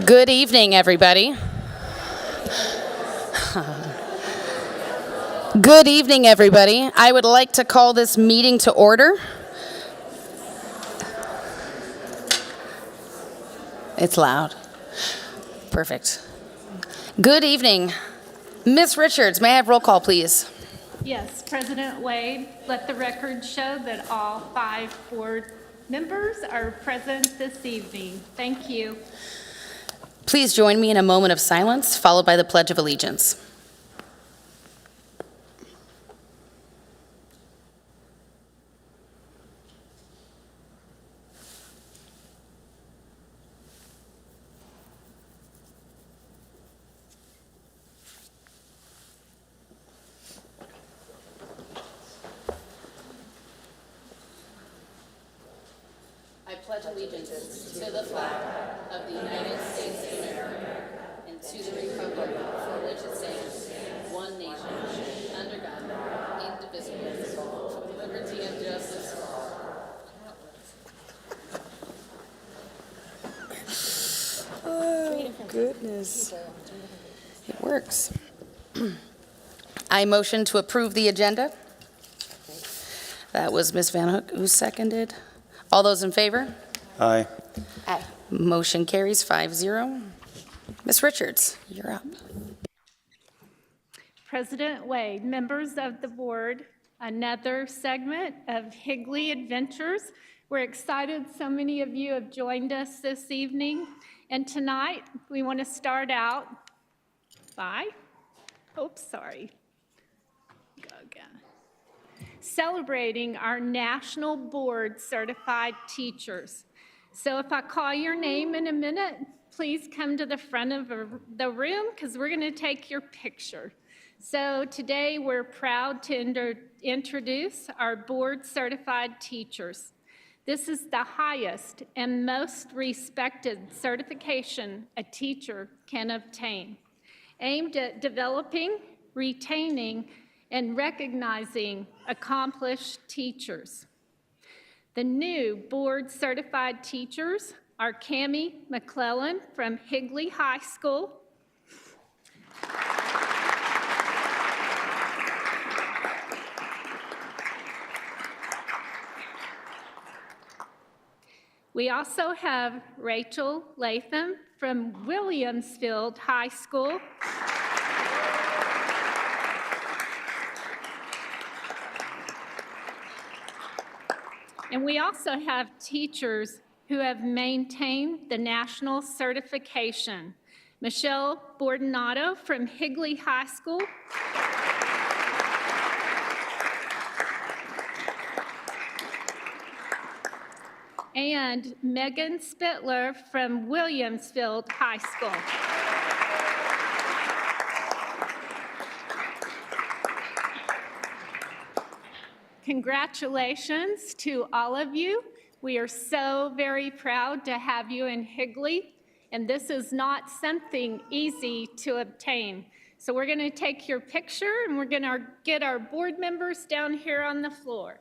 Good evening, everybody. Good evening, everybody. I would like to call this meeting to order. It's loud. Perfect. Good evening. Ms. Richards, may I have roll call, please? Yes, President Wade, let the record show that all 5 board members are present this evening. Thank you. Please join me in a moment of silence, followed by the Pledge of Allegiance. I pledge allegiance to the flag of the United States of America and to the republic for which it stands, one nation, under God, indivisible, with liberty and justice for all. Oh, goodness. It works. I motion to approve the agenda. That was Ms. Van Hook who seconded. All those in favor? Aye. Aye. Motion carries 5-0. Ms. Richards, you're up. President Wade, members of the board, another segment of Higley Adventures. We're excited so many of you have joined us this evening. And tonight, we want to start out by, go again. Celebrating our National Board Certified Teachers. So if I call your name in a minute, please come to the front of the room because we're going to take your picture. So today we're proud to introduce our Board Certified Teachers. This is the highest and most respected certification a teacher can obtain, aimed at developing, retaining, and recognizing accomplished teachers. The new board certified teachers are Cammie McClellan from Higley High School, we also have Rachel Latham from Williamsfield High School, and we also have teachers who have maintained the national certification. Michelle Bordinato from Higley High School, and Megan Spittler from Williamsfield High School. Congratulations to all of you. We are so very proud to have you in Higley, and this is not something easy to obtain. So we're going to take your picture, and we're going to get our board members down here on the floor.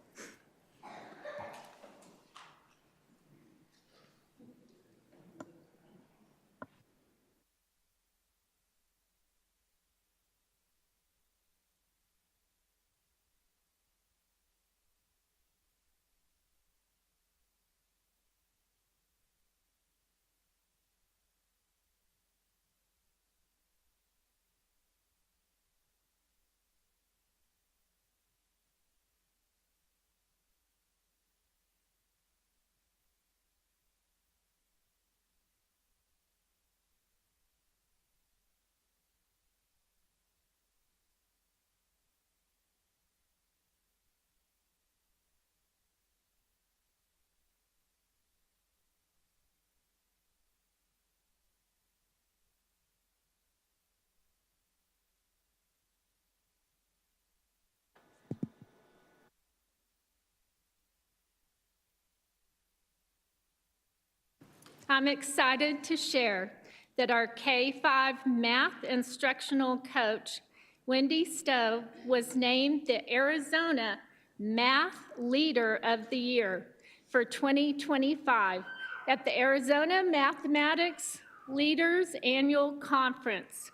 I'm excited to share that our K-5 math instructional coach, Wendy Stowe, was named the Arizona Math Leader of the Year for 2025 at the Arizona Mathematics Leaders Annual Conference.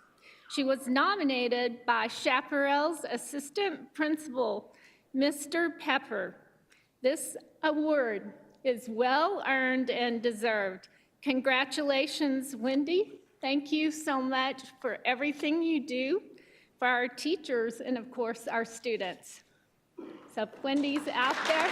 She was nominated by Chaparral's assistant principal, Mr. Pepper. This award is well-earned and deserved. Congratulations, Wendy. Thank you so much for everything you do for our teachers and, of course, our students. So if Wendy's out there.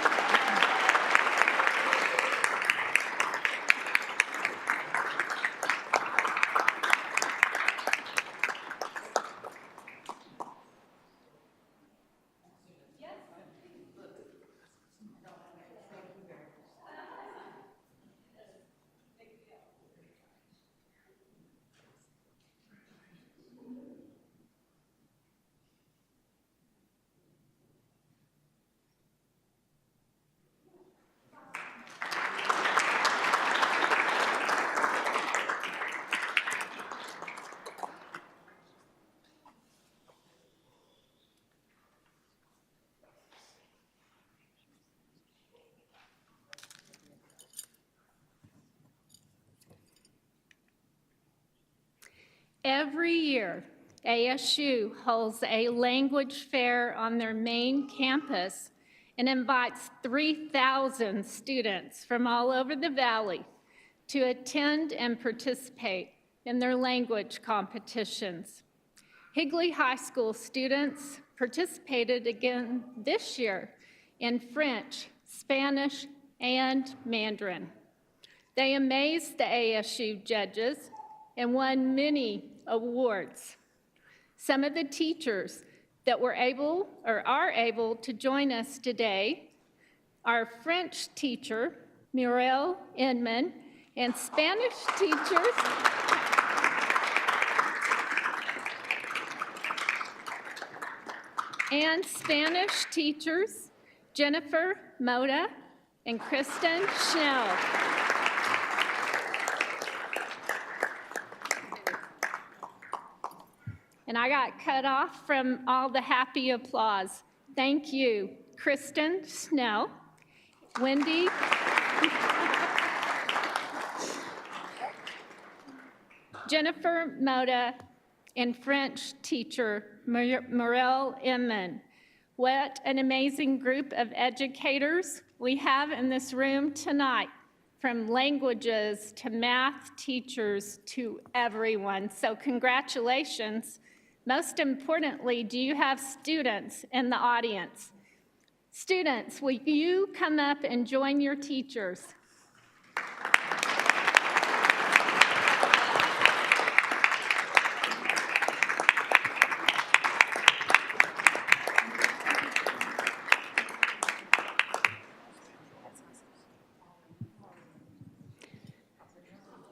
Every year, ASU holds a language fair on their main campus and invites 3,000 students from all over the valley to attend and participate in their language competitions. Higley High School students participated again this year in French, Spanish, and Mandarin. They amazed the ASU judges and won many awards. Some of the teachers that were able or are able to join us today are French teacher Muriel Inman and Spanish teachers Jennifer Moda and Kristen Schnell. And I got cut off from all the happy applause. Thank you, Kristen Snell, Wendy, Jennifer Moda, and French teacher Morel Inman. What an amazing group of educators we have in this room tonight, from languages to math teachers to everyone. So congratulations. Most importantly, do you have students in the audience? Students, will you come up and join your teachers?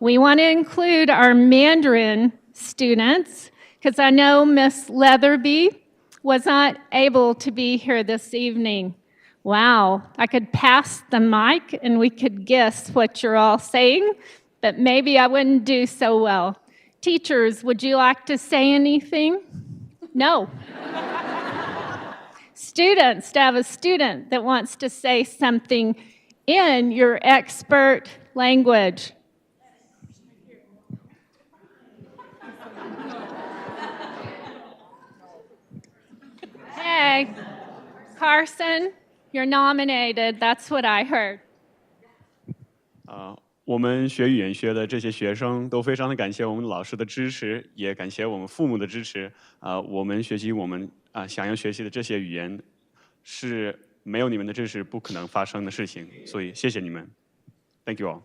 We want to include our Mandarin students, because I know Miss Leatherby was not able to be here this evening. Wow, I could pass the mic and we could guess what you're all saying, but maybe I wouldn't do so well. Teachers, would you like to say anything? No. Students, to have a student that wants to say something in your expert language. Hey, Carson, you're nominated. That's what I heard. 我们学语言学的这些学生都非常的感谢我们老师的支持，也感谢我们父母的支持。我们学习我们想要学习的这些语言，是没有你们的支持不可能发生的事情。所以谢谢你们 ，Thank you all.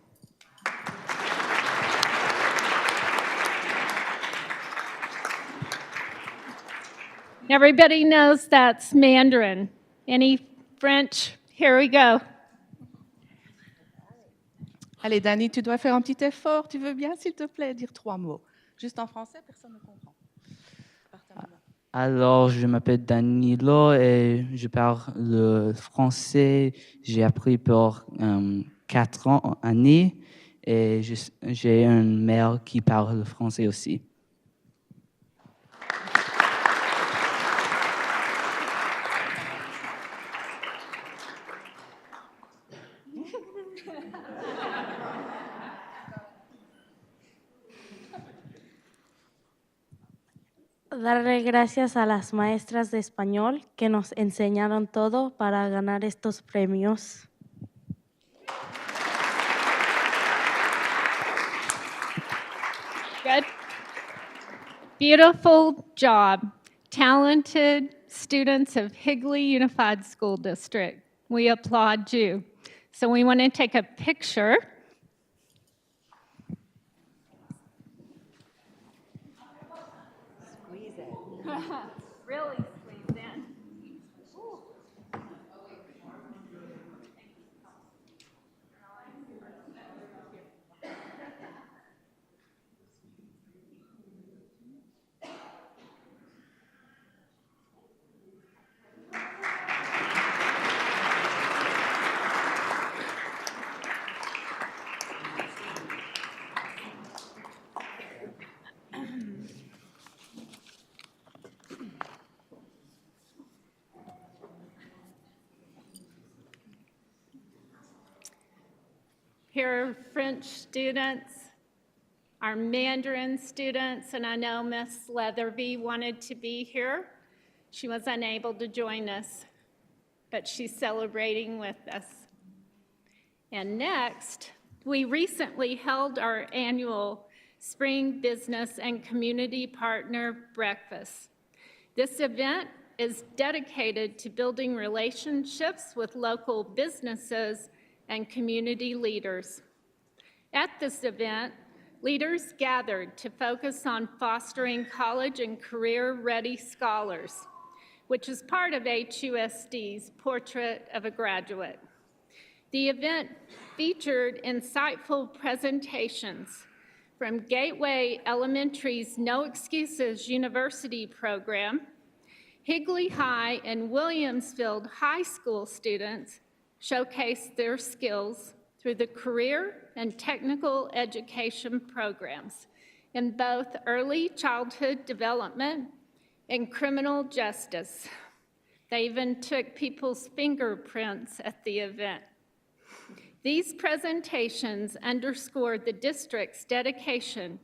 Everybody knows that's Mandarin. Any French? Here we go. Allez, Dani, tu dois faire un petit effort. Tu veux bien, s'il te plaît, dire 3 mots? Juste en français, personne ne comprend. Alors, je m'appelle Danilo et je parle le français. J'ai appris pour 4 années et j'ai une mère qui parle le français aussi. Darle gracias a las maestras de español que nos enseñaron todo para ganar estos premios. Good. Beautiful job. Talented students of Higley Unified School District. We applaud you. So we want to take a picture. Squeeze it. Really squeeze in. Here are French students, our Mandarin students, and I know Miss Leatherby wanted to be here. She was unable to join us, but she's celebrating with us. And next, we recently held our annual Spring Business and Community Partner Breakfast. This event is dedicated to building relationships with local businesses and community leaders. At this event, leaders gathered to focus on fostering college and career-ready scholars, which is part of HUSD's Portrait of a Graduate. The event featured insightful presentations from Gateway Elementary's No Excuses University program, Higley High and Williamsfield High School students showcased their skills through the career and technical education programs in both early childhood development and criminal justice. They even took people's fingerprints at the event. These presentations underscored the district's dedication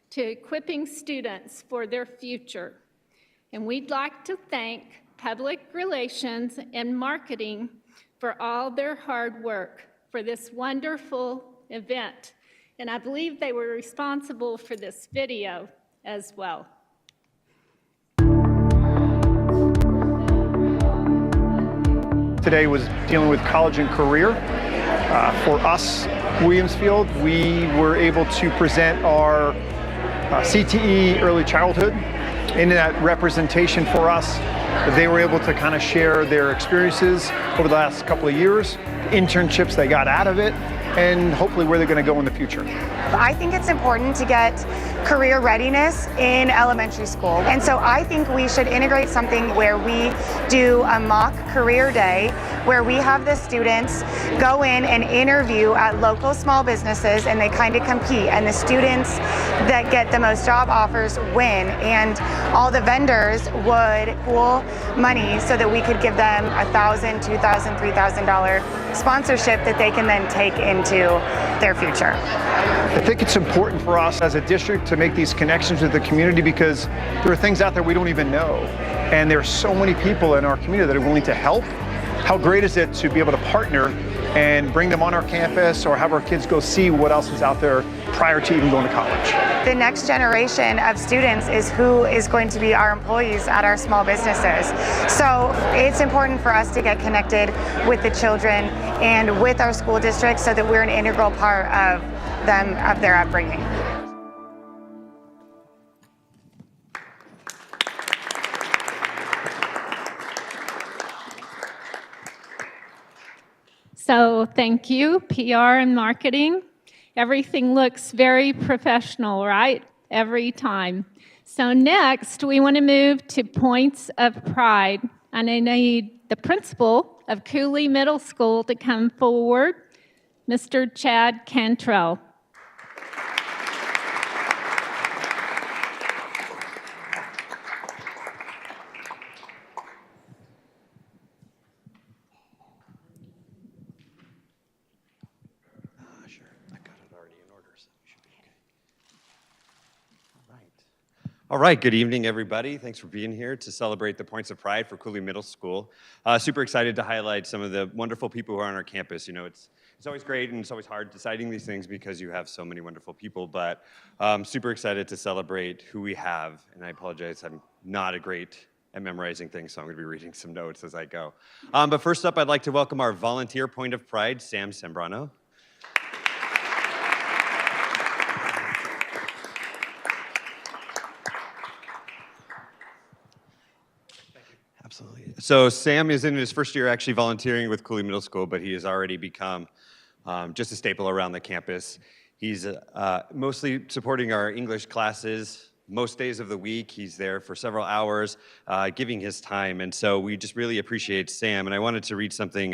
to equipping students for their future. And we'd like to thank Public Relations and Marketing for all their hard work for this wonderful event. And I believe they were responsible for this video as well. Today was dealing with college and career. For us, Williamsfield, we were able to present our CTE early childhood. In that representation for us, they were able to kind of share their experiences over the last couple of years, internships they got out of it, and hopefully where they're going to go in the future. I think it's important to get career readiness in elementary school. And so I think we should integrate something where we do a mock career day where we have the students go in and interview at local small businesses and they kind of compete, and the students that get the most job offers win, and all the vendors would pool money so that we could give them $1,000, $2,000, $3,000 sponsorship that they can then take into their future. I think it's important for us as a district to make these connections with the community because there are things out there we don't even know. And there are so many people in our community that are willing to help. How great is it to be able to partner and bring them on our campus or have our kids go see what else is out there prior to even going to college? The next generation of students is who is going to be our employees at our small businesses. So it's important for us to get connected with the children and with our school district so that we're an integral part of them, of their upbringing. So thank you, PR and marketing. Everything looks very professional, right? Every time. So next, we want to move to points of pride. And I need the principal of Cooley Middle School to come forward, Mr. Chad Cantrell. Sure, I got it already in order, so we should be okay. All right. All right, good evening, everybody. Thanks for being here to celebrate the Points of Pride for Cooley Middle School. Super excited to highlight some of the wonderful people who are on our campus. You know, it's always great and it's always hard deciding these things because you have so many wonderful people, but super excited to celebrate who we have. And I apologize, I'm not a great at memorizing things, so I'm going to be reading some notes as I go. But first up, I'd like to welcome our volunteer Point of Pride, Sam Sembrano. Absolutely. So Sam is in his first year actually volunteering with Cooley Middle School, but he has already become just a staple around the campus. He's mostly supporting our English classes. Most days of the week, he's there for several hours, giving his time. And so we just really appreciate Sam. And I wanted to read something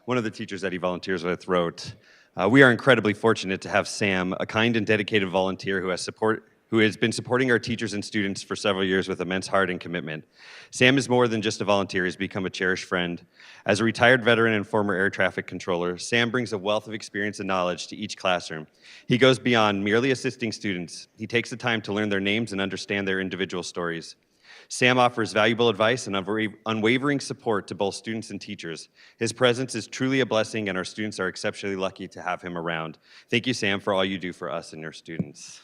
one of the teachers that he volunteers with wrote. We are incredibly fortunate to have Sam, a kind and dedicated volunteer who has been supporting our teachers and students for several years with immense heart and commitment. Sam is more than just a volunteer, he's become a cherished friend. As a retired veteran and former air traffic controller, Sam brings a wealth of experience and knowledge to each classroom. He goes beyond merely assisting students. He takes the time to learn their names and understand their individual stories. Sam offers valuable advice and unwavering support to both students and teachers. His presence is truly a blessing, and our students are exceptionally lucky to have him around. Thank you, Sam, for all you do for us and your students.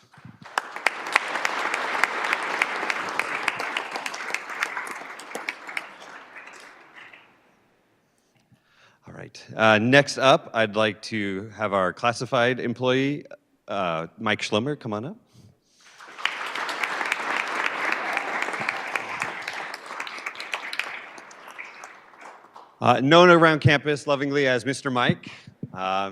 All right, next up, I'd like to have our classified employee, Mike Schlummer, come on up. Known around campus lovingly as Mr. Mike,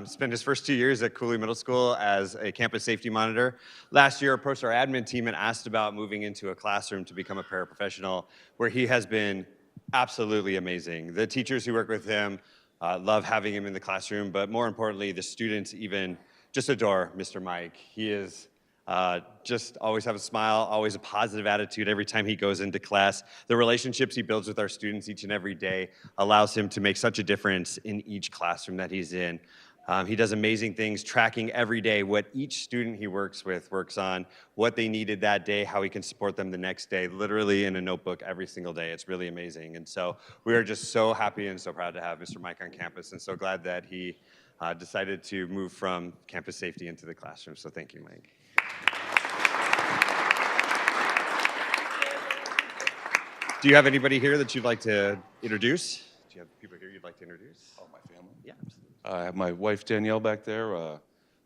spent his first 2 years at Cooley Middle School as a campus safety monitor. Last year, approached our admin team and asked about moving into a classroom to become a paraprofessional, where he has been absolutely amazing. The teachers who work with him love having him in the classroom, but more importantly, the students even just adore Mr. Mike. He is just always have a smile, always a positive attitude every time he goes into class. The relationships he builds with our students each and every day allows him to make such a difference in each classroom that he's in. He does amazing things, tracking every day what each student he works with works on, what they needed that day, how he can support them the next day, literally in a notebook every single day. It's really amazing. And so we are just so happy and so proud to have Mr. Mike on campus, and so glad that he decided to move from campus safety into the classroom. So thank you, Mike. Do you have anybody here that you'd like to introduce? Do you have people here you'd like to introduce? Oh, my family? Yeah, absolutely. I have my wife Danielle back there,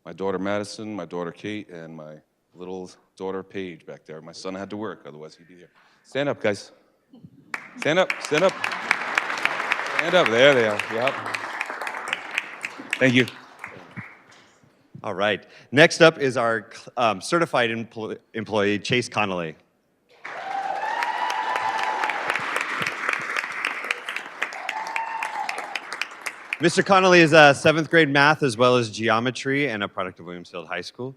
my daughter Madison, my daughter Kate, and my little daughter Paige back there. My son had to work, otherwise he'd be here. Stand up, guys. Stand up, stand up. Stand up, there they are, yep. Thank you. All right, next up is our certified employee, Chase Connolly. Mr. Connolly is a 7th grade math as well as geometry and a product of Williamsfield High School.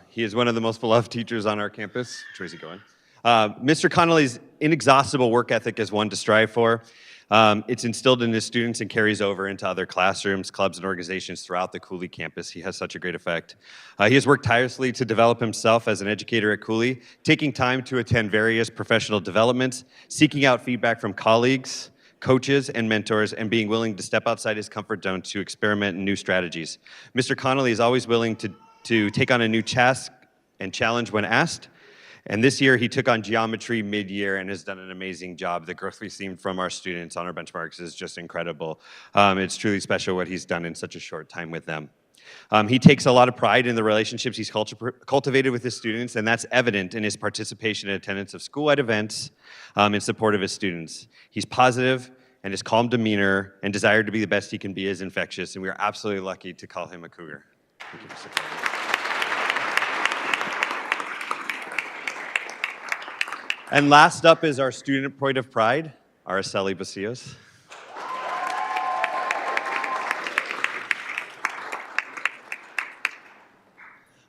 He is one of the most beloved teachers on our campus. Tracy, go on. Mr. Connolly's inexhaustible work ethic is one to strive for. It's instilled in his students and carries over into other classrooms, clubs, and organizations throughout the Cooley campus. He has such a great effect. He has worked tirelessly to develop himself as an educator at Cooley, taking time to attend various professional developments, seeking out feedback from colleagues, coaches, and mentors, and being willing to step outside his comfort zone to experiment in new strategies. Mr. Connolly is always willing to take on a new task and challenge when asked. And this year, he took on geometry mid-year and has done an amazing job. The growth we've seen from our students on our benchmarks is just incredible. It's truly special what he's done in such a short time with them. He takes a lot of pride in the relationships he's cultivated with his students, and that's evident in his participation and attendance of school-wide events in support of his students. He's positive, and his calm demeanor and desire to be the best he can be is infectious, and we are absolutely lucky to call him a cougar. Thank you, Mr. Connolly. And last up is our student point of pride, Araceli Basillos.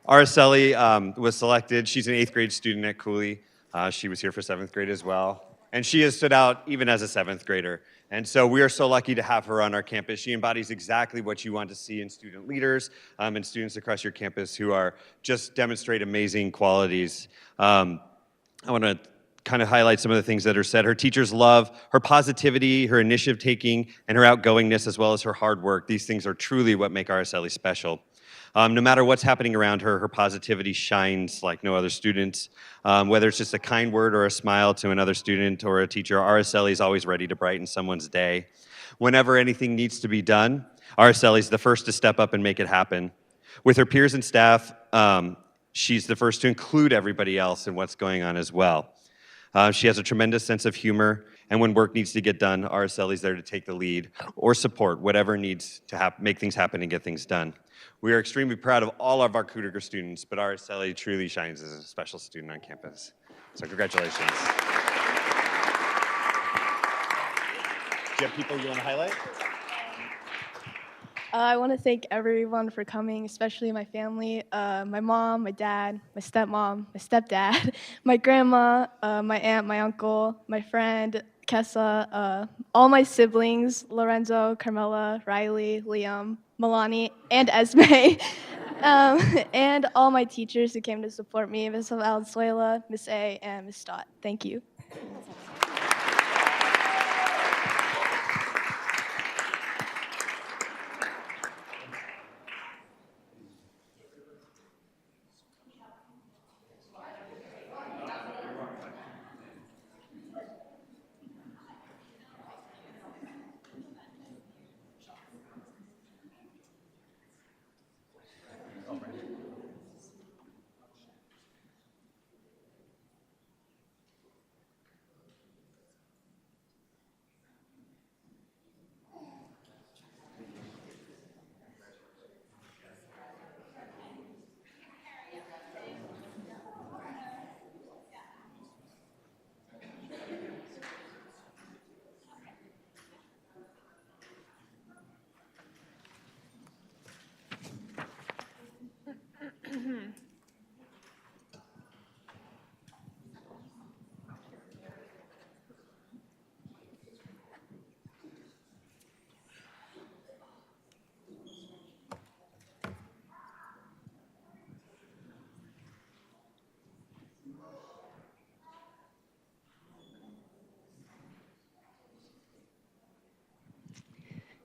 Araceli was selected. She's an 8th grade student at Cooley. She was here for 7th grade as well. And she has stood out even as a 7th grader. And so we are so lucky to have her on our campus. She embodies exactly what you want to see in student leaders and students across your campus who are just demonstrate amazing qualities. I want to kind of highlight some of the things that are said. Her teachers love her positivity, her initiative taking, and her outgoingness, as well as her hard work. These things are truly what make RSLE special. No matter what's happening around her, her positivity shines like no other students. Whether it's just a kind word or a smile to another student or a teacher, RSLE is always ready to brighten someone's day. Whenever anything needs to be done, RSLE is the first to step up and make it happen. With her peers and staff, she's the first to include everybody else in what's going on as well. She has a tremendous sense of humor, and when work needs to get done, RSLE is there to take the lead or support whatever needs to make things happen and get things done. We are extremely proud of all of our Coup de Grace students, but RSLE truly shines as a special student on campus. So congratulations. Do you have people you want to highlight? I want to thank everyone for coming, especially my family, my mom, my dad, my stepmom, my stepdad, my grandma, my aunt, my uncle, my friend, Kessa, all my siblings, Lorenzo, Carmela, Riley, Liam, Milani, and Esme, and all my teachers who came to support me, Ms. Valenzuela, Miss A, and Miss Stott. Thank you.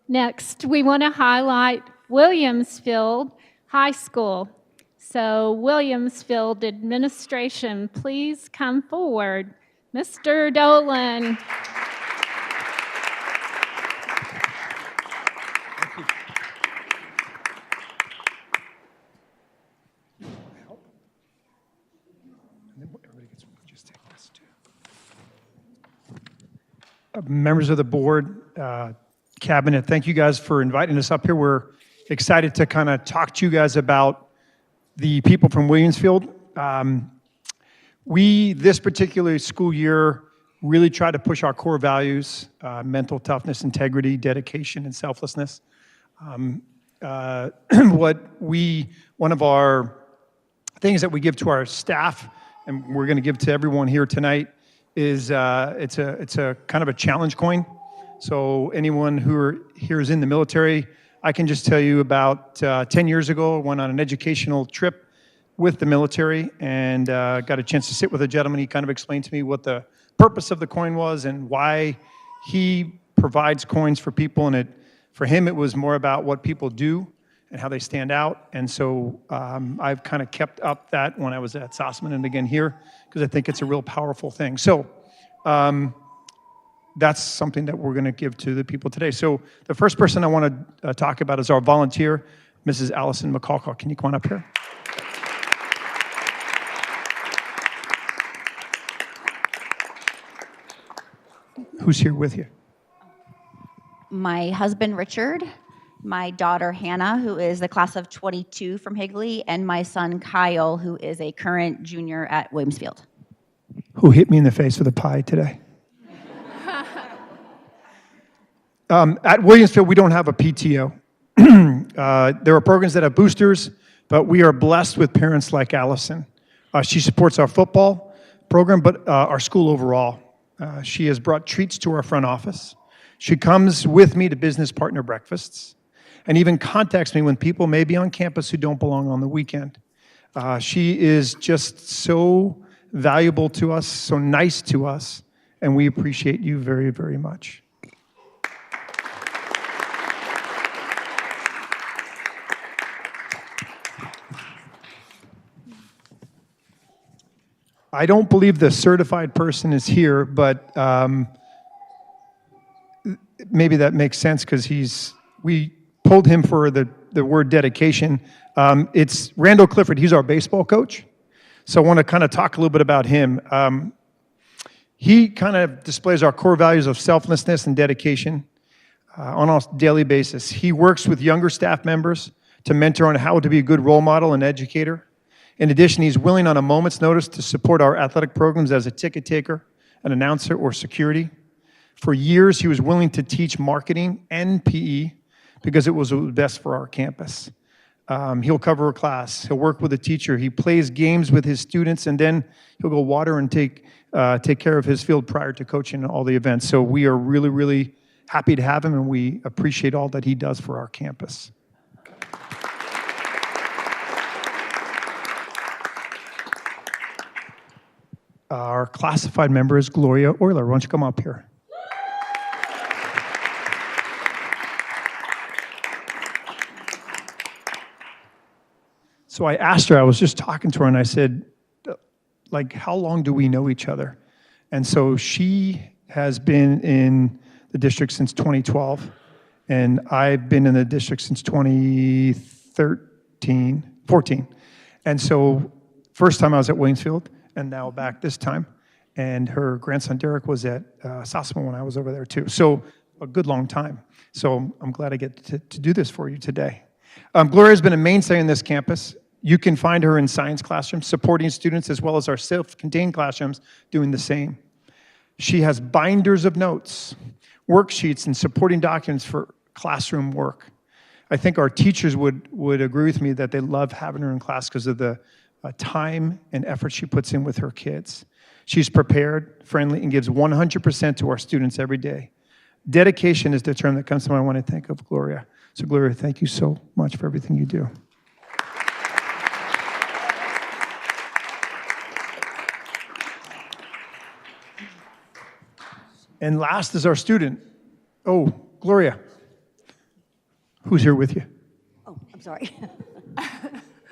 Next, we want to highlight Williamsfield High School. So Williamsfield administration, please come forward. Mr. Dolan. Members of the board, cabinet, thank you guys for inviting us up here. We're excited to kind of talk to you guys about the people from Williamsfield. We, this particular school year, really try to push our core values, mental toughness, integrity, dedication, and selflessness. One of our things that we give to our staff, and we're going to give to everyone here tonight, is it's a kind of a challenge coin. So anyone who here is in the military, I can just tell you about 10 years ago, I went on an educational trip with the military and got a chance to sit with a gentleman. He kind of explained to me what the purpose of the coin was and why he provides coins for people. And for him, it was more about what people do and how they stand out. And so I've kind of kept up that when I was at Sossaman and again here, because I think it's a real powerful thing. So that's something that we're going to give to the people today. So the first person I want to talk about is our volunteer, Mrs. Allison McCullough. Can you come on up here? Who's here with you? My husband, Richard, my daughter, Hannah, who is the class of 22 from Higley, and my son, Kyle, who is a current junior at Williamsfield. Who hit me in the face with a pie today? At Williamsfield, we don't have a PTO. There are programs that have boosters, but we are blessed with parents like Allison. She supports our football program, but our school overall. She has brought treats to our front office. She comes with me to business partner breakfasts and even contacts me when people may be on campus who don't belong on the weekend. She is just so valuable to us, so nice to us, and we appreciate you very, very much. I don't believe the certified person is here, but maybe that makes sense because we pulled him for the word dedication. It's Randall Clifford. He's our baseball coach. So I want to kind of talk a little bit about him. He kind of displays our core values of selflessness and dedication on a daily basis. He works with younger staff members to mentor on how to be a good role model and educator. In addition, he's willing on a moment's notice to support our athletic programs as a ticket taker, an announcer, or security. For years, he was willing to teach marketing and PE because it was best for our campus. He'll cover a class. He'll work with a teacher. He plays games with his students, and then he'll go water and take care of his field prior to coaching all the events. So we are really, really happy to have him, and we appreciate all that he does for our campus. Our classified member is Gloria Euler. Why don't you come up here? So I asked her, I was just talking to her, and I said, like, how long do we know each other? And so she has been in the district since 2012, and I've been in the district since 2014. And so first time I was at Waynesfield, and now back this time. And her grandson Derek was at Sossaman when I was over there too. So a good long time. So I'm glad I get to do this for you today. Gloria has been a mainstay in this campus. You can find her in science classrooms, supporting students, as well as our self-contained classrooms doing the same. She has binders of notes, worksheets, and supporting documents for classroom work. I think our teachers would agree with me that they love having her in class because of the time and effort she puts in with her kids. She's prepared, friendly, and gives 100% to our students every day. Dedication is the term that comes to mind when I think of Gloria. So Gloria, thank you so much for everything you do. And last is our student. Oh, Gloria. Who's here with you? Oh, I'm sorry.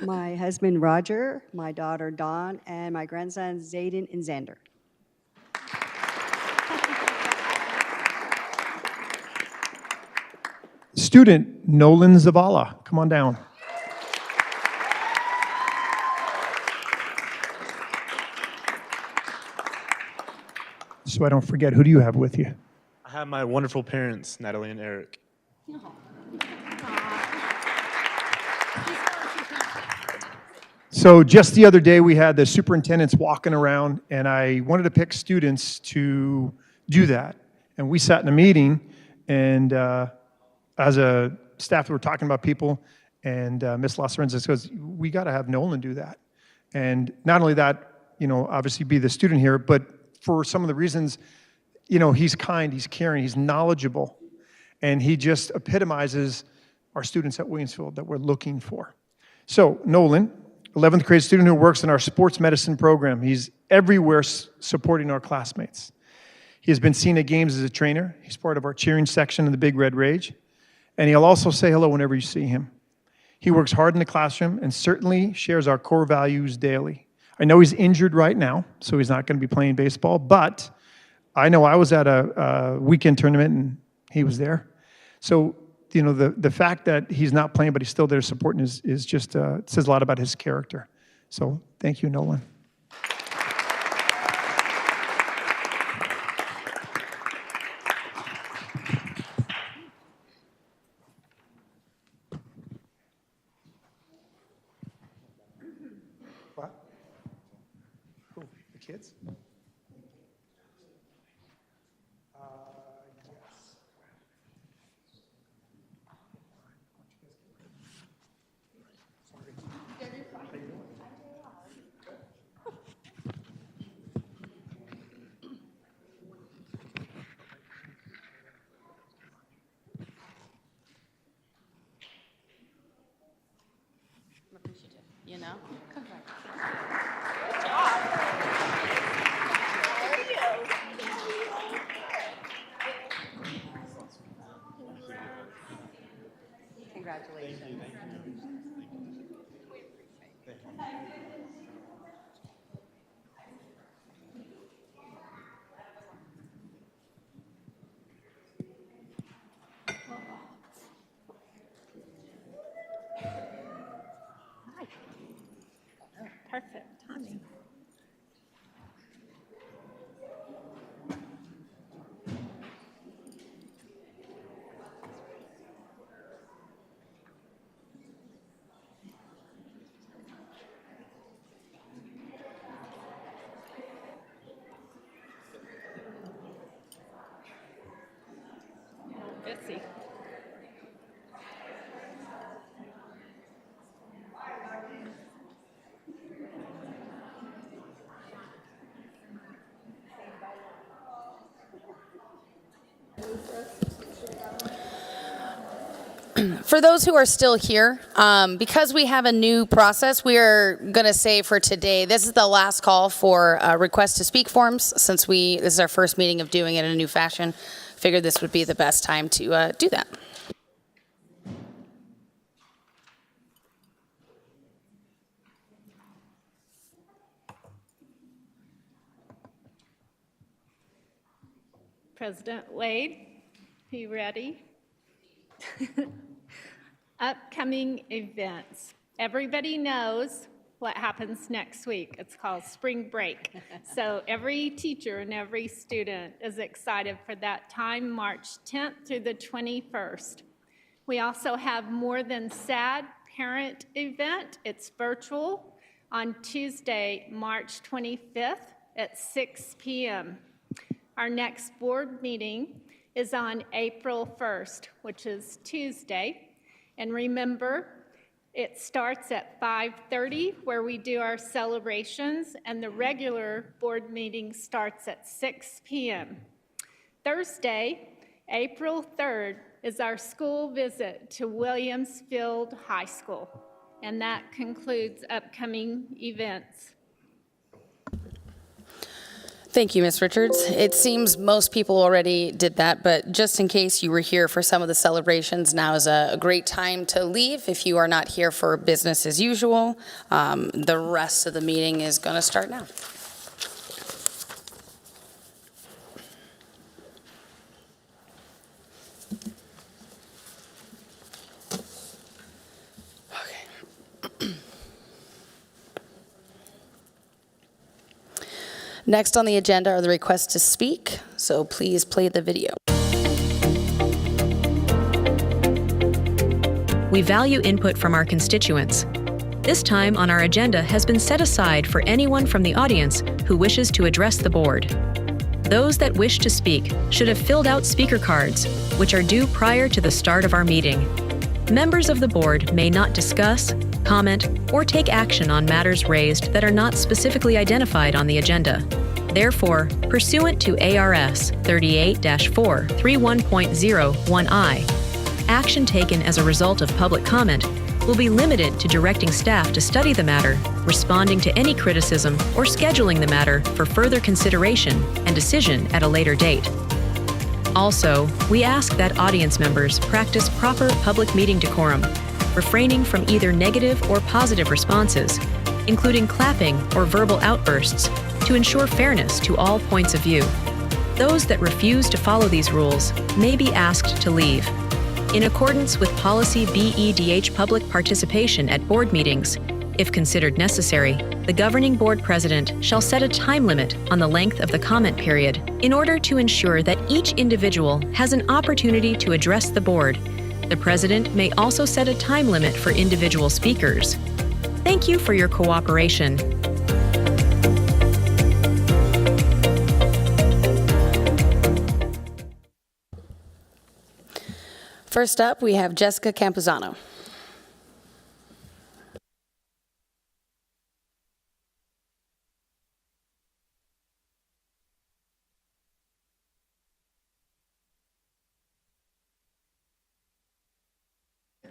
My husband, Roger, my daughter, Dawn, and my grandsons, Zayden and Xander. Student, Nolan Zavala. Come on down. So I don't forget, who do you have with you? I have my wonderful parents, Natalie and Eric. So just the other day, we had the superintendents walking around, and I wanted to pick students to do that. And we sat in a meeting, and as a staff, we were talking about people, and Ms. Lasorenza says, we got to have Nolan do that. And not only that, obviously be the student here, but for some of the reasons, he's kind, he's caring, he's knowledgeable, and he just epitomizes our students at Williamsfield that we're looking for. So Nolan, 11th grade student who works in our sports medicine program. He's everywhere supporting our classmates. He has been seen at games as a trainer. He's part of our cheering section in the Big Red Rage. And he'll also say hello whenever you see him. He works hard in the classroom and certainly shares our core values daily. I know he's injured right now, so he's not going to be playing baseball, but I know I was at a weekend tournament and he was there. So the fact that he's not playing but he's still there supporting is just says a lot about his character. So thank you, Nolan. What? Who? The kids? Yes. Come back. Good job. Congratulations. Perfect timing. Busy. For those who are still here, because we have a new process, we are going to say for today, this is the last call for request to speak forms, since this is our first meeting of doing it in a new fashion. Figured this would be the best time to do that. President Wade, are you ready? Upcoming events. Everybody knows what happens next week. It's called spring break. So every teacher and every student is excited for that time, March 10th through the 21st. We also have More Than Sad parent event. It's virtual on Tuesday, March 25th at 6 p.m. Our next board meeting is on April 1st, which is Tuesday. And remember, it starts at 5:30, where we do our celebrations, and the regular board meeting starts at 6 p.m. Thursday, April 3rd, is our school visit to Williamsfield High School. And that concludes upcoming events. Thank you, Ms. Richards. It seems most people already did that, but just in case you were here for some of the celebrations, now is a great time to leave if you are not here for business as usual. The rest of the meeting is going to start now. Next on the agenda are the requests to speak, so please play the video. We value input from our constituents. This time on our agenda has been set aside for anyone from the audience who wishes to address the board. Those that wish to speak should have filled out speaker cards, which are due prior to the start of our meeting. Members of the board may not discuss, comment, or take action on matters raised that are not specifically identified on the agenda. Therefore, pursuant to ARS 38-431.01I, action taken as a result of public comment will be limited to directing staff to study the matter, responding to any criticism, or scheduling the matter for further consideration and decision at a later date. Also, we ask that audience members practice proper public meeting decorum, refraining from either negative or positive responses, including clapping or verbal outbursts, to ensure fairness to all points of view. Those that refuse to follow these rules may be asked to leave. In accordance with Policy BEDH public participation at board meetings, if considered necessary, the governing board president shall set a time limit on the length of the comment period in order to ensure that each individual has an opportunity to address the board. The president may also set a time limit for individual speakers. Thank you for your cooperation. First up, we have Jessica Campuzano.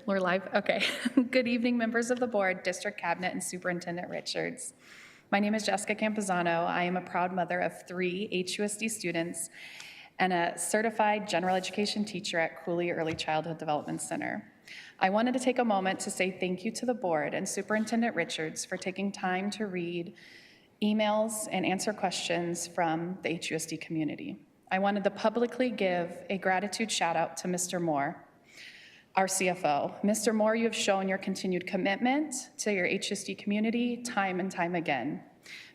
We're live? Okay. Good evening, members of the board, district cabinet, and Superintendent Richards. My name is Jessica Campuzano. I am a proud mother of 3 HUSD students, and a certified general education teacher at Cooley Early Childhood Development Center. I wanted to take a moment to say thank you to the board and Superintendent Richards for taking time to read emails and answer questions from the HUSD community. I wanted to publicly give a gratitude shout out to Mr. Moore, our CFO. Mr. Moore, you have shown your continued commitment to your HUSD community time and time again.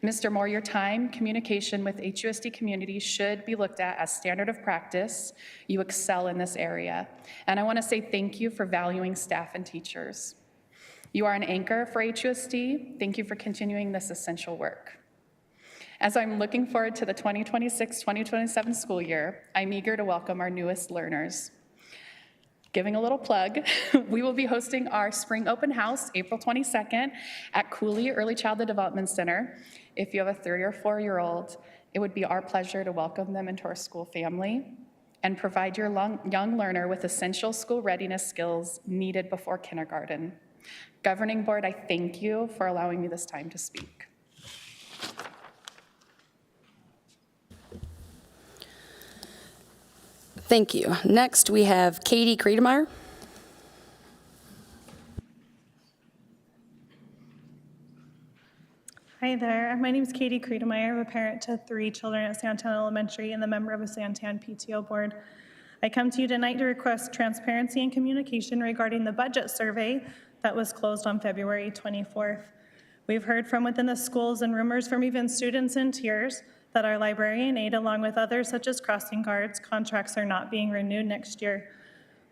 Mr. Moore, your time, communication with HUSD community should be looked at as standard of practice. You excel in this area. And I want to say thank you for valuing staff and teachers. You are an anchor for HUSD. Thank you for continuing this essential work. As I'm looking forward to the 2026-2027 school year, I'm eager to welcome our newest learners. Giving a little plug, we will be hosting our spring open house April 22nd at Cooley Early Childhood Development Center. If you have a 3 or 4-year-old, it would be our pleasure to welcome them into our school family and provide your young learner with essential school readiness skills needed before kindergarten. Governing Board, I thank you for allowing me this time to speak. Thank you. Next, we have Katie Kriedemeyer. Hi there. My name is Katie Kriedemeyer. I'm a parent to 3 children at Santan Elementary and the member of a Santan PTO board. I come to you tonight to request transparency and communication regarding the budget survey that was closed on February 24th. We've heard from within the schools and rumors from even students in tears that our librarian aide, along with others such as crossing guards, contracts are not being renewed next year.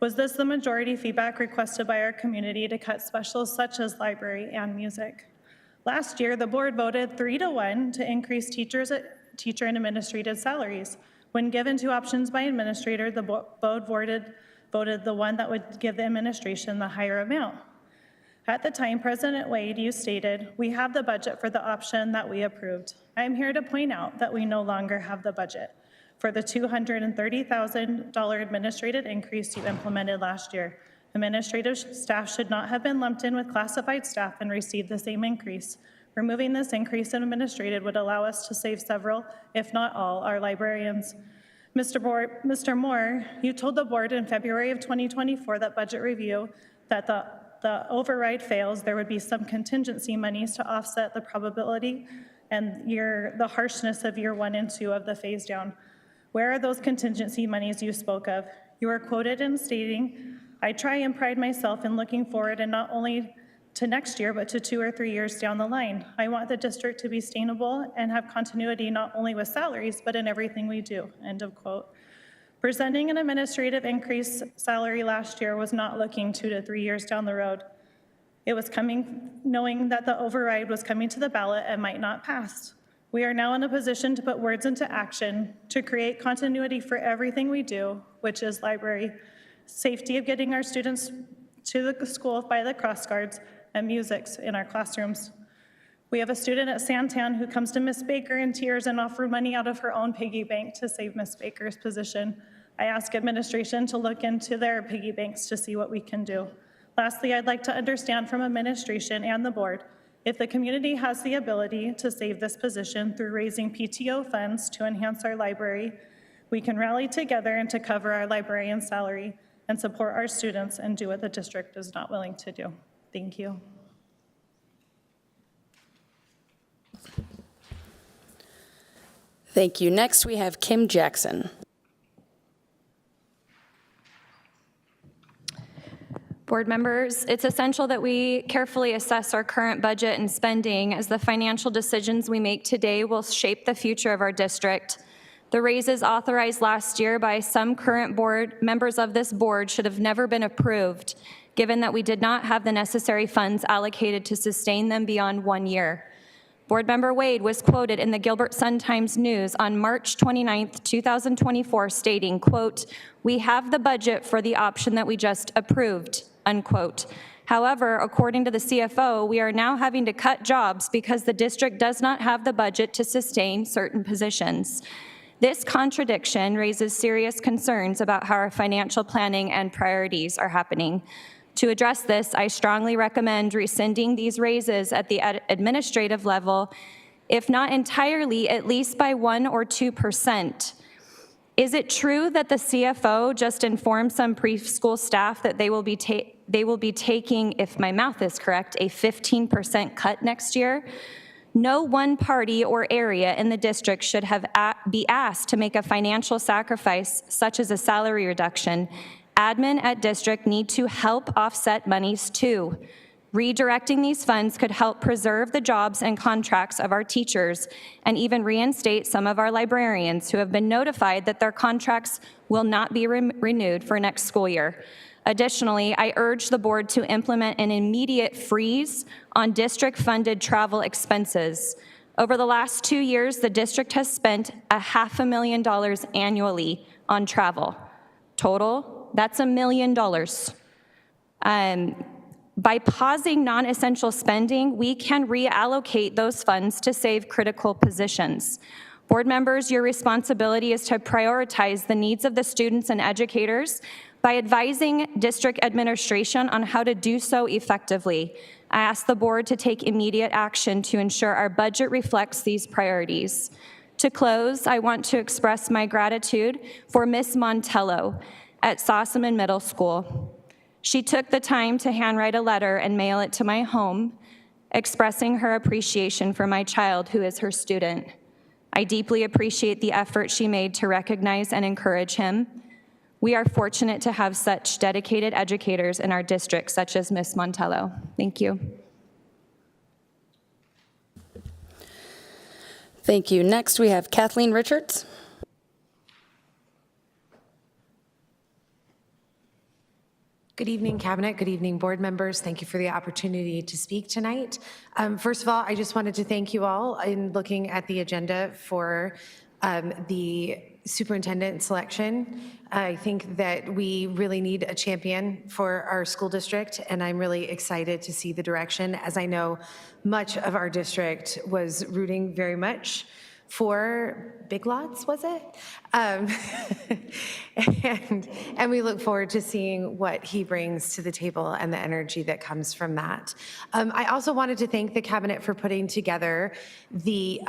Was this the majority feedback requested by our community to cut specials such as library and music? Last year, the board voted 3-1 to increase teacher and administrative salaries. When given 2 options by administrator, the board voted the one that would give the administration the higher amount. At the time, President Wade, you stated, "We have the budget for the option that we approved." I am here to point out that we no longer have the budget for the $230,000 administrative increase you implemented last year. Administrative staff should not have been lumped in with classified staff and received the same increase. Removing this increase in administrative would allow us to save several, if not all, our librarians. Mr. Moore, you told the board in February of 2024 that budget review that the override fails, there would be some contingency monies to offset the probability and the harshness of year 1 and 2 of the phase down. Where are those contingency monies you spoke of? You are quoted in stating, "I try and pride myself in looking forward and not only to next year, but to 2 or 3 years down the line. I want the district to be sustainable and have continuity not only with salaries, but in everything we do," end of quote. Presenting an administrative increase salary last year was not looking 2 to 3 years down the road. It was coming knowing that the override was coming to the ballot and might not pass. We are now in a position to put words into action to create continuity for everything we do, which is library, safety of getting our students to the school by the cross guards, and music in our classrooms. We have a student at Santan who comes to Miss Baker in tears and offered money out of her own piggy bank to save Miss Baker's position. I ask administration to look into their piggy banks to see what we can do. Lastly, I'd like to understand from administration and the board if the community has the ability to save this position through raising PTO funds to enhance our library. We can rally together and to cover our librarian salary and support our students and do what the district is not willing to do. Thank you. Thank you. Next, we have Kim Jackson. Board members, it's essential that we carefully assess our current budget and spending, as the financial decisions we make today will shape the future of our district. The raises authorized last year by some current board members of this board should have never been approved, given that we did not have the necessary funds allocated to sustain them beyond 1 year. Board Member Wade was quoted in the Gilbert Sun-Times News on March 29th, 2024, stating, quote, "We have the budget for the option that we just approved," unquote. However, according to the CFO, we are now having to cut jobs because the district does not have the budget to sustain certain positions. This contradiction raises serious concerns about how our financial planning and priorities are happening. To address this, I strongly recommend rescinding these raises at the administrative level, if not entirely, at least by 1 or 2%. Is it true that the CFO just informed some preschool staff that they will be taking, if my math is correct, a 15% cut next year? No one party or area in the district should be asked to make a financial sacrifice such as a salary reduction. Admin at district need to help offset monies too. Redirecting these funds could help preserve the jobs and contracts of our teachers and even reinstate some of our librarians who have been notified that their contracts will not be renewed for next school year. Additionally, I urge the board to implement an immediate freeze on district-funded travel expenses. Over the last 2 years, the district has spent $500,000 annually on travel. Total, that's $1 million. By pausing non-essential spending, we can reallocate those funds to save critical positions. Board members, your responsibility is to prioritize the needs of the students and educators by advising district administration on how to do so effectively. I ask the board to take immediate action to ensure our budget reflects these priorities. To close, I want to express my gratitude for Ms. Montello at Sossaman Middle School. She took the time to handwrite a letter and mail it to my home, expressing her appreciation for my child who is her student. I deeply appreciate the effort she made to recognize and encourage him. We are fortunate to have such dedicated educators in our district, such as Ms. Montello. Thank you. Thank you. Next, we have Kathleen Richards. Good evening, Cabinet. Good evening, board members. Thank you for the opportunity to speak tonight. First of all, I just wanted to thank you all in looking at the agenda for the superintendent selection. I think that we really need a champion for our school district, and I'm really excited to see the direction, as I know much of our district was rooting very much for Big Lots, was it? And we look forward to seeing what he brings to the table and the energy that comes from that. I also wanted to thank the cabinet for putting together the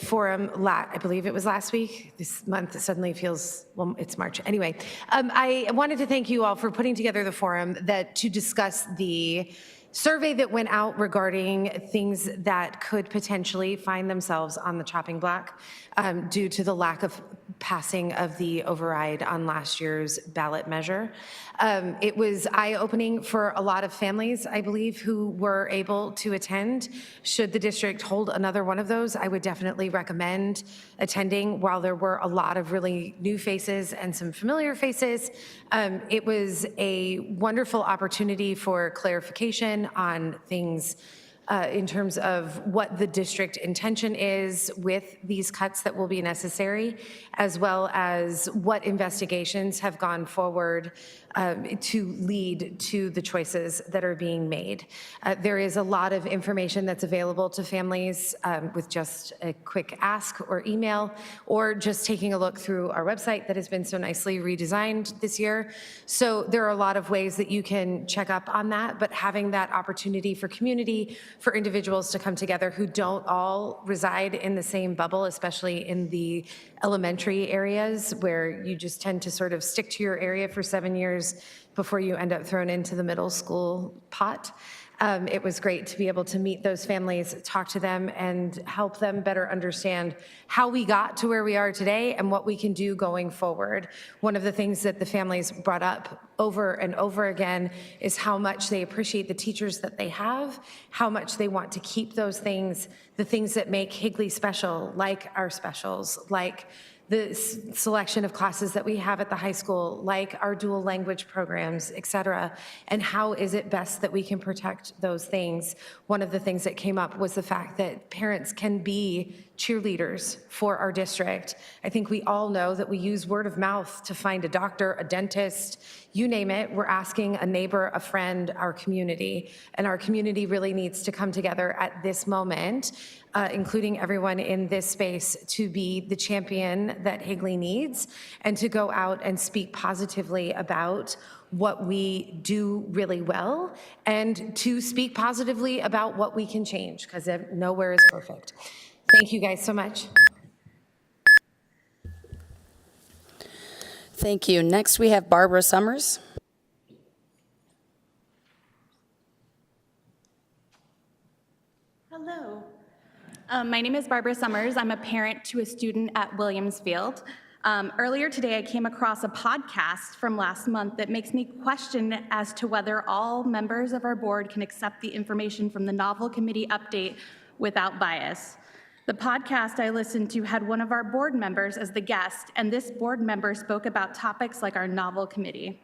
forum, I believe it was last week. This month suddenly feels, well, it's March. Anyway, I wanted to thank you all for putting together the forum to discuss the survey that went out regarding things that could potentially find themselves on the chopping block due to the lack of passing of the override on last year's ballot measure. It was eye-opening for a lot of families, I believe, who were able to attend. Should the district hold another one of those, I would definitely recommend attending. While there were a lot of really new faces and some familiar faces, it was a wonderful opportunity for clarification on things in terms of what the district intention is with these cuts that will be necessary, as well as what investigations have gone forward to lead to the choices that are being made. There is a lot of information that's available to families with just a quick ask or email, or just taking a look through our website that has been so nicely redesigned this year. So there are a lot of ways that you can check up on that, but having that opportunity for community, for individuals to come together who don't all reside in the same bubble, especially in the elementary areas where you just tend to sort of stick to your area for 7 years before you end up thrown into the middle school pot. It was great to be able to meet those families, talk to them, and help them better understand how we got to where we are today and what we can do going forward. One of the things that the families brought up over and over again is how much they appreciate the teachers that they have, how much they want to keep those things, the things that make Higley special, like our specials, like the selection of classes that we have at the high school, like our dual language programs, et cetera, and how is it best that we can protect those things. One of the things that came up was the fact that parents can be cheerleaders for our district. I think we all know that we use word of mouth to find a doctor, a dentist, you name it. We're asking a neighbor, a friend, our community, and our community really needs to come together at this moment, including everyone in this space, to be the champion that Higley needs and to go out and speak positively about what we do really well and to speak positively about what we can change, because nowhere is perfect. Thank you guys so much. Thank you. Next, we have Barbara Summers. Hello. My name is Barbara Summers. I'm a parent to a student at Williamsfield. Earlier today, I came across a podcast from last month that makes me question as to whether all members of our board can accept the information from the novel committee update without bias. The podcast I listened to had one of our board members as the guest, and this board member spoke about topics like our novel committee.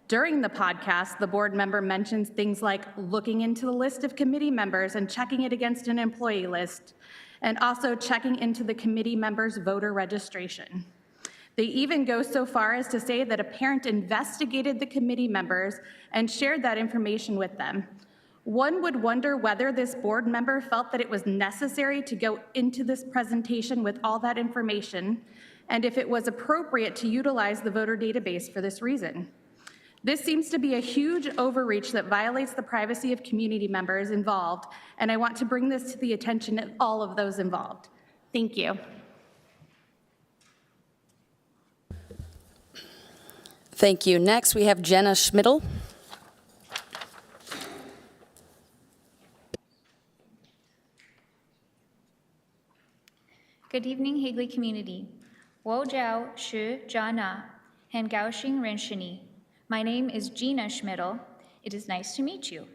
During the podcast, the board member mentions things like looking into the list of committee members and checking it against an employee list, and also checking into the committee members' voter registration. They even go so far as to say that a parent investigated the committee members and shared that information with them. One would wonder whether this board member felt that it was necessary to go into this presentation with all that information, and if it was appropriate to utilize the voter database for this reason. This seems to be a huge overreach that violates the privacy of community members involved, and I want to bring this to the attention of all of those involved. Thank you. Thank you. Next, we have Jenna Schmidl. Good evening, Higley community. Wo jiao shi jia na, hen gao xing ren shini. My name is Gina Schmidl. It is nice to meet you.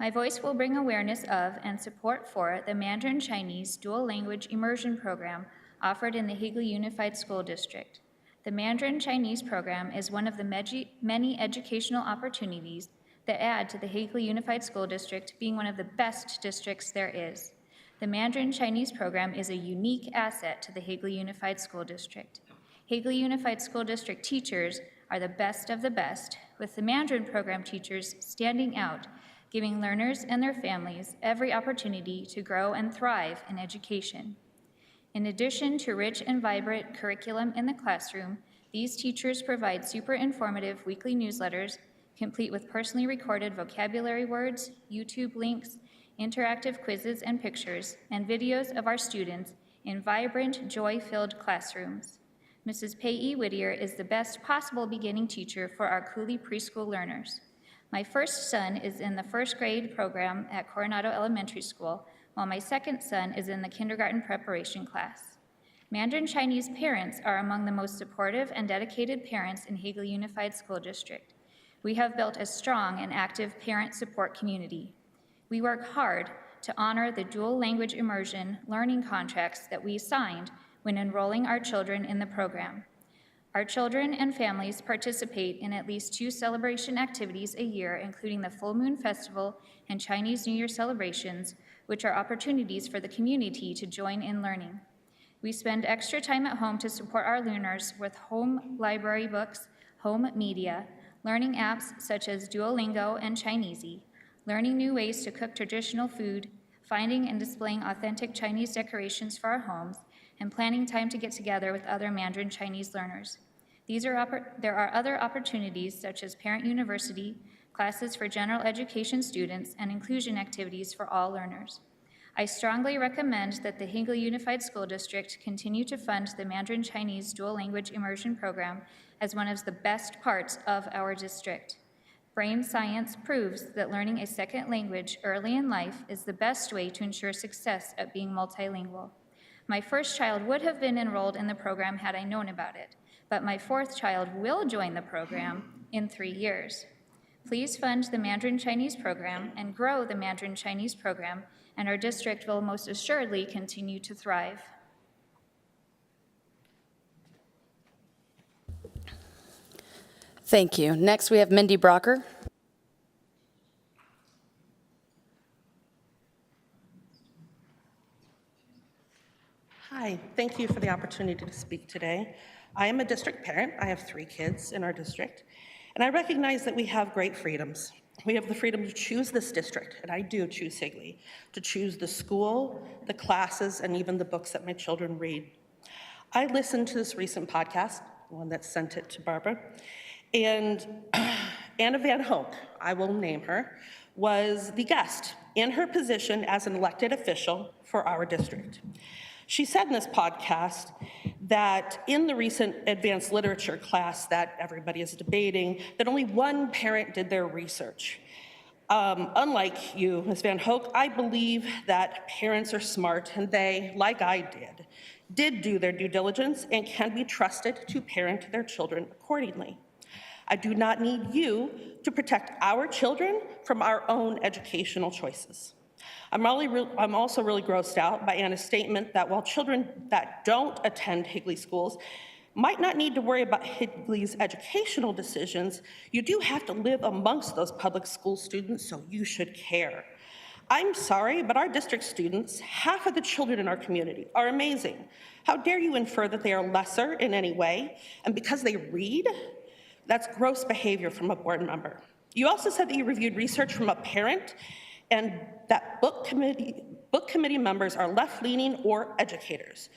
My voice will bring awareness of and support for the Mandarin Chinese dual language immersion program offered in the Higley Unified School District. The Mandarin Chinese program is one of the many educational opportunities that add to the Higley Unified School District being one of the best districts there is. The Mandarin Chinese program is a unique asset to the Higley Unified School District. Higley Unified School District teachers are the best of the best, with the Mandarin program teachers standing out, giving learners and their families every opportunity to grow and thrive in education. In addition to rich and vibrant curriculum in the classroom, these teachers provide super informative weekly newsletters, complete with personally recorded vocabulary words, YouTube links, interactive quizzes and pictures, and videos of our students in vibrant, joy-filled classrooms. Mrs. Pei Whittier is the best possible beginning teacher for our Cooley preschool learners. My first son is in the first grade program at Coronado Elementary School, while my second son is in the kindergarten preparation class. Mandarin Chinese parents are among the most supportive and dedicated parents in Higley Unified School District. We have built a strong and active parent support community. We work hard to honor the dual language immersion learning contracts that we signed when enrolling our children in the program. Our children and families participate in at least 2 celebration activities a year, including the Full Moon Festival and Chinese New Year celebrations, which are opportunities for the community to join in learning. We spend extra time at home to support our learners with home library books, home media, learning apps such as Duolingo and Chinesey, learning new ways to cook traditional food, finding and displaying authentic Chinese decorations for our homes, and planning time to get together with other Mandarin Chinese learners. There are other opportunities such as Parent University, classes for general education students, and inclusion activities for all learners. I strongly recommend that the Higley Unified School District continue to fund the Mandarin Chinese dual language immersion program as one of the best parts of our district. Brain science proves that learning a second language early in life is the best way to ensure success at being multilingual. My first child would have been enrolled in the program had I known about it, but my 4th child will join the program in 3 years. Please fund the Mandarin Chinese program and grow the Mandarin Chinese program, and our district will most assuredly continue to thrive. Thank you. Next, we have Mindy Brocker. Hi, thank you for the opportunity to speak today. I am a district parent. I have 3 kids in our district, and I recognize that we have great freedoms. We have the freedom to choose this district, and I do choose Higley, to choose the school, the classes, and even the books that my children read. I listened to this recent podcast, the one that sent it to Barbara, and Anna Van Hoek, I will name her, was the guest in her position as an elected official for our district. She said in this podcast that in the recent advanced literature class that everybody is debating, that only one parent did their research. Unlike you, Ms. Van Hoek, I believe that parents are smart and they, like I did do their due diligence and can be trusted to parent their children accordingly. I do not need you to protect our children from our own educational choices. I'm also really grossed out by Anna's statement that while children that don't attend Higley schools might not need to worry about Higley's educational decisions, you do have to live amongst those public school students, so you should care. I'm sorry, but our district students, half of the children in our community, are amazing. How dare you infer that they are lesser in any way? And because they read, that's gross behavior from a board member. You also said that you reviewed research from a parent and that book committee members are left-leaning or educators.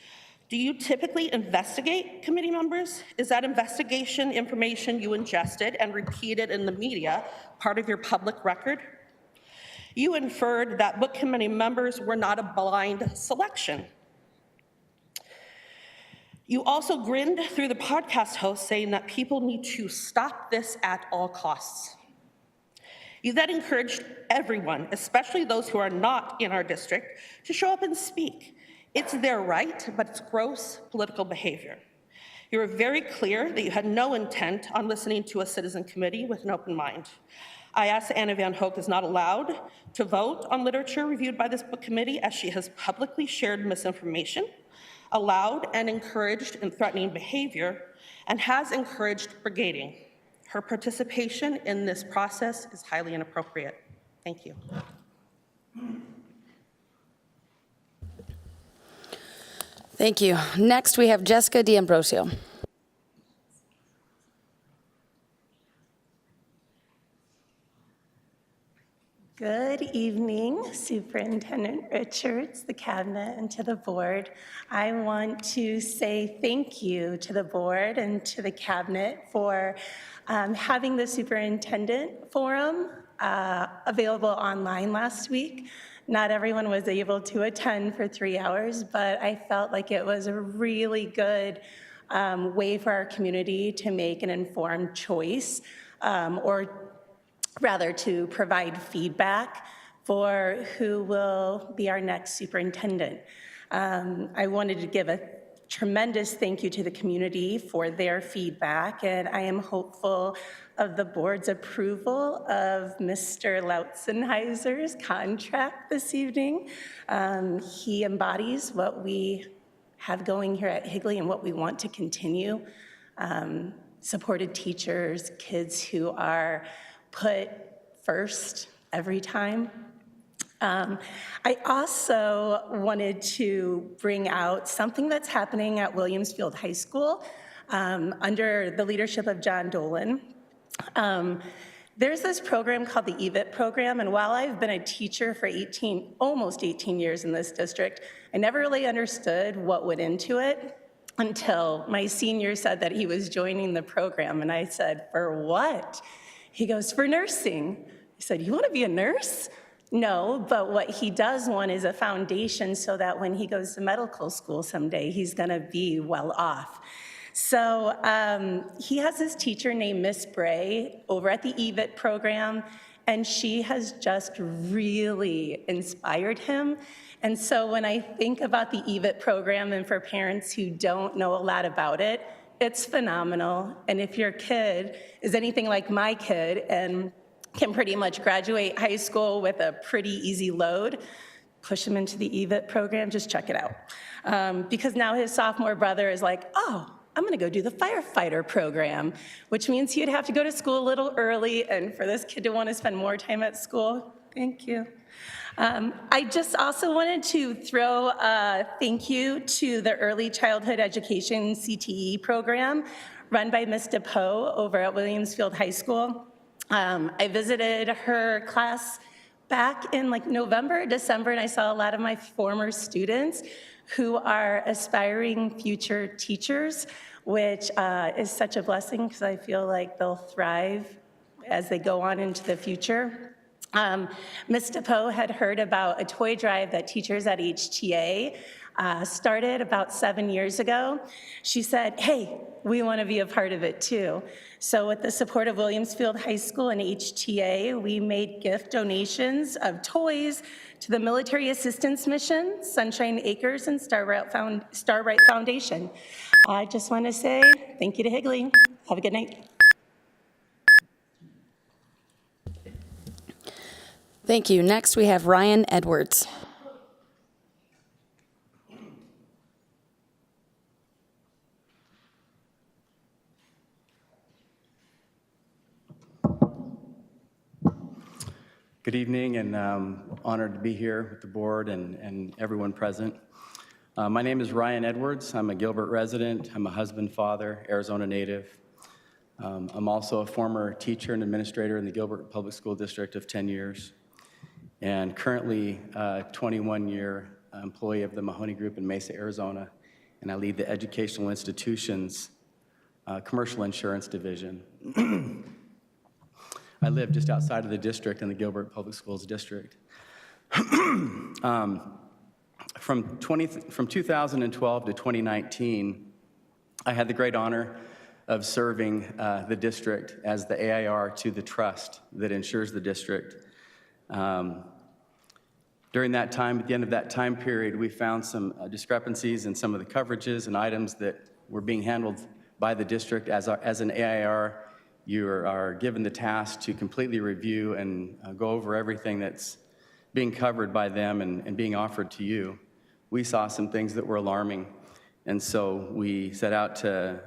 Do you typically investigate committee members? Is that investigation information you ingested and repeated in the media part of your public record? You inferred that book committee members were not a blind selection. You also grinned through the podcast host saying that people need to stop this at all costs. You then encouraged everyone, especially those who are not in our district, to show up and speak. It's their right, but it's gross political behavior. You were very clear that you had no intent on listening to a citizen committee with an open mind. I asked that Anna Van Hoek is not allowed to vote on literature reviewed by this book committee as she has publicly shared misinformation, allowed and encouraged in threatening behavior, and has encouraged brigading. Her participation in this process is highly inappropriate. Thank you. Thank you. Next, we have Jessica D'Ambrosio. Good evening, Superintendent Richards, the cabinet, and to the board. I want to say thank you to the board and to the cabinet for having the superintendent forum available online last week. Not everyone was able to attend for 3 hours, but I felt like it was a really good way for our community to make an informed choice, or rather to provide feedback for who will be our next superintendent. I wanted to give a tremendous thank you to the community for their feedback, and I am hopeful of the board's approval of Mr. Lautzenheiser's contract this evening. He embodies what we have going here at Higley and what we want to continue. Supported teachers, kids who are put first every time. I also wanted to bring out something that's happening at Williamsfield High School under the leadership of John Dolan. There's this program called the EVIT program, and while I've been a teacher for almost 18 years in this district, I never really understood what went into it until my senior said that he was joining the program, and I said, "For what?" He goes, "For nursing." I said, "You want to be a nurse?" No, but what he does want is a foundation so that when he goes to medical school someday, he's going to be well off. So he has this teacher named Miss Bray over at the EVIT program, and she has just really inspired him. And so when I think about the EVIT program, and for parents who don't know a lot about it, it's phenomenal. And if your kid is anything like my kid and can pretty much graduate high school with a pretty easy load, push him into the EVIT program, just check it out. Because now his sophomore brother is like, "Oh, I'm gonna go do the firefighter program," which means he'd have to go to school a little early, and for this kid to want to spend more time at school, thank you. I just also wanted to throw a thank you to the Early Childhood Education CTE program run by Ms. DePoe over at Williamsfield High School. I visited her class back in like November, December, and I saw a lot of my former students who are aspiring future teachers, which is such a blessing because I feel like they'll thrive as they go on into the future. Ms. DePoe had heard about a toy drive that teachers at HTA started about 7 years ago. She said, hey, we want to be a part of it too. So with the support of Williamsfield High School and HTA, we made gift donations of toys to the Military Assistance Mission, Sunshine Acres, and Starbright Foundation. I just want to say thank you to Higley. Have a good night. Thank you. Next, we have Ryan Edwards. Good evening, and honored to be here with the board and everyone present. My name is Ryan Edwards. I'm a Gilbert resident. I'm a husband, father, Arizona native. I'm also a former teacher and administrator in the Gilbert Public School District of 10 years, and currently a 21-year employee of the Mahoney Group in Mesa, Arizona, and I lead the Educational Institutions Commercial Insurance Division. I live just outside of the district in the Gilbert Public Schools District. From 2012 to 2019, I had the great honor of serving the district as the AIR to the trust that insures the district. During that time, at the end of that time period, we found some discrepancies in some of the coverages and items that were being handled by the district. As an AIR, you are given the task to completely review and go over everything that's being covered by them and being offered to you. We saw some things that were alarming, and so we set out to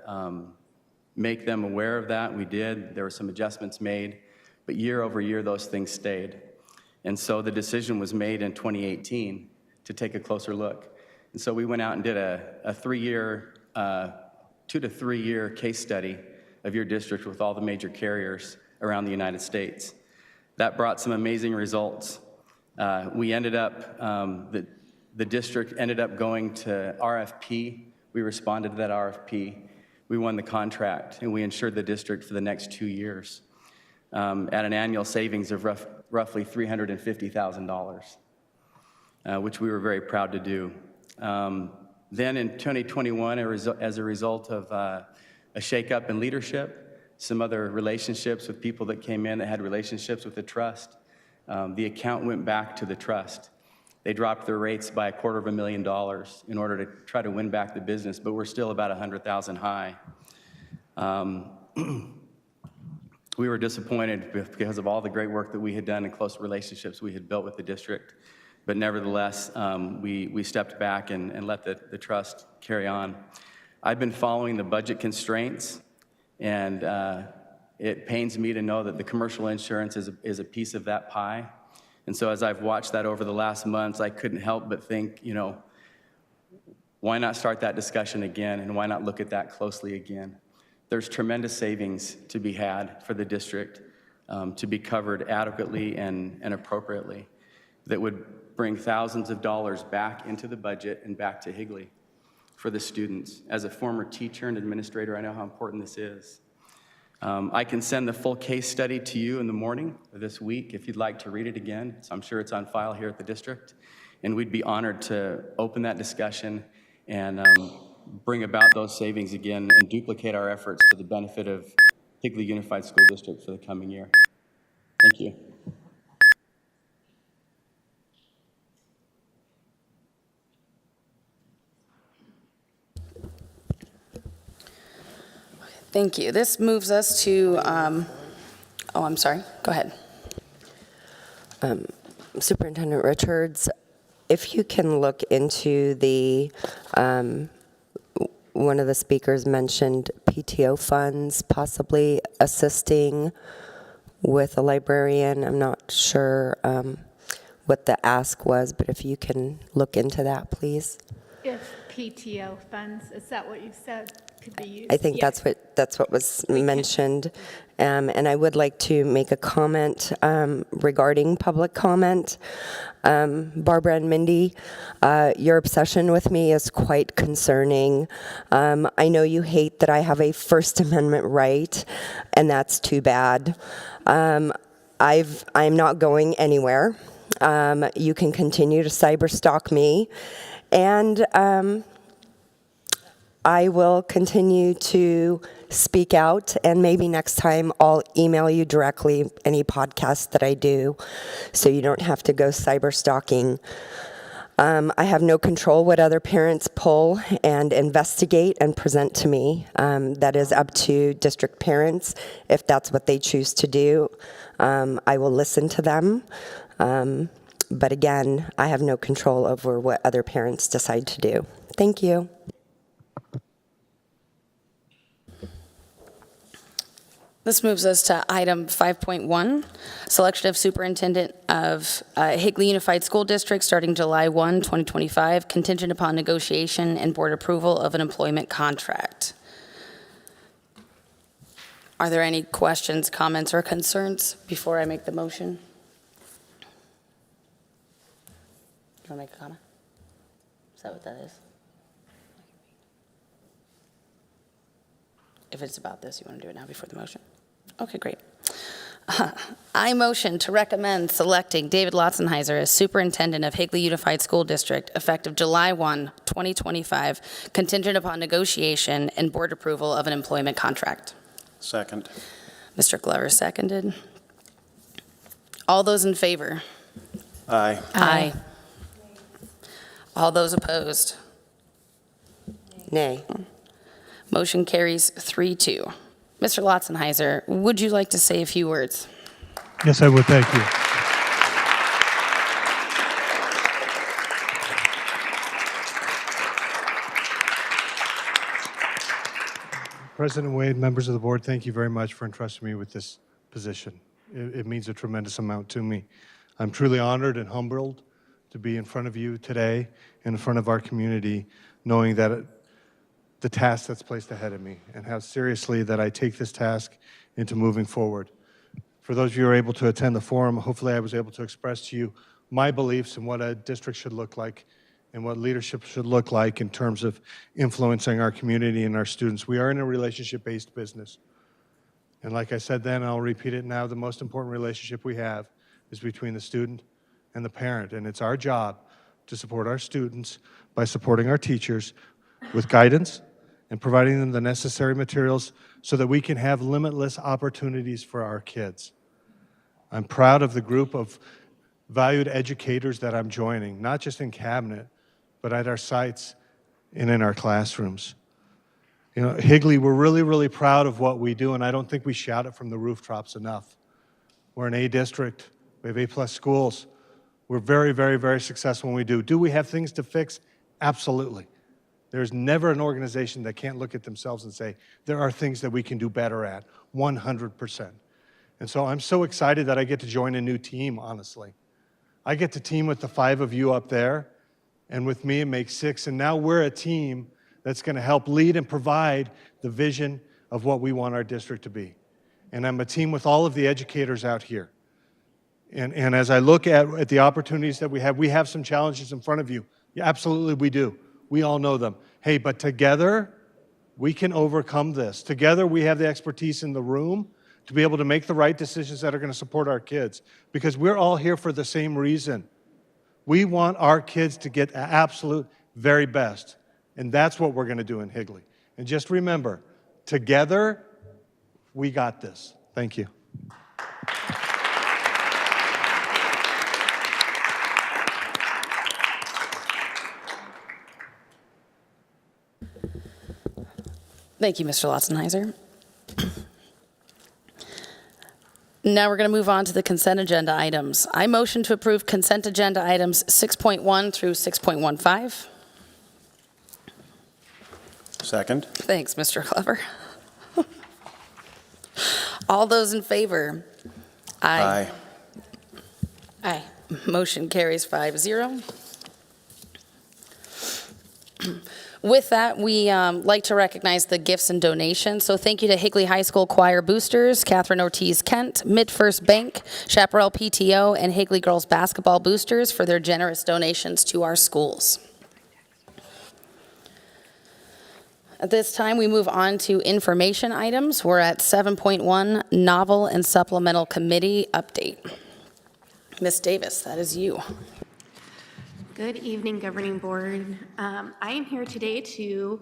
make them aware of that. We did. There were some adjustments made, but year over year, those things stayed. And so the decision was made in 2018 to take a closer look. And so we went out and did a 2 to 3 year case study of your district with all the major carriers around the United States. That brought some amazing results. We ended up, the district ended up going to RFP. We responded to that RFP. We won the contract, and we insured the district for the next 2 years at an annual savings of roughly $350,000, which we were very proud to do. Then in 2021, as a result of a shakeup in leadership, some other relationships with people that came in that had relationships with the trust, the account went back to the trust. They dropped their rates by $250,000 in order to try to win back the business, but we're still about $100,000 high. We were disappointed because of all the great work that we had done and close relationships we had built with the district. But nevertheless, we stepped back and let the trust carry on. I've been following the budget constraints, and it pains me to know that the commercial insurance is a piece of that pie. And so as I've watched that over the last months, I couldn't help but think, you know, why not start that discussion again, and why not look at that closely again? There's tremendous savings to be had for the district to be covered adequately and appropriately that would bring thousands of dollars back into the budget and back to Higley for the students. As a former teacher and administrator, I know how important this is. I can send the full case study to you in the morning of this week if you'd like to read it again. So I'm sure it's on file here at the district. And we'd be honored to open that discussion and bring about those savings again and duplicate our efforts to the benefit of Higley Unified School District for the coming year. Thank you. Thank you. This moves us to, I'm sorry, go ahead. Superintendent Richards, if you can look into the, one of the speakers mentioned PTO funds possibly assisting with a librarian. I'm not sure what the ask was, but if you can look into that, please. If PTO funds, is that what you said? Could be used? I think that's what was mentioned. And I would like to make a comment regarding public comment. Barbara and Mindy, your obsession with me is quite concerning. I know you hate that I have a First Amendment right, and that's too bad. I'm not going anywhere. You can continue to cyber stalk me, and I will continue to speak out, and maybe next time I'll email you directly any podcast that I do, so you don't have to go cyber stalking. I have no control what other parents pull and investigate and present to me. That is up to district parents if that's what they choose to do. I will listen to them. But again, I have no control over what other parents decide to do. Thank you. This moves us to item 5.1, selection of superintendent of Higley Unified School District starting July 1, 2025, contingent upon negotiation and board approval of an employment contract. Are there any questions, comments, or concerns before I make the motion? Do you want to make a comment? Is that what that is? If it's about this, you want to do it now before the motion? Okay, great. I motion to recommend selecting David Lotzenheiser as superintendent of Higley Unified School District effective July 1, 2025, contingent upon negotiation and board approval of an employment contract. Second. Mr. Glover seconded. All those in favor? Aye. Aye. All those opposed? Nay. Motion carries 3-2. Mr. Lotzenheiser, would you like to say a few words? Yes, I would. Thank you. President Wade, members of the board, thank you very much for entrusting me with this position. It means a tremendous amount to me. I'm truly honored and humbled to be in front of you today, in front of our community, knowing that the task that's placed ahead of me and how seriously that I take this task into moving forward. For those of you who are able to attend the forum, hopefully I was able to express to you my beliefs in what a district should look like and what leadership should look like in terms of influencing our community and our students. We are in a relationship-based business. And like I said then, I'll repeat it now, the most important relationship we have is between the student and the parent. And it's our job to support our students by supporting our teachers with guidance and providing them the necessary materials so that we can have limitless opportunities for our kids. I'm proud of the group of valued educators that I'm joining, not just in cabinet, but at our sites and in our classrooms. You know, Higley, we're really, really proud of what we do, and I don't think we shout it from the rooftops enough. We're an A district. We have A+ schools. We're very, very, very successful when we do. Do we have things to fix? Absolutely. There's never an organization that can't look at themselves and say, there are things that we can do better at, 100%. And so I'm so excited that I get to join a new team, honestly. I get to team with the 5 of you up there, and with me it makes 6, and now we're a team that's going to help lead and provide the vision of what we want our district to be. And I'm a team with all of the educators out here. And as I look at the opportunities that we have some challenges in front of you. Yeah, absolutely we do. We all know them. Hey, but together, we can overcome this. Together, we have the expertise in the room to be able to make the right decisions that are going to support our kids. Because we're all here for the same reason. We want our kids to get the absolute very best. And that's what we're going to do in Higley. And just remember, together, we got this. Thank you. Thank you, Mr. Lotzenheiser. Now we're going to move on to the consent agenda items. I motion to approve consent agenda items 6.1 through 6.15. Second. Thanks, Mr. Glover. All those in favor? Aye. Aye. Motion carries 5-0. With that, we like to recognize the gifts and donations. So thank you to Higley High School Choir Boosters, Catherine Ortiz Kent, Mid-First Bank, Chaparral PTO, and Higley Girls Basketball Boosters for their generous donations to our schools. At this time, we move on to information items. We're at 7.1, Novel and Supplemental Committee Update. Ms. Davis, that is you. Good evening, Governing Board. I am here today to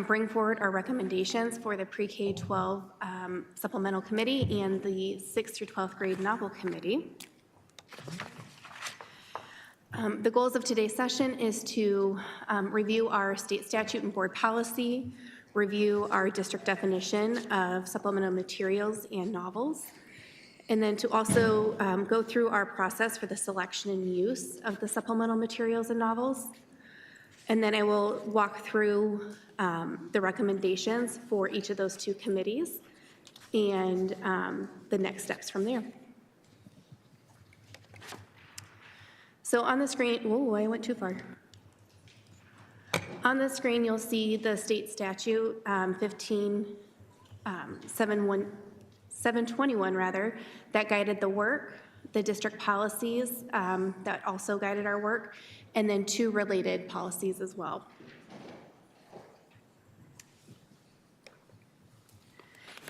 bring forward our recommendations for the Pre-K-12 Supplemental Committee and the 6th through 12th grade Novel Committee. The goals of today's session is to review our state statute and board policy, review our district definition of supplemental materials and novels, and then to also go through our process for the selection and use of the supplemental materials and novels. And then I will walk through the recommendations for each of those two committees and the next steps from there. So on the screen, whoa, I went too far. On the screen, you'll see the state statute 721 rather, that guided the work, the district policies that also guided our work, and then two related policies as well.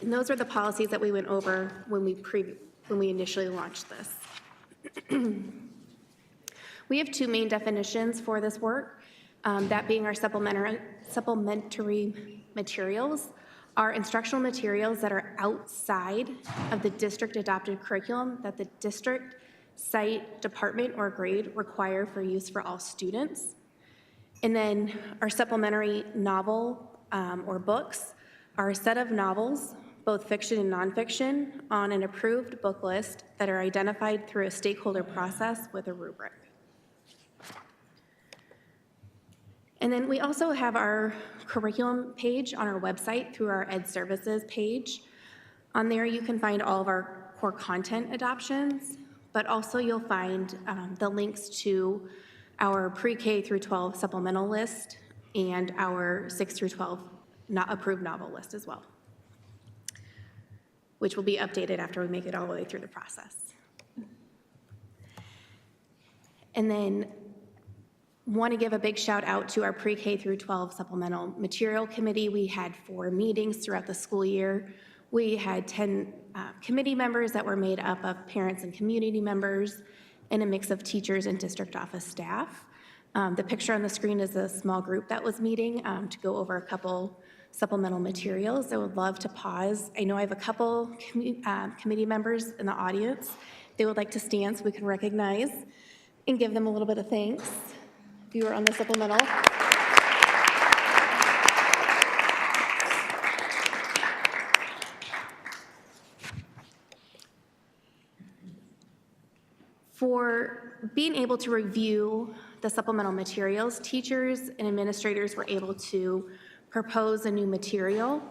And those are the policies that we went over when we initially launched this. We have two main definitions for this work, that being our supplementary materials, are instructional materials that are outside of the district adopted curriculum that the district, site, department, or grade require for use for all students. And then our supplementary novel or books are a set of novels, both fiction and nonfiction, on an approved book list that are identified through a stakeholder process with a rubric. And then we also have our curriculum page on our website through our Ed Services page. On there you can find all of our core content adoptions, but also you'll find the links to our pre-K through 12 supplemental list and our 6 through 12 not approved novel list as well, which will be updated after we make it all the way through the process. And then want to give a big shout out to our pre-K through 12 supplemental material committee. We had 4 meetings throughout the school year. We had 10 committee members that were made up of parents and community members and a mix of teachers and district office staff. The picture on the screen is a small group that was meeting to go over a couple supplemental materials. I would love to pause. I know I have a couple committee members in the audience. They would like to stand so we can recognize and give them a little bit of thanks. If you were on the supplemental. For being able to review the supplemental materials, teachers and administrators were able to propose a new material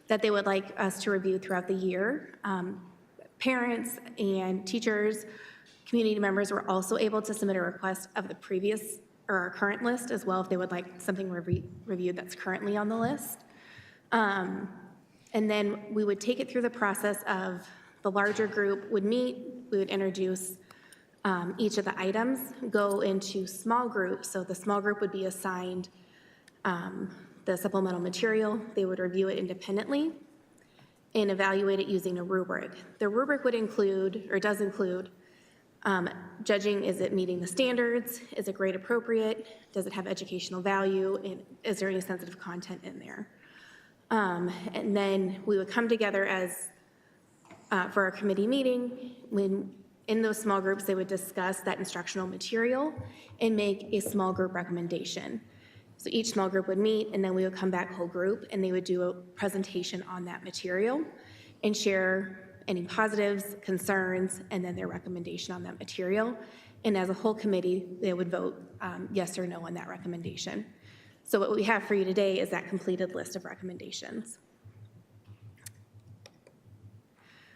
that they would like us to review throughout the year. Parents and teachers, community members were also able to submit a request of the previous or our current list as well if they would like something reviewed that's currently on the list. And then we would take it through the process of the larger group would meet, we would introduce each of the items, go into small groups. So the small group would be assigned the supplemental material. They would review it independently and evaluate it using a rubric. The rubric would include, or does include, judging, is it meeting the standards? Is it grade appropriate? Does it have educational value? And is there any sensitive content in there? And then we would come together as, for our committee meeting, when in those small groups they would discuss that instructional material and make a small group recommendation. So each small group would meet and then we would come back whole group and they would do a presentation on that material and share any positives, concerns, and then their recommendation on that material. And as a whole committee, they would vote yes or no on that recommendation. So what we have for you today is that completed list of recommendations.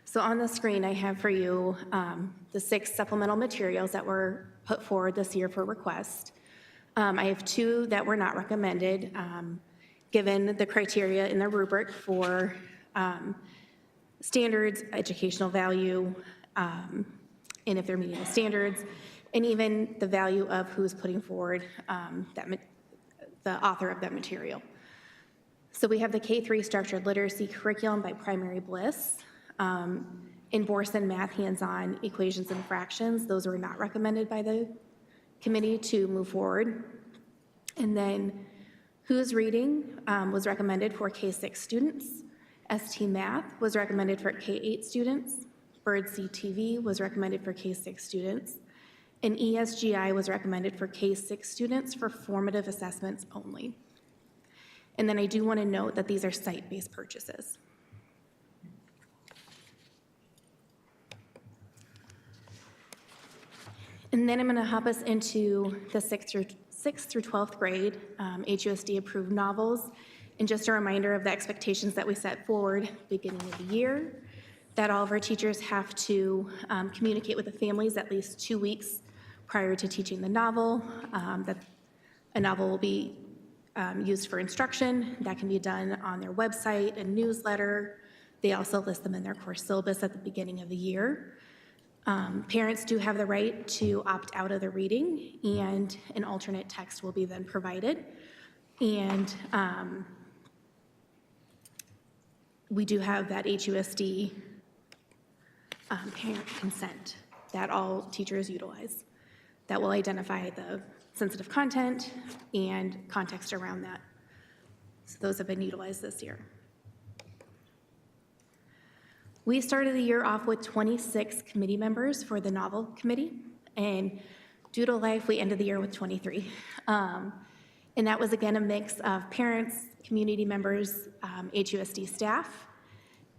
So on the screen, I have for you the 6 supplemental materials that were put forward this year for request. I have 2 that were not recommended, given the criteria in the rubric for standards, educational value, and if they're meeting the standards, and even the value of who's putting forward the author of that material. So we have the K-3 structured literacy curriculum by Primary Bliss. In Borson math hands-on equations and fractions, those were not recommended by the committee to move forward. And then Who's Reading was recommended for K-6 students. ST Math was recommended for K-8 students. Birdsea TV was recommended for K-6 students. And ESGI was recommended for K-6 students for formative assessments only. And then I do want to note that these are site-based purchases. And then I'm going to hop us into the 6th through 12th grade HUSD approved novels. And just a reminder of the expectations that we set forward beginning of the year, that all of our teachers have to communicate with the families at least 2 weeks prior to teaching the novel, that a novel will be used for instruction. That can be done on their website and newsletter. They also list them in their course syllabus at the beginning of the year. Parents do have the right to opt out of the reading, and an alternate text will be then provided. And we do have that HUSD parent consent that all teachers utilize that will identify the sensitive content and context around that. So those have been utilized this year. We started the year off with 26 committee members for the novel committee, and due to life, we ended the year with 23. And that was, again, a mix of parents, community members, HUSD staff,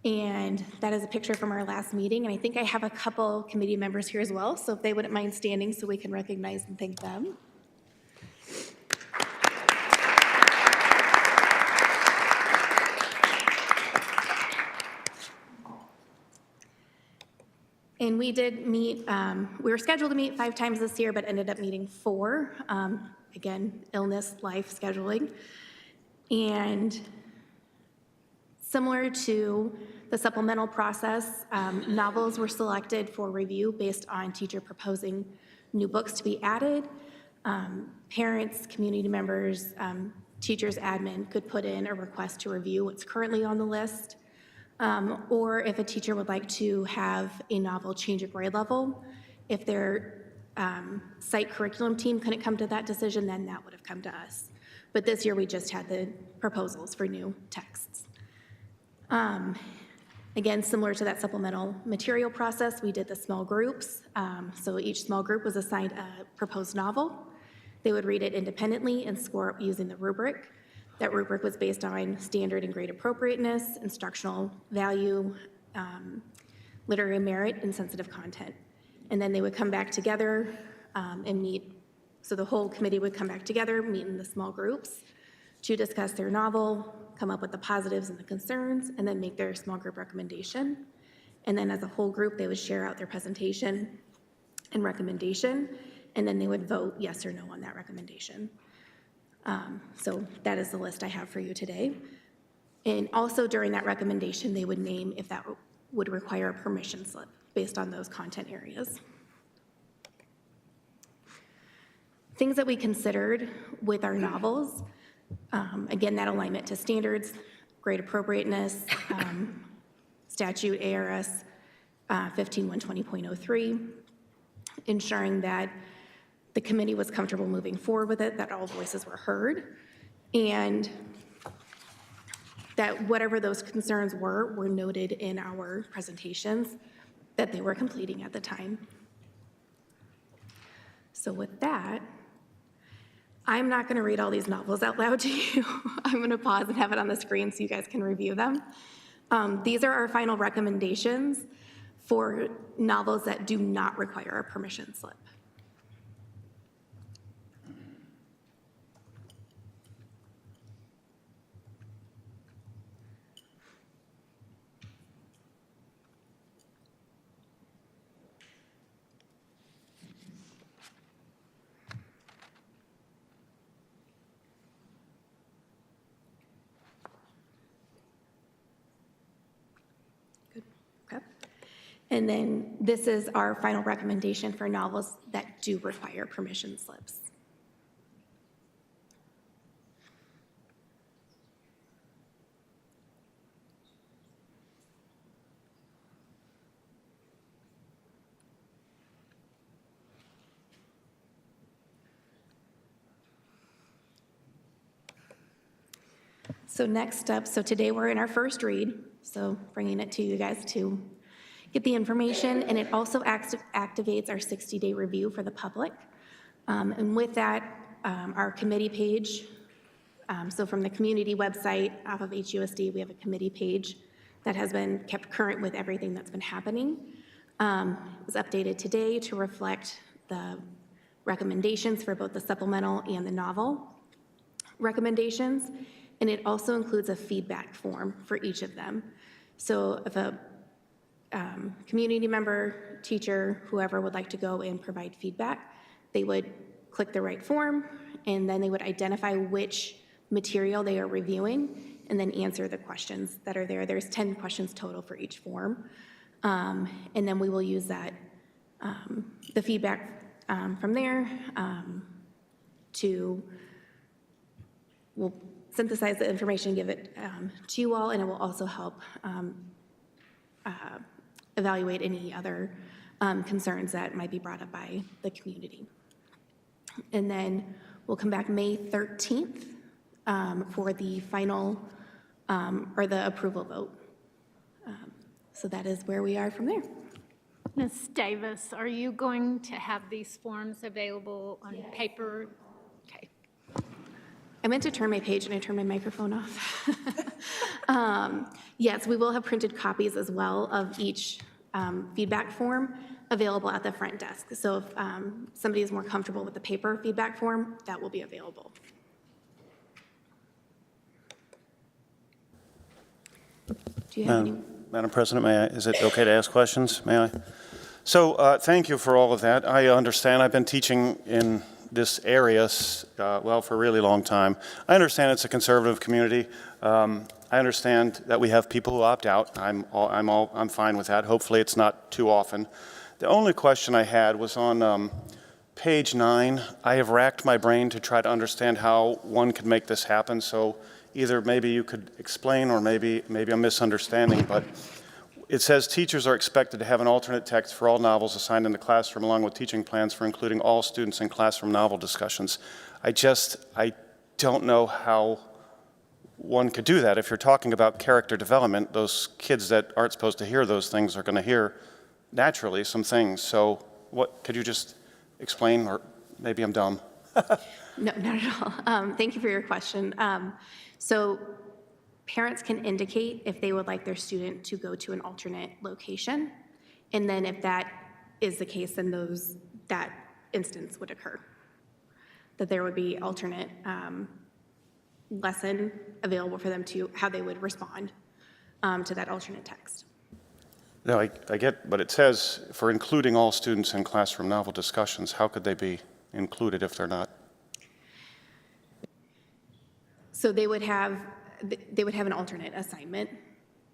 and that is a picture from our last meeting, and I think I have a couple committee members here as well, so if they wouldn't mind standing so we can recognize and thank them. And we did meet, we were scheduled to meet 5 times this year, but ended up meeting 4. Again, illness, life, scheduling. And similar to the supplemental process, novels were selected for review based on teacher proposing new books to be added. Parents, community members, teachers, admin could put in a request to review what's currently on the list. Or if a teacher would like to have a novel change a grade level, if their site curriculum team couldn't come to that decision, then that would have come to us. But this year we just had the proposals for new texts. Again, similar to that supplemental material process, we did the small groups. So each small group was assigned a proposed novel. They would read it independently and score up using the rubric. That rubric was based on standard and grade appropriateness, instructional value, literary merit, and sensitive content. And then they would come back together and meet. So the whole committee would come back together, meet in the small groups to discuss their novel, come up with the positives and the concerns, and then make their small group recommendation. And then as a whole group, they would share out their presentation and recommendation, and then they would vote yes or no on that recommendation. So that is the list I have for you today. And also during that recommendation, they would name if that would require a permission slip based on those content areas. Things that we considered with our novels, again, that alignment to standards, grade appropriateness, statute ARS 15120.03, ensuring that the committee was comfortable moving forward with it, that all voices were heard, and that whatever those concerns were noted in our presentations that they were completing at the time. So with that, I'm not going to read all these novels out loud to you. I'm going to pause and have it on the screen so you guys can review them. These are our final recommendations for novels that do not require a permission slip. And then this is our final recommendation for novels that do require permission slips. So next up, so today we're in our first read, so bringing it to you guys to get the information, and it also activates our 60-day review for the public. And with that, our committee page, so from the community website off of HUSD, we have a committee page that has been kept current with everything that's been happening. It was updated today to reflect the recommendations for both the supplemental and the novel recommendations, and it also includes a feedback form for each of them. So if a community member, teacher, whoever would like to go and provide feedback, they would click the right form, and then they would identify which material they are reviewing, and then answer the questions that are there. There's 10 questions total for each form. And then we will use that, the feedback from there we'll synthesize the information, give it to you all, and it will also help evaluate any other concerns that might be brought up by the community. And then we'll come back May 13th for the final or the approval vote. So that is where we are from there. Ms. Davis, are you going to have these forms available on paper? Okay. I meant to turn my page and I turned my microphone off. Yes, we will have printed copies as well of each feedback form available at the front desk. So if somebody is more comfortable with the paper feedback form, that will be available. Do you have any? Madam President, is it okay to ask questions? May I? So thank you for all of that. I understand I've been teaching in this area, well, for a really long time. I understand it's a conservative community. I understand that we have people who opt out. I'm fine with that. Hopefully it's not too often. The only question I had was on page 9. I have racked my brain to try to understand how one could make this happen. So either maybe you could explain, or maybe I'm misunderstanding, but it says teachers are expected to have an alternate text for all novels assigned in the classroom, along with teaching plans for including all students in classroom novel discussions. I don't know how one could do that. If you're talking about character development, those kids that aren't supposed to hear those things are going to hear naturally some things. So what, could you just explain, or maybe I'm dumb? No, not at all. Thank you for your question. So parents can indicate if they would like their student to go to an alternate location. And then if that is the case, then that instance would occur, that there would be alternate lesson available for them to how they would respond to that alternate text. No, I get, but it says for including all students in classroom novel discussions. How could they be included if they're not? So they would have an alternate assignment.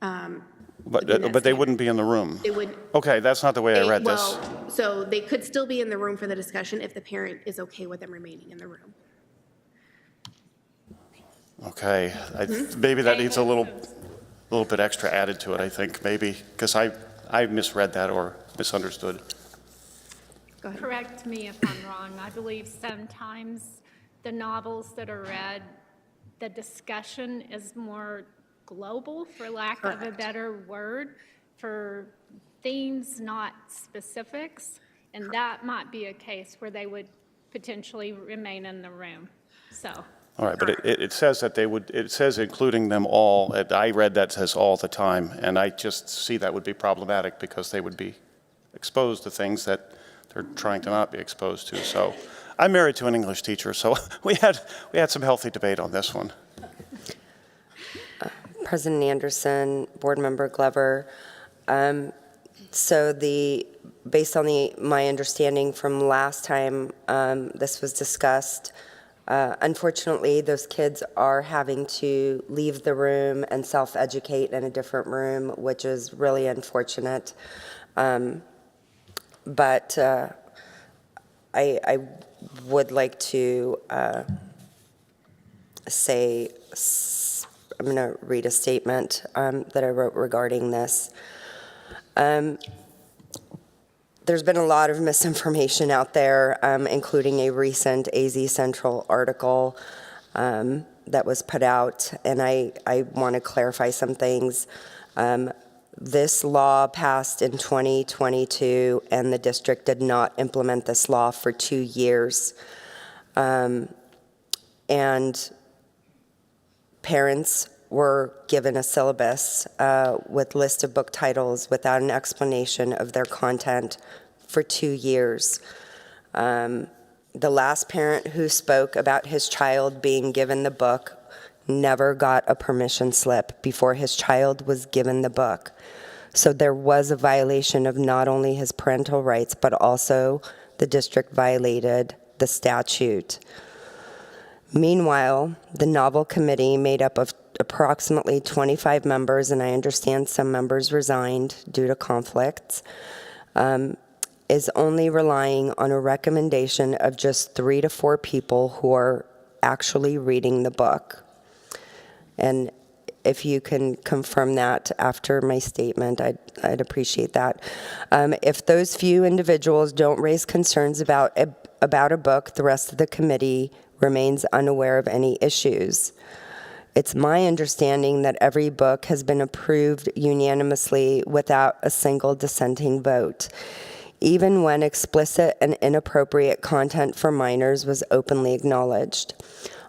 But they wouldn't be in the room. They would. Okay, that's not the way I read this. So they could still be in the room for the discussion if the parent is okay with them remaining in the room. Okay, maybe that needs a little bit extra added to it, I think, maybe, because I misread that or misunderstood. Go ahead. Correct me if I'm wrong. I believe sometimes the novels that are read, the discussion is more global, for lack of a better word, for themes, not specifics. And that might be a case where they would potentially remain in the room. So. All right, but it says that it says including them all. I read that says all the time, and I just see that would be problematic because they would be exposed to things that they're trying to not be exposed to. So I'm married to an English teacher, so we had some healthy debate on this one. President Anderson, Board Member Glover. So based on my understanding from last time this was discussed, unfortunately, those kids are having to leave the room and self-educate in a different room, which is really unfortunate. But I would like to say, I'm going to read a statement that I wrote regarding this. There's been a lot of misinformation out there, including a recent AZ Central article that was put out, and I want to clarify some things. This law passed in 2022, and the district did not implement this law for 2 years. And parents were given a syllabus with list of book titles without an explanation of their content for 2 years. The last parent who spoke about his child being given the book never got a permission slip before his child was given the book. So there was a violation of not only his parental rights, but also the district violated the statute. Meanwhile, the novel committee, made up of approximately 25 members, and I understand some members resigned due to conflicts, is only relying on a recommendation of just 3 to 4 people who are actually reading the book. And if you can confirm that after my statement, I'd appreciate that. If those few individuals don't raise concerns about a book, the rest of the committee remains unaware of any issues. It's my understanding that every book has been approved unanimously without a single dissenting vote, even when explicit and inappropriate content for minors was openly acknowledged.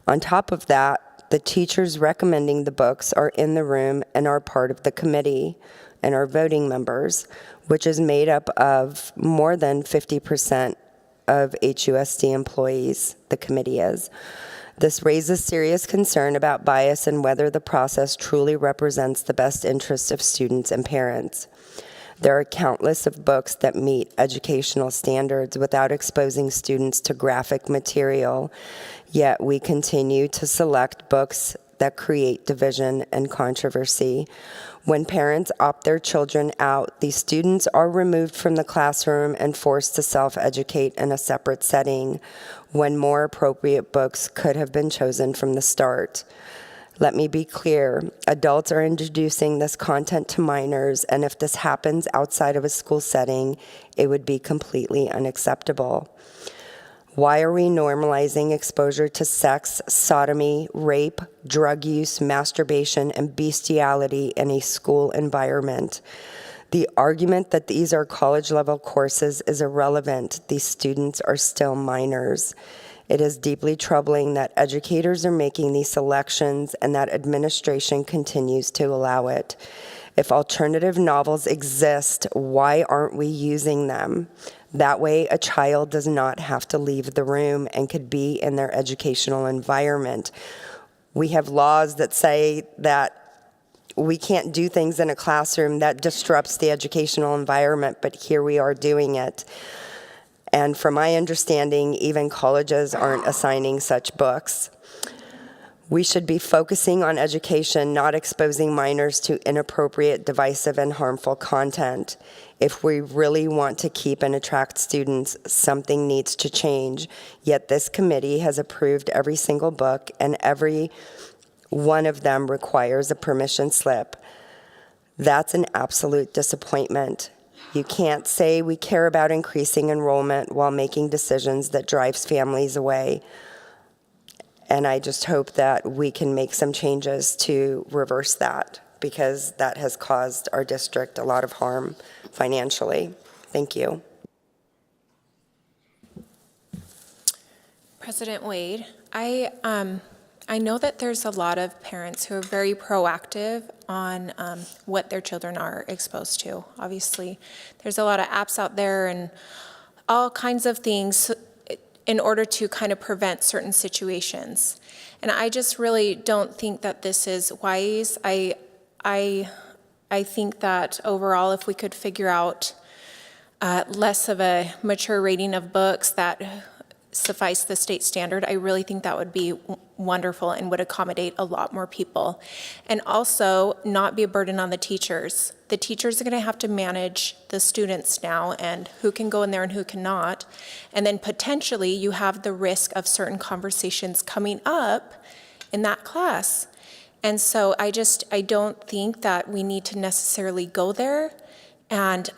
On top of that, the teachers recommending the books are in the room and are part of the committee and are voting members, which is made up of more than 50% of HUSD employees, the committee is. This raises serious concern about bias and whether the process truly represents the best interests of students and parents. There are countless of books that meet educational standards without exposing students to graphic material, yet we continue to select books that create division and controversy. When parents opt their children out, these students are removed from the classroom and forced to self-educate in a separate setting, when more appropriate books could have been chosen from the start. Let me be clear, adults are introducing this content to minors, and if this happens outside of a school setting, it would be completely unacceptable. Why are we normalizing exposure to sex, sodomy, rape, drug use, masturbation, and bestiality in a school environment? The argument that these are college-level courses is irrelevant. These students are still minors. It is deeply troubling that educators are making these selections and that administration continues to allow it. If alternative novels exist, why aren't we using them? That way, a child does not have to leave the room and could be in their educational environment. We have laws that say that we can't do things in a classroom that disrupts the educational environment, but here we are doing it. And from my understanding, even colleges aren't assigning such books. We should be focusing on education, not exposing minors to inappropriate, divisive, and harmful content. If we really want to keep and attract students, something needs to change. Yet this committee has approved every single book, and every one of them requires a permission slip. That's an absolute disappointment. You can't say we care about increasing enrollment while making decisions that drives families away. And I just hope that we can make some changes to reverse that, because that has caused our district a lot of harm financially. Thank you. President Wade, I know that there's a lot of parents who are very proactive on what their children are exposed to. Obviously, there's a lot of apps out there and all kinds of things in order to kind of prevent certain situations. And I just really don't think that this is wise. I think that overall, if we could figure out less of a mature rating of books that suffice the state standard, I really think that would be wonderful and would accommodate a lot more people. And also not be a burden on the teachers. The teachers are going to have to manage the students now and who can go in there and who cannot. And then potentially you have the risk of certain conversations coming up in that class. And so I don't think that we need to necessarily go there. And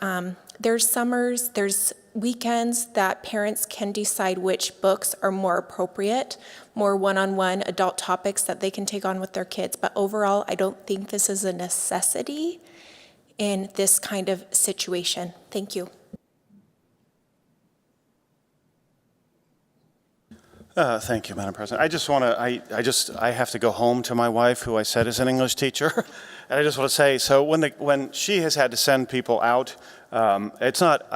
there's summers, there's weekends that parents can decide which books are more appropriate, more one-on-one adult topics that they can take on with their kids. But overall, I don't think this is a necessity in this kind of situation. Thank you. Thank you, Madam President. I just want to, I have to go home to my wife, who I said is an English teacher. And I just want to say, so when she has had to send people out, it's not,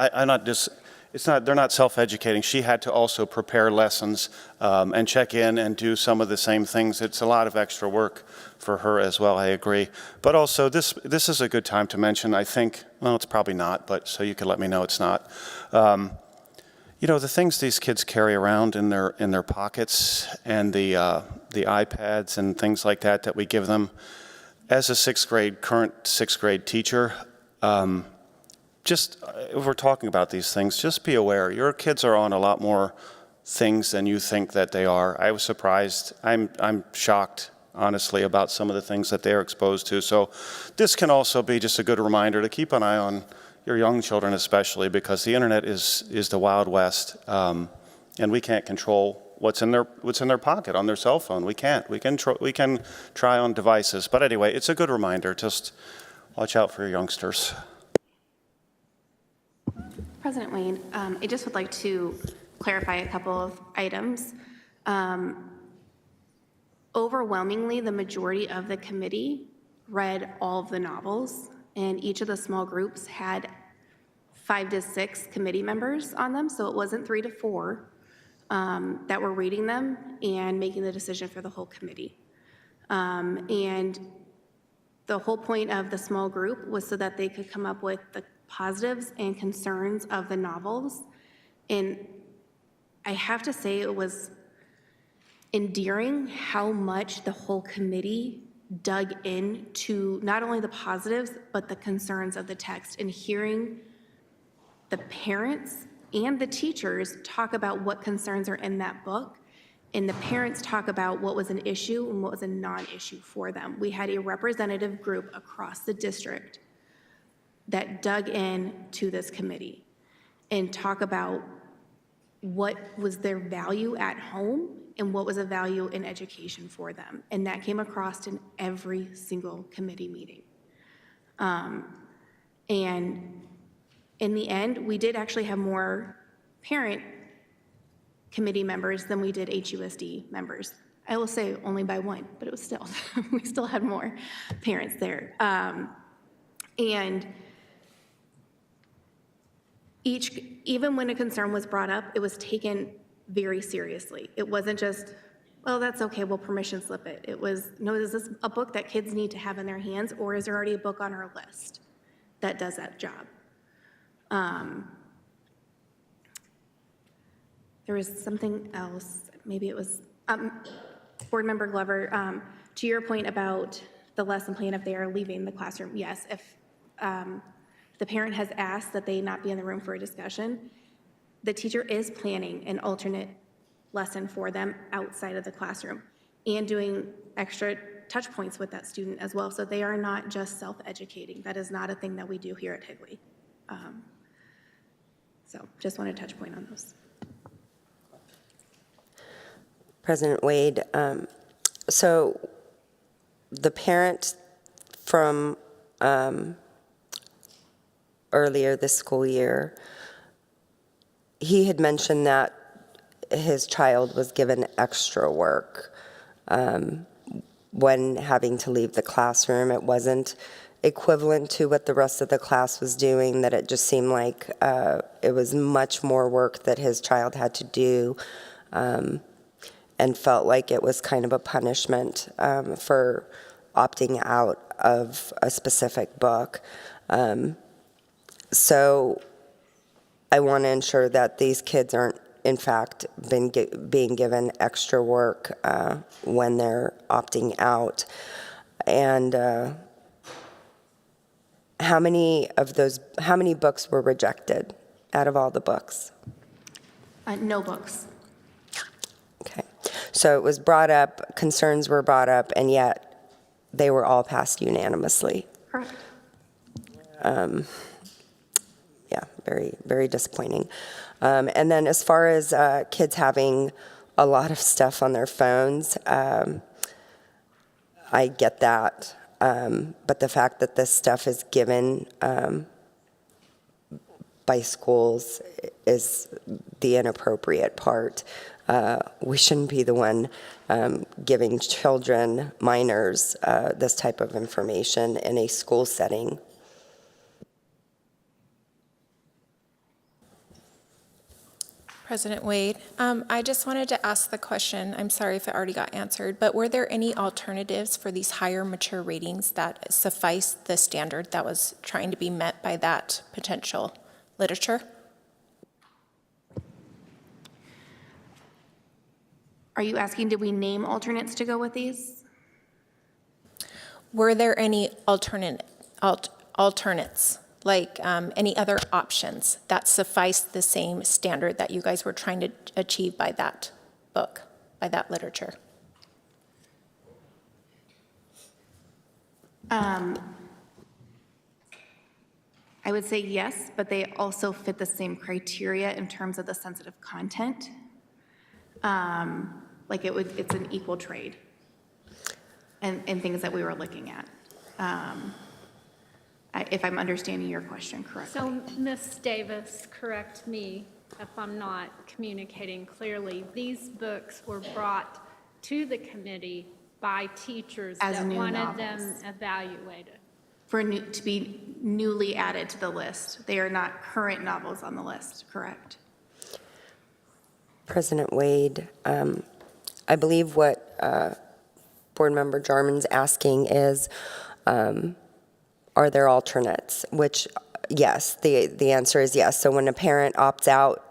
they're not self-educating. She had to also prepare lessons and check in and do some of the same things. It's a lot of extra work for her as well, I agree. But also, this is a good time to mention, I think, well, it's probably not, but so you can let me know it's not. You know, the things these kids carry around in their pockets and the iPads and things like that we give them. As a current sixth grade teacher, just if we're talking about these things, just be aware. Your kids are on a lot more things than you think that they are. I was surprised. I'm shocked, honestly, about some of the things that they're exposed to. So this can also be just a good reminder to keep an eye on your young children, especially, because the internet is the Wild West, and we can't control what's in their pocket on their cell phone. We can't. We can try on devices, but anyway, it's a good reminder. Just watch out for your youngsters. President Wayne, I just would like to clarify a couple of items. Overwhelmingly, the majority of the committee read all of the novels, and each of the small groups had 5 to 6 committee members on them, so it wasn't 3 to 4 that were reading them and making the decision for the whole committee. And the whole point of the small group was so that they could come up with the positives and concerns of the novels. And I have to say it was endearing how much the whole committee dug into not only the positives, but the concerns of the text, and hearing the parents and the teachers talk about what concerns are in that book, and the parents talk about what was an issue and what was a non-issue for them. We had a representative group across the district that dug in to this committee and talk about what was their value at home and what was a value in education for them. And that came across in every single committee meeting. And in the end, we did actually have more parent committee members than we did HUSD members. I will say only by 1, but it was still, we still had more parents there. And even when a concern was brought up, it was taken very seriously. It wasn't just, well, that's okay, we'll permission slip it. It was, no, is this a book that kids need to have in their hands, or is there already a book on our list that does that job? There was something else, maybe it was, Board Member Glover, to your point about the lesson plan if they are leaving the classroom, yes, if the parent has asked that they not be in the room for a discussion, the teacher is planning an alternate lesson for them outside of the classroom and doing extra touch points with that student as well, so they are not just self-educating. That is not a thing that we do here at Higley. So just want to touch point on those. President Wade, so the parent from earlier this school year, he had mentioned that his child was given extra work when having to leave the classroom. It wasn't equivalent to what the rest of the class was doing, that it just seemed like it was much more work that his child had to do, and felt like it was kind of a punishment for opting out of a specific book. So I want to ensure that these kids aren't, in fact, being given extra work when they're opting out. And how many books were rejected out of all the books? No books. Okay. So it was brought up, concerns were brought up, and yet they were all passed unanimously. Correct. Yeah, very, very disappointing. And then as far as kids having a lot of stuff on their phones, I get that. But the fact that this stuff is given by schools is the inappropriate part. We shouldn't be the one giving children, minors, this type of information in a school setting. President Wade, I just wanted to ask the question, I'm sorry if it already got answered, but were there any alternatives for these higher mature ratings that suffice the standard that was trying to be met by that potential literature? Are you asking, did we name alternates to go with these? Were there any alternates, like any other options that suffice the same standard that you guys were trying to achieve by that book, by that literature? I would say yes, but they also fit the same criteria in terms of the sensitive content. Like it's an equal trade and things that we were looking at. If I'm understanding your question correctly. So, Ms. Davis, correct me if I'm not communicating clearly. These books were brought to the committee by teachers As that new wanted them novels. evaluated. To be newly added to the list. They are not current novels on the list, correct? President Wade, I believe what Board Member Jarman's asking is, are there alternates? Which, yes, the answer is yes. So when a parent opts out,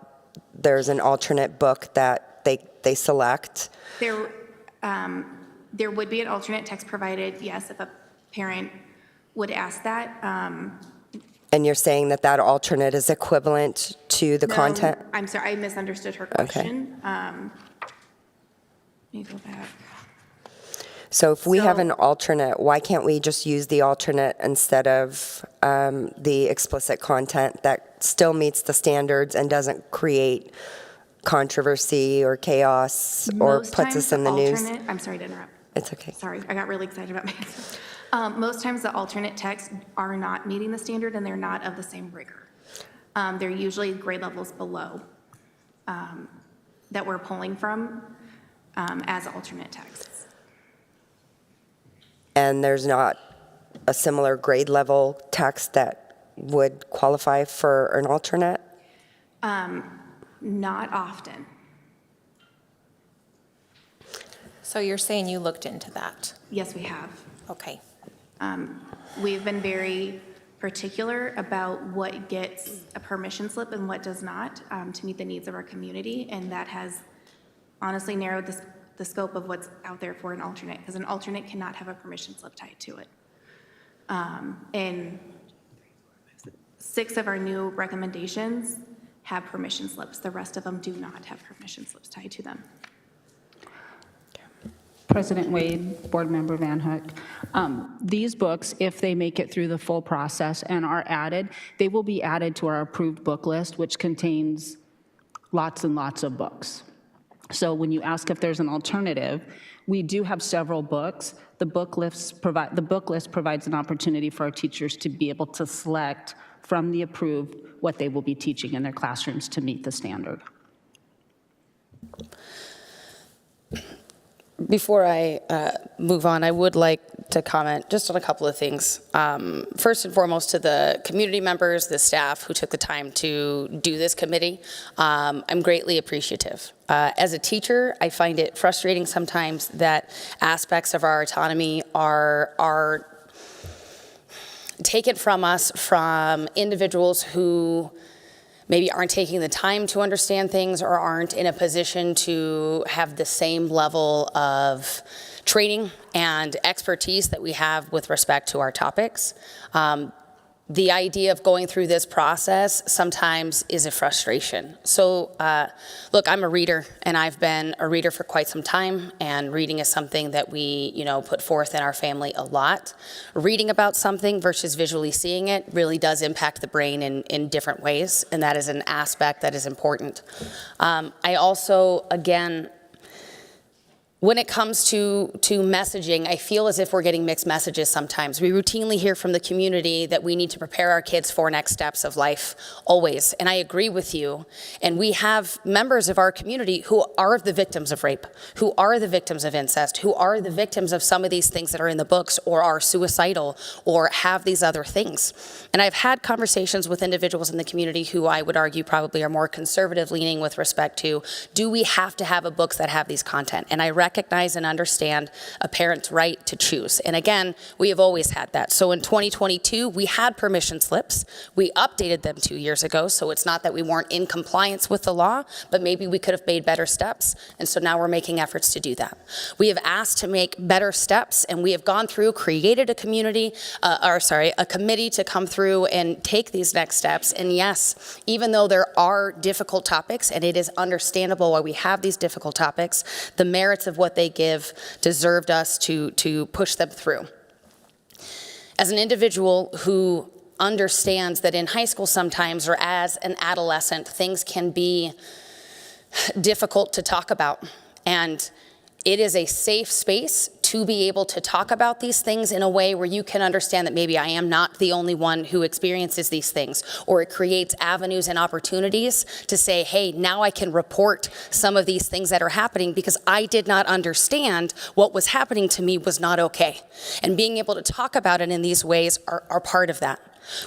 there's an alternate book that they select. There would be an alternate text provided, yes, if a parent would ask that. And you're saying that that alternate is equivalent to the No, content? I'm sorry, I misunderstood her question. Let me go back. So if we have an alternate, why can't we just use the alternate instead of the explicit content that still meets the standards and doesn't create controversy or chaos or Most puts times us in the news? I'm sorry to interrupt. It's okay. Sorry, I got really excited about my answer. Most times the alternate texts are not meeting the standard and they're not of the same rigor. They're usually grade levels below that we're pulling from as alternate texts. And there's not a similar grade level text that would qualify for an alternate? Not often. So you're saying you looked into that? Yes, we have. Okay. We've been very particular about what gets a permission slip and what does not to meet the needs of our community, and that has honestly narrowed the scope of what's out there for an alternate, because an alternate cannot have a permission slip tied to it. And 6 of our new recommendations have permission slips. The rest of them do not have permission slips tied to them. President Wade, Board Member Van Hook, these books, if they make it through the full process and are added, they will be added to our approved book list, which contains lots and lots of books. So when you ask if there's an alternative, we do have several books. The book list provides an opportunity for our teachers to be able to select from the approved what they will be teaching in their classrooms to meet the standard. Before I move on, I would like to comment just on a couple of things. First and foremost, to the community members, the staff who took the time to do this committee, I'm greatly appreciative. As a teacher, I find it frustrating sometimes that aspects of our autonomy are taken from us from individuals who maybe aren't taking the time to understand things or aren't in a position to have the same level of training and expertise that we have with respect to our topics. the idea of going through this process sometimes is a frustration. So look, I'm a reader, and I've been a reader for quite some time, and reading is something that we, put forth in our family a lot. Reading about something versus visually seeing it really does impact the brain in different ways, and that is an aspect that is important. I also, again, when it comes to messaging, I feel as if we're getting mixed messages sometimes. We routinely hear from the community that we need to prepare our kids for next steps of life, always. And I agree with you. And we have members of our community who are the victims of rape, who are the victims of incest, who are the victims of some of these things that are in the books, or are suicidal, or have these other things. And I've had conversations with individuals in the community who I would argue probably are more conservative leaning with respect to, do we have to have books that have these content? And I recognize and understand a parent's right to choose. And again, we have always had that. So in 2022, we had permission slips. We updated them 2 years ago, so it's not that we weren't in compliance with the law, but maybe we could have made better steps. And so now we're making efforts to do that. We have asked to make better steps, and we have gone through, created a committee to come through and take these next steps. And yes, even though there are difficult topics, and it is understandable why we have these difficult topics, the merits of what they give deserved us to push them through. As an individual who understands that in high school sometimes, or as an adolescent, things can be difficult to talk about. And it is a safe space to be able to talk about these things in a way where you can understand that maybe I am not the only one who experiences these things, or it creates avenues and opportunities to say, hey, now I can report some of these things that are happening because I did not understand what was happening to me was not okay. And being able to talk about it in these ways are part of that.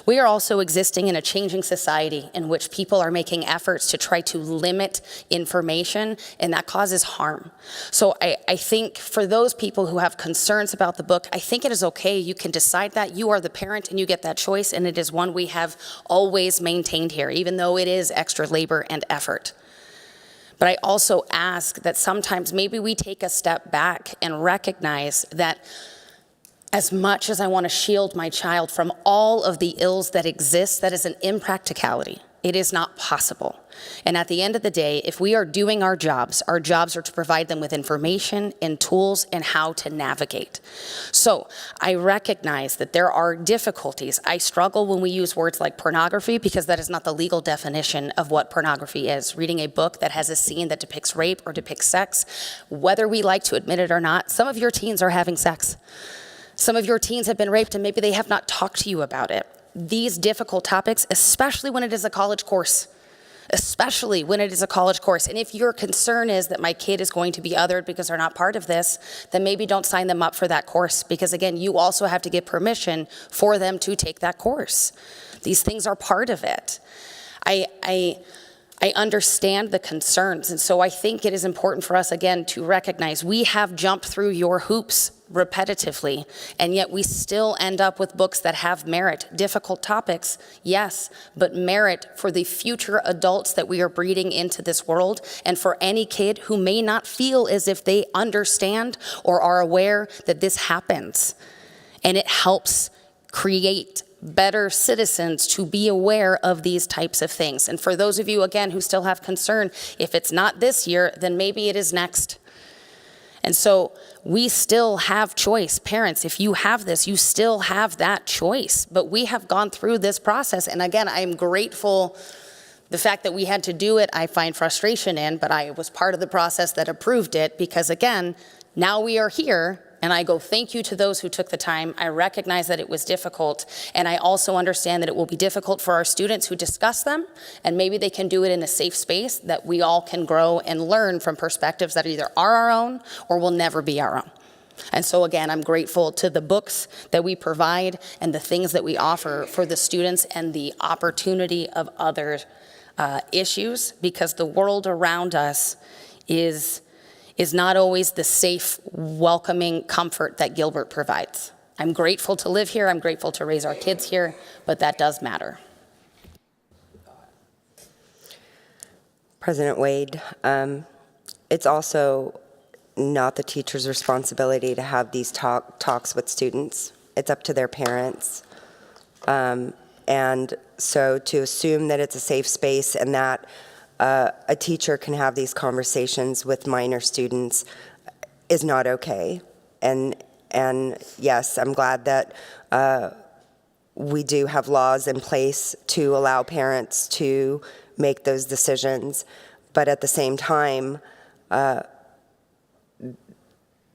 We are also existing in a changing society in which people are making efforts to try to limit information, and that causes harm. So I think for those people who have concerns about the book, I think it is okay. You can decide that. You are the parent and you get that choice, and it is one we have always maintained here, even though it is extra labor and effort. But I also ask that sometimes maybe we take a step back and recognize that as much as I want to shield my child from all of the ills that exist, that is an impracticality. It is not possible. And at the end of the day, if we are doing our jobs are to provide them with information and tools and how to navigate. So I recognize that there are difficulties. I struggle when we use words like pornography because that is not the legal definition of what pornography is. Reading a book that has a scene that depicts rape or depicts sex, whether we like to admit it or not, some of your teens are having sex. Some of your teens have been raped and maybe they have not talked to you about it. These difficult topics, especially when it is a college course, And if your concern is that my kid is going to be othered because they're not part of this, then maybe don't sign them up for that course. Because again, you also have to get permission for them to take that course. These things are part of it. I understand the concerns, and so I think it is important for us, again, to recognize we have jumped through your hoops repetitively, and yet we still end up with books that have merit. Difficult topics, yes, but merit for the future adults that we are breeding into this world, and for any kid who may not feel as if they understand or are aware that this happens. And it helps create better citizens to be aware of these types of things. And for those of you, again, who still have concern, if it's not this year, then maybe it is next. And so we still have choice. Parents, if you have this, you still have that choice. But we have gone through this process. And again, I'm grateful. The fact that we had to do it, I find frustration in, but I was part of the process that approved it because, again, now we are here. And I go, thank you to those who took the time. I recognize that it was difficult. And I also understand that it will be difficult for our students who discuss them. And maybe they can do it in a safe space that we all can grow and learn from perspectives that either are our own or will never be our own. And so again, I'm grateful to the books that we provide and the things that we offer for the students and the opportunity of other issues, because the world around us is not always the safe, welcoming comfort that Gilbert provides. I'm grateful to live here, I'm grateful to raise our kids here, but that does matter. President Wade, it's also not the teacher's responsibility to have these talks with students. It's up to their parents. And so to assume that it's a safe space and that a teacher can have these conversations with minor students is not okay. And yes, I'm glad that we do have laws in place to allow parents to make those decisions. But at the same time,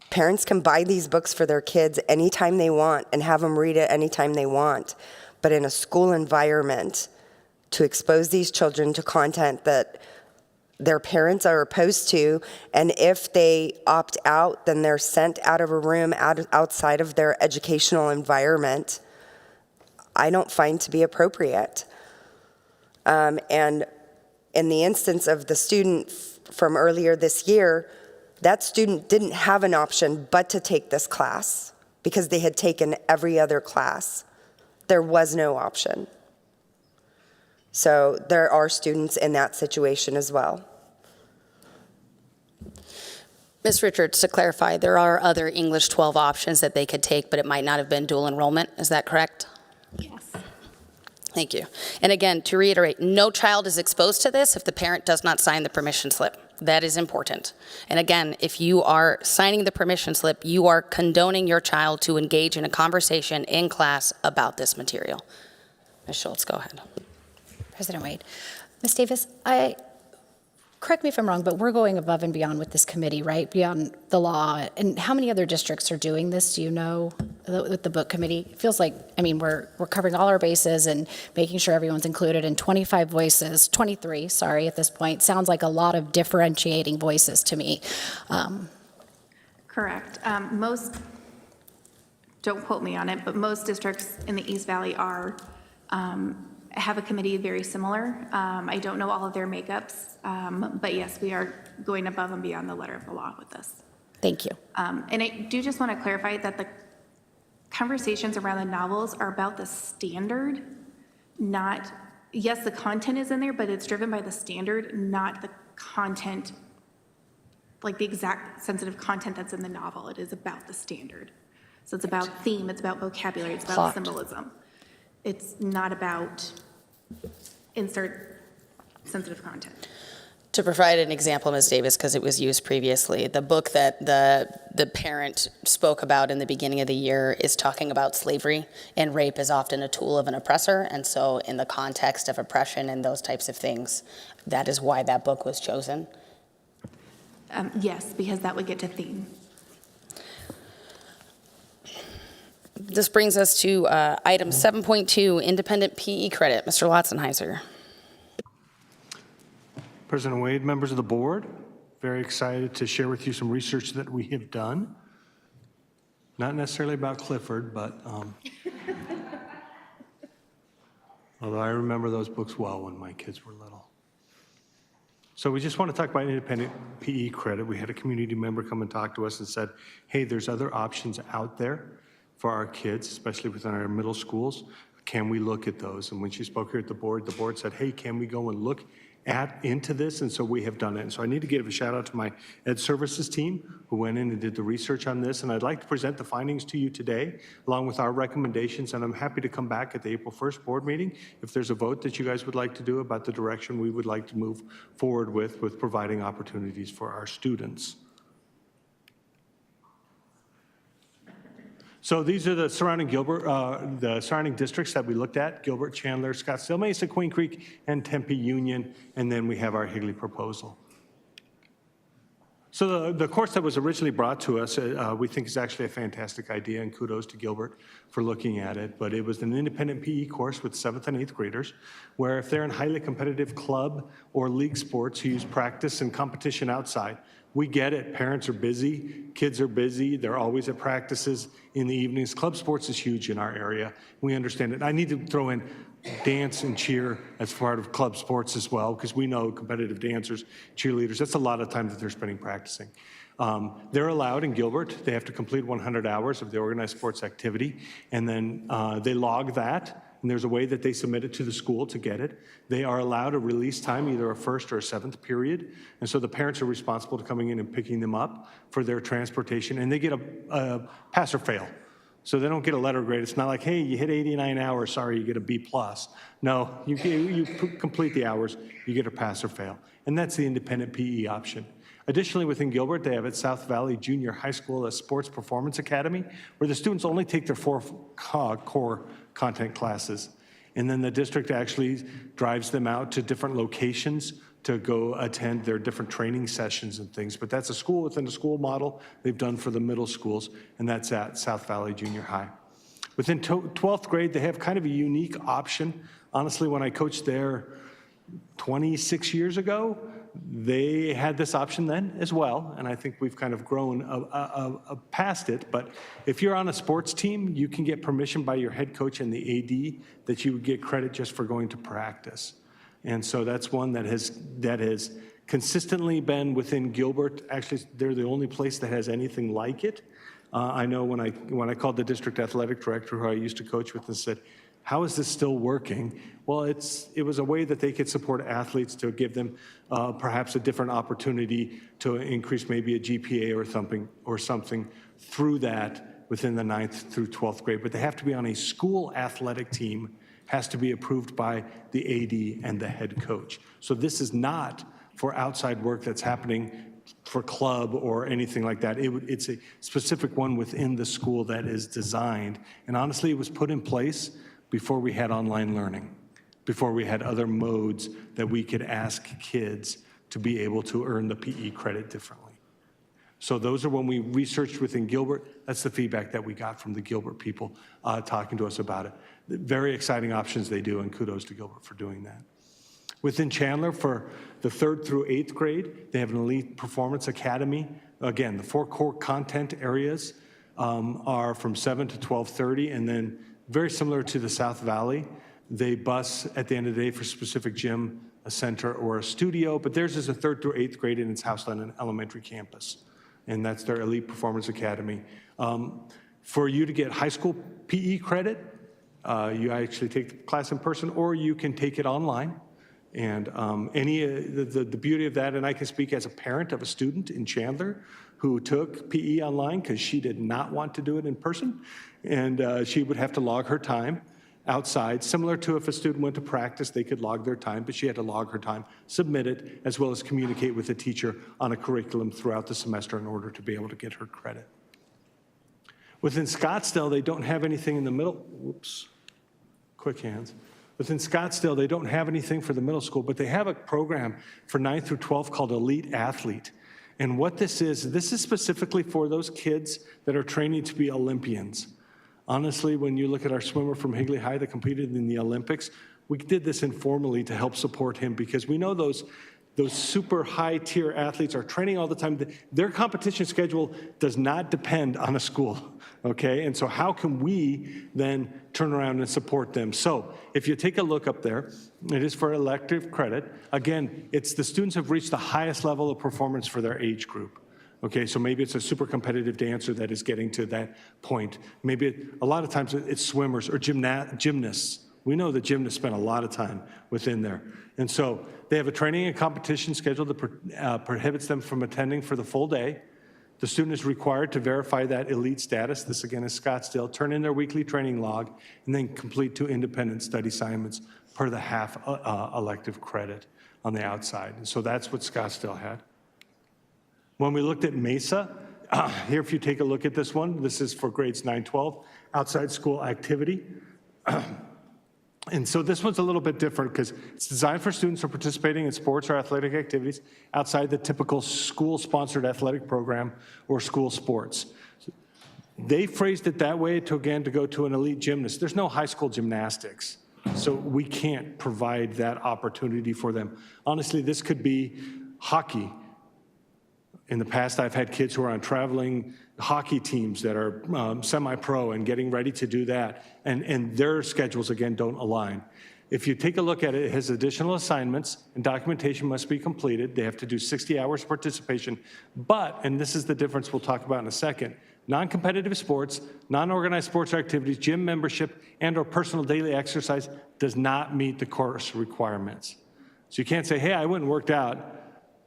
parents can buy these books for their kids anytime they want and have them read it anytime they want. But in a school environment, to expose these children to content that their parents are opposed to, and if they opt out, then they're sent out of a room outside of their educational environment, I don't find to be appropriate. And in the instance of the student from earlier this year, that student didn't have an option but to take this class because they had taken every other class. There was no option. So there are students in that situation as well. Ms. Richards, to clarify, there are other English 12 options that they could take, but it might not have been dual enrollment. Is that correct? Yes. Thank you. And again, to reiterate, no child is exposed to this if the parent does not sign the permission slip. That is important. And again, if you are signing the permission slip, you are condoning your child to engage in a conversation in class about this material. Ms. Schultz, go ahead. President Wade. Ms. Davis, correct me if I'm wrong, but we're going above and beyond with this committee, right? Beyond the law. And how many other districts are doing this? Do you know, with the book committee? It feels like, I mean, we're covering all our bases and making sure everyone's included, and 25 voices, 23, sorry, at this point. Sounds like a lot of differentiating voices to me. Correct. Most, don't quote me on it, but most districts in the East Valley have a committee very similar. I don't know all of their makeups, but yes, we are going above and beyond the letter of the law with this. Thank you. And I do just want to clarify that the conversations around the novels are about the standard, not, yes, the content is in there, but it's driven by the standard, not the content, like the exact sensitive content that's in the novel. It is about the standard. So it's about theme, it's about vocabulary, it's about symbolism. It's not about insert sensitive content. To provide an example, Ms. Davis, because it was used previously, the book that the parent spoke about in the beginning of the year is talking about slavery, and rape is often a tool of an oppressor, and so in the context of oppression and those types of things, that is why that book was chosen. Yes, because that would get to theme. This brings us to item 7.2, independent PE credit. Mr. Lotzenheiser. President Wade, members of the board, very excited to share with you some research that we have done. Not necessarily about Clifford, but although I remember those books well when my kids were little. So we just want to talk about independent PE credit. We had a community member come and talk to us and said, hey, there's other options out there for our kids, especially within our middle schools. Can we look at those? And when she spoke here at the board said, hey, can we go and look into this? And so we have done it. And so I need to give a shout out to my Ed Services team who went in and did the research on this. And I'd like to present the findings to you today, along with our recommendations. And I'm happy to come back at the April 1st board meeting if there's a vote that you guys would like to do about the direction we would like to move forward with providing opportunities for our students. So these are the surrounding the surrounding districts that we looked at: Gilbert, Chandler, Scottsdale, Mesa, Queen Creek, and Tempe Union. And then we have our Higley proposal. So the course that was originally brought to us, we think is actually a fantastic idea, and kudos to Gilbert for looking at it. But it was an independent PE course with 7th and 8th graders, where if they're in highly competitive club or league sports who use practice and competition outside, we get it. Parents are busy, kids are busy, they're always at practices in the evenings. Club sports is huge in our area. We understand it. I need to throw in dance and cheer as part of club sports as well, because we know competitive dancers, cheerleaders, that's a lot of time that they're spending practicing. They're allowed in Gilbert, they have to complete 100 hours of the organized sports activity, and then they log that. And there's a way that they submit it to the school to get it. They are allowed a release time, either a 1st or a 7th period. And so the parents are responsible to coming in and picking them up for their transportation. And they get a pass or fail. So they don't get a letter grade. It's not like, hey, you hit 89 hours, sorry, you get a B+. No, you complete the hours, you get a pass or fail. And that's the independent PE option. Additionally, within Gilbert, they have at South Valley Junior High School a sports performance academy where the students only take their 4 core content classes. And then the district actually drives them out to different locations to go attend their different training sessions and things. But that's a school within a school model they've done for the middle schools, and that's at South Valley Junior High. Within 12th grade, they have kind of a unique option. Honestly, when I coached there 26 years ago, they had this option then as well, and I think we've kind of grown past it. But if you're on a sports team, you can get permission by your head coach and the AD that you would get credit just for going to practice. And so that's one that has consistently been within Gilbert. Actually, they're the only place that has anything like it. I know when I called the district athletic director who I used to coach with and said, how is this still working? Well, it was a way that they could support athletes to give them perhaps a different opportunity to increase maybe a GPA or something through that within the 9th through 12th grade. But they have to be on a school athletic team, has to be approved by the AD and the head coach. So this is not for outside work that's happening for club or anything like that. It's a specific one within the school that is designed. And honestly, it was put in place before we had online learning, before we had other modes that we could ask kids to be able to earn the PE credit differently. So those are when we researched within Gilbert, that's the feedback that we got from the Gilbert people talking to us about it. Very exciting options they do, and kudos to Gilbert for doing that. Within Chandler, for the 3rd through 8th grade, they have an elite performance academy. Again, the 4 core content areas are from 7 to 12:30, and then very similar to the South Valley, they bus at the end of the day for specific gym, a center, or a studio, but theirs is a 3rd through 8th grade, and it's housed on an elementary campus, and that's their elite performance academy. For you to get high school PE credit, you actually take the class in person, or you can take it online. And the beauty of that, and I can speak as a parent of a student in Chandler who took PE online because she did not want to do it in person, and she would have to log her time outside, similar to if a student went to practice, they could log their time, but she had to log her time, submit it, as well as communicate with the teacher on a curriculum throughout the semester in order to be able to get her credit. Within Scottsdale, they don't have anything in the middle. Whoops, quick hands. Within Scottsdale, they don't have anything for the middle school, but they have a program for 9th through 12th called Elite Athlete. And what this is specifically for those kids that are training to be Olympians. Honestly, when you look at our swimmer from Higley High that competed in the Olympics, we did this informally to help support him because we know those super high tier athletes are training all the time. Their competition schedule does not depend on a school, okay? And so how can we then turn around and support them? So if you take a look up there, it is for elective credit. Again, it's the students have reached the highest level of performance for their age group. Okay, so maybe it's a super competitive dancer that is getting to that point. Maybe a lot of times it's swimmers or gymnasts. We know that gymnasts spend a lot of time within there. And so they have a training and competition schedule that prohibits them from attending for the full day. The student is required to verify that elite status. This again is Scottsdale. Turn in their weekly training log and then complete 2 independent study assignments per the half elective credit on the outside. And so that's what Scottsdale had. When we looked at Mesa, here if you take a look at this one, this is for grades 9-12, outside school activity. And so this one's a little bit different because it's designed for students who are participating in sports or athletic activities outside the typical school-sponsored athletic program or school sports. They phrased it that way to go to an elite gymnast. There's no high school gymnastics, so we can't provide that opportunity for them. Honestly, this could be hockey. In the past, I've had kids who are on traveling hockey teams that are semi-pro and getting ready to do that, and their schedules, again, don't align. If you take a look at it, it has additional assignments, and documentation must be completed. They have to do 60 hours participation, but, and this is the difference we'll talk about in a second, non-competitive sports, non-organized sports or activities, gym membership, and or personal daily exercise does not meet the course requirements. So you can't say, hey, I went and worked out,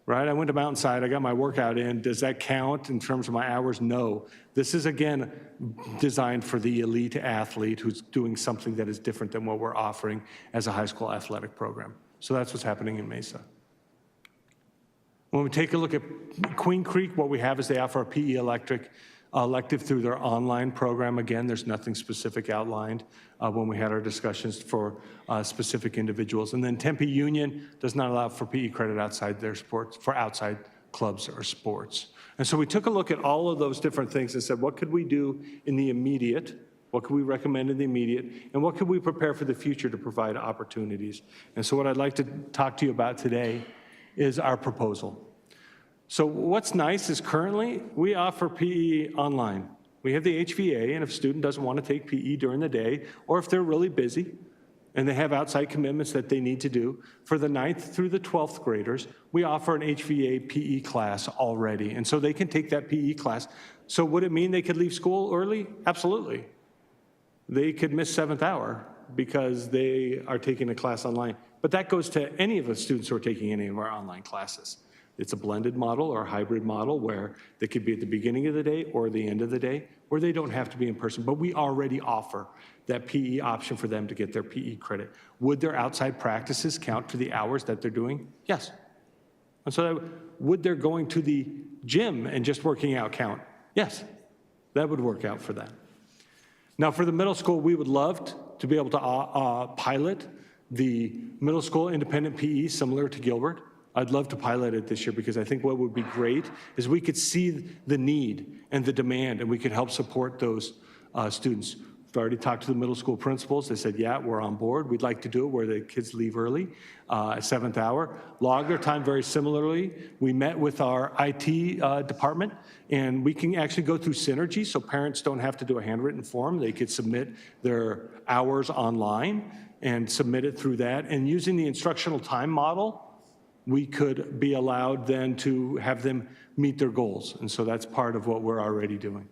right? I went to Mountainside, I got my workout in. Does that count in terms of my hours? No. This is, again, designed for the elite athlete who's doing something that is different than what we're offering as a high school athletic program. So that's what's happening in Mesa. When we take a look at Queen Creek, what we have is they offer a PE elective through their online program. Again, there's nothing specific outlined when we had our discussions for specific individuals. And then Tempe Union does not allow for PE credit outside their sports, for outside clubs or sports. And so we took a look at all of those different things and said, what could we do in the immediate? What could we recommend in the immediate? And what could we prepare for the future to provide opportunities? And so what I'd like to talk to you about today is our proposal. So what's nice is currently we offer PE online. We have the HVA, and if a student doesn't want to take PE during the day, or if they're really busy and they have outside commitments that they need to do, for the 9th through the 12th graders, we offer an HVA PE class already. And so they can take that PE class. So would it mean they could leave school early? Absolutely. They could miss 7th hour because they are taking a class online. But that goes to any of the students who are taking any of our online classes. It's a blended model or a hybrid model where they could be at the beginning of the day or the end of the day, where they don't have to be in person. But we already offer that PE option for them to get their PE credit. Would their outside practices count to the hours that they're doing? Yes. And so would their going to the gym and just working out count? Yes. That would work out for them. Now, for the middle school, we would love to be able to pilot the middle school independent PE similar to Gilbert. I'd love to pilot it this year because I think what would be great is we could see the need and the demand and we could help support those students. We've already talked to the middle school principals. They said, yeah, we're on board. We'd like to do it where the kids leave early at 7th hour. Log their time very similarly. We met with our IT department and we can actually go through synergy so parents don't have to do a handwritten form. They could submit their hours online and submit it through that. And using the instructional time model, we could be allowed then to have them meet their goals. And so that's part of what we're already doing.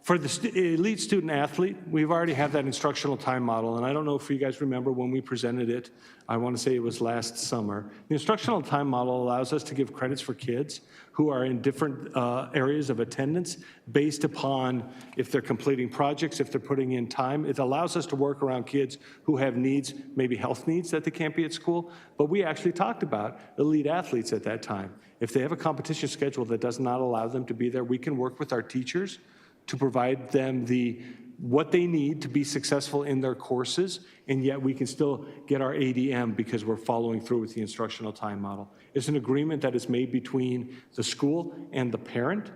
For the elite student athlete, we've already had that instructional time model. And I don't know if you guys remember when we presented it. I want to say it was last summer. The instructional time model allows us to give credits for kids who are in different areas of attendance based upon if they're completing projects, if they're putting in time. It allows us to work around kids who have needs, maybe health needs that they can't be at school. But we actually talked about elite athletes at that time. If they have a competition schedule that does not allow them to be there, we can work with our teachers to provide them what they need to be successful in their courses, and yet we can still get our ADM because we're following through with the instructional time model. It's an agreement that is made between the school and the parent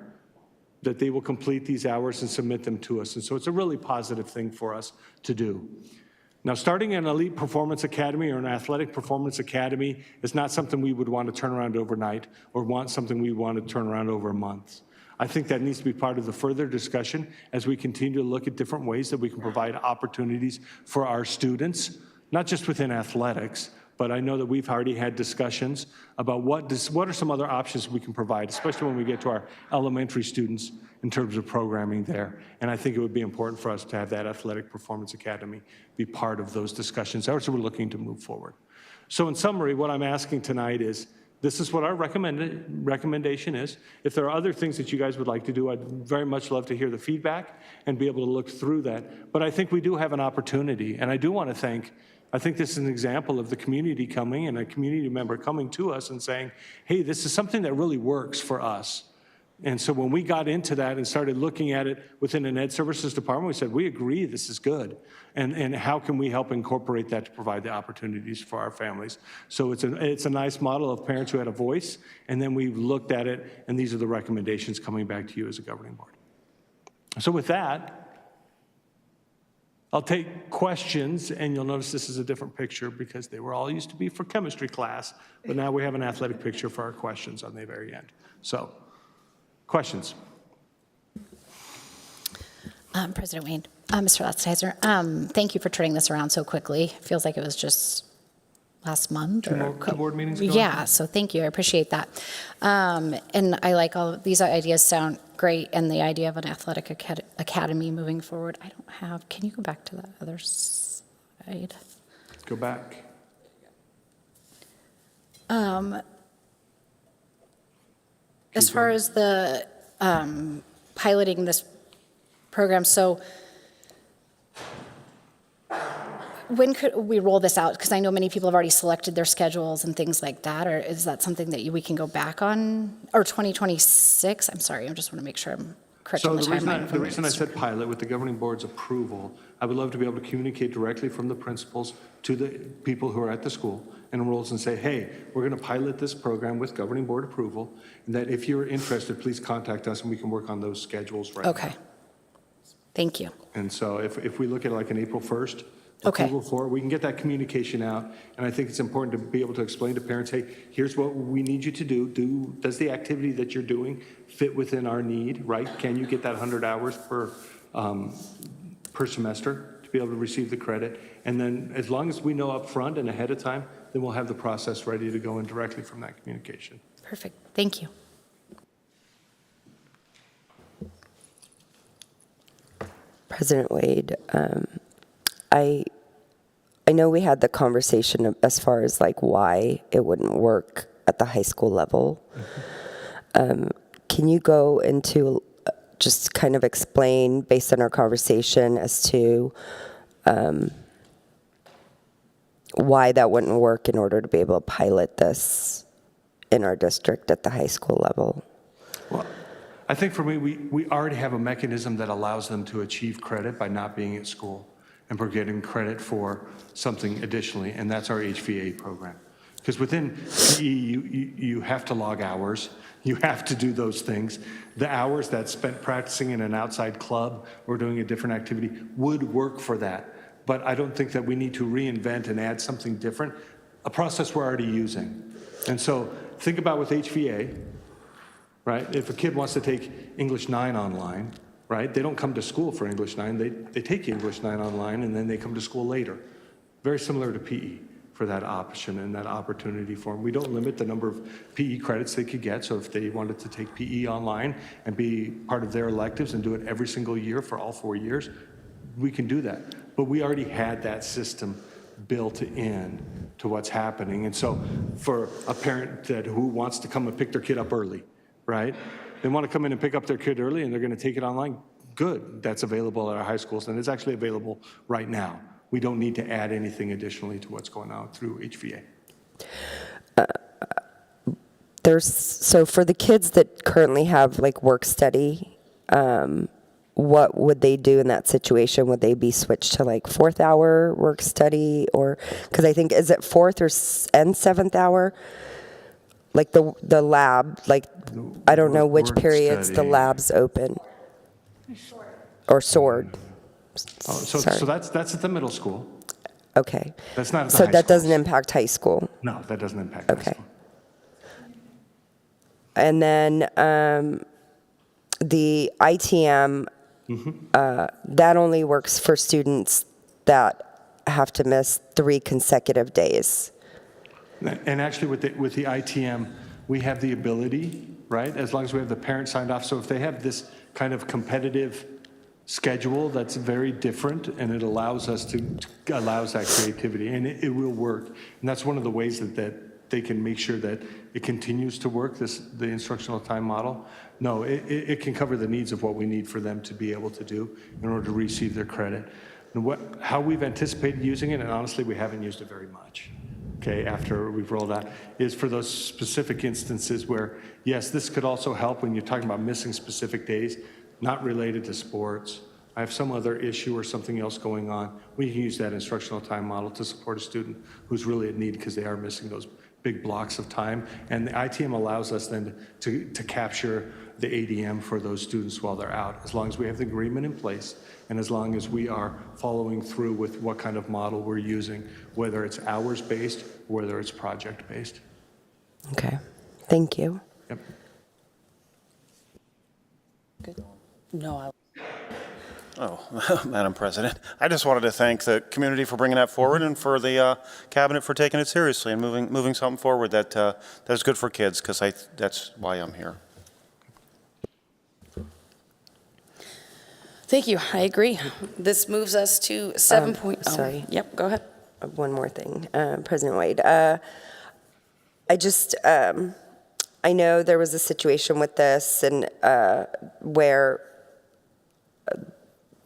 that they will complete these hours and submit them to us. And so it's a really positive thing for us to do. Now, starting an elite performance academy or an athletic performance academy is not something we would want to turn around overnight or something we want to turn around over months. I think that needs to be part of the further discussion as we continue to look at different ways that we can provide opportunities for our students, not just within athletics, but I know that we've already had discussions about what are some other options we can provide, especially when we get to our elementary students in terms of programming there. And I think it would be important for us to have that athletic performance academy be part of those discussions as we're looking to move forward. So in summary, what I'm asking tonight is, this is what our recommendation is. If there are other things that you guys would like to do, I'd very much love to hear the feedback and be able to look through that. But I think we do have an opportunity, and I do want to I think this is an example of the community coming and a community member coming to us and saying, hey, this is something that really works for us. And so when we got into that and started looking at it within an Ed Services department, we said, we agree this is good. And how can we help incorporate that to provide the opportunities for our families? So it's a nice model of parents who had a voice, and then we've looked at it, and these are the recommendations coming back to you as a governing board. So with that, I'll take questions, and you'll notice this is a different picture because they were all used to be for chemistry class, but now we have an athletic picture for our questions on the very end. So. Questions? President Wayne, Mr. Latzheiser, thank you for turning this around so quickly. It feels like it was just last month. Two board meetings ago? Yeah, so thank you. I appreciate that. And I like all of these ideas sound great, and the idea of an athletic academy moving forward. I don't have, can you go back to the other side? Go back. As far as the piloting this program, so when could we roll this out? Because I know many people have already selected their schedules and things like that, or is that something that we can go back on? Or 2026? I'm sorry, I just want to make sure I'm correct on the timeline. The reason I said pilot, with the governing board's approval, I would love to be able to communicate directly from the principals to the people who are at the school and enrolls and say, hey, we're going to pilot this program with governing board approval, and that if you're interested, please contact us and we can work on those schedules right now. Okay. Thank you. And so if we look at like an April 1st, Okay. approval for it, we can get that communication out. And I think it's important to be able to explain to parents, hey, here's what we need you to do. Does the activity that you're doing fit within our need, right? Can you get that 100 hours per semester to be able to receive the credit? And then as long as we know up front and ahead of time, then we'll have the process ready to go in directly from that communication. Perfect. Thank you. President Wade, I know we had the conversation as far as like why it wouldn't work at the high school level. Can you go into just kind of explain based on our conversation as to why that wouldn't work in order to be able to pilot this in our district at the high school level? Well, I think for me, we already have a mechanism that allows them to achieve credit by not being at school. And we're getting credit for something additionally, and that's our HVA program. Because within PE, you have to log hours, you have to do those things. The hours that's spent practicing in an outside club or doing a different activity would work for that. But I don't think that we need to reinvent and add something different, a process we're already using. And so think about with HVA, right? If a kid wants to take English 9 online, right? They don't come to school for English 9. They take English 9 online, and then they come to school later. Very similar to PE for that option and that opportunity for them. We don't limit the number of PE credits they could get. So if they wanted to take PE online and be part of their electives and do it every single year for all 4 years, we can do that. But we already had that system built in to what's happening. And so for a parent who wants to come and pick their kid up early, right? They want to come in and pick up their kid early and they're going to take it online. Good, that's available at our high schools, and it's actually available right now. We don't need to add anything additionally to what's going on through HVA. So for the kids that currently have like work study, what would they do in that situation? Would they be switched to like 4th hour work study, or, because I think, is it 4th and 7th hour? Like the lab, like, I don't know which periods the lab's open. Or sword. Oh, so that's at the middle school. Okay. That's not at the so high that school. doesn't impact high school. No, that doesn't impact high Okay. school. And then the ITM, that only works for students that have to miss 3 consecutive days. And actually with the ITM, we have the ability, right, as long as we have the parent signed off. So if they have this kind of competitive schedule that's very different, and it allows us allows that creativity, and it will work. And that's one of the ways that they can make sure that it continues to work, the instructional time model. No, it can cover the needs of what we need for them to be able to do in order to receive their credit. And how we've anticipated using it, and honestly, we haven't used it very much, okay, after we've rolled out, is for those specific instances where, yes, this could also help when you're talking about missing specific days, not related to sports. I have some other issue or something else going on. We can use that instructional time model to support a student who's really at need because they are missing those big blocks of time. And the ITM allows us then to capture the ADM for those students while they're out, as long as we have the agreement in place and as long as we are following through with what kind of model we're using, whether it's hours-based or whether it's project-based. Okay, thank you. Yep. Good. No, Oh, Madam President, I just wanted to thank the community for bringing that forward and for the cabinet for taking it seriously and moving something forward that's good for kids, because that's why I'm here. Thank you. I agree. This moves us to 7. Sorry. Yep, go ahead. One more thing, President Wade. I just, I know there was a situation with this and where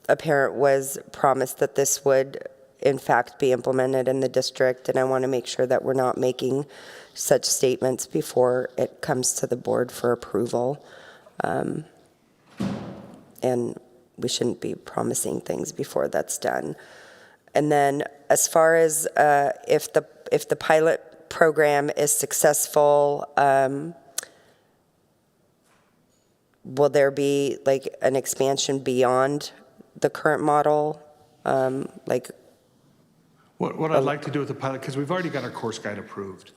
a parent was promised that this would in fact be implemented in the district, and I want to make sure that we're not making such statements before it comes to the board for approval. And we shouldn't be promising things before that's done. And then as far as if the pilot program is successful, will there be like an expansion beyond the current model? What I'd like to do with the pilot, because we've already got our course guide approved,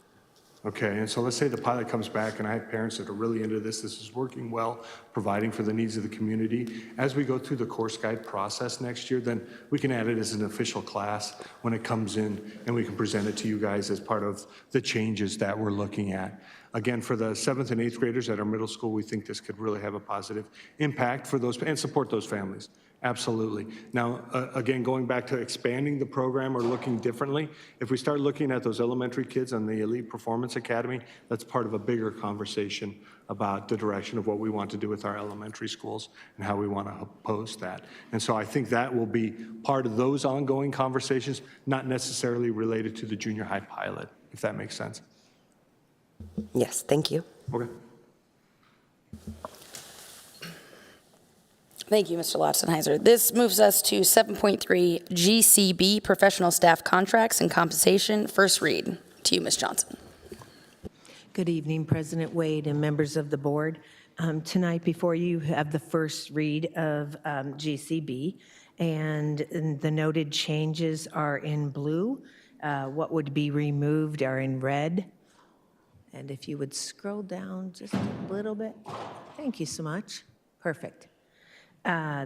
okay? And so let's say the pilot comes back and I have parents that are really into this is working well, providing for the needs of the community. As we go through the course guide process next year, then we can add it as an official class when it comes in, and we can present it to you guys as part of the changes that we're looking at. Again, for the 7th and 8th graders at our middle school, we think this could really have a positive impact for those and support those families. Absolutely. Now, again, going back to expanding the program or looking differently, if we start looking at those elementary kids on the Elite Performance Academy, that's part of a bigger conversation about the direction of what we want to do with our elementary schools and how we want to oppose that. And so I think that will be part of those ongoing conversations, not necessarily related to the junior high pilot, if that makes sense. Yes, thank you. Okay. Thank you, Mr. Lotzenheiser. This moves us to 7.3 GCB, Professional Staff Contracts and Compensation. First read. To you, Ms. Johnson. Good evening, President Wade and members of the board. Tonight before you have the first read of GCB, and the noted changes are in blue. What would be removed are in red. And if you would scroll down just a little bit. Thank you so much. Perfect.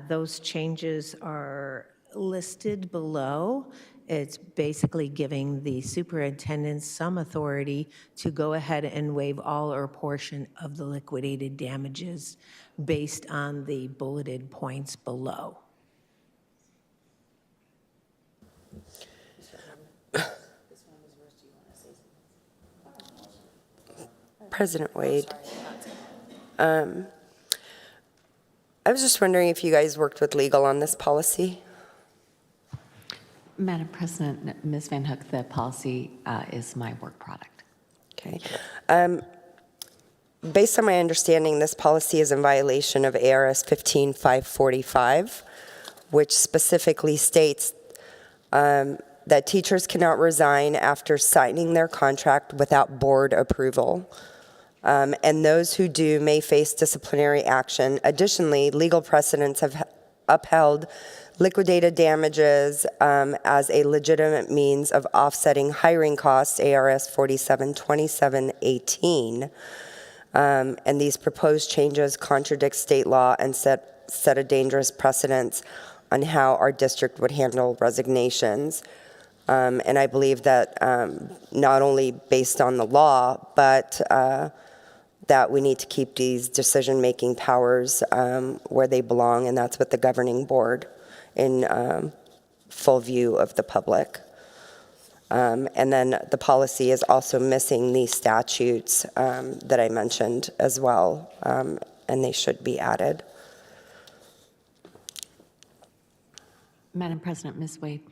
Those changes are listed below. It's basically giving the superintendent some authority to go ahead and waive all or portion of the liquidated damages based on the bulleted points below. President Wade. I was just wondering if you guys worked with legal on this policy? Madam President, Ms. Van Hook, the policy is my work product. Okay. Based on my understanding, this policy is in violation of ARS 15545, which specifically states that teachers cannot resign after signing their contract without board approval. And those who do may face disciplinary action. Additionally, legal precedents have upheld liquidated damages as a legitimate means of offsetting hiring costs, ARS 472718. And these proposed changes contradict state law and set a dangerous precedence on how our district would handle resignations. And I believe that not only based on the law, but that we need to keep these decision-making powers where they belong, and that's with the governing board in full view of the public. And then the policy is also missing these statutes that I mentioned as well, and they should be added. Madam President, Ms. Wade,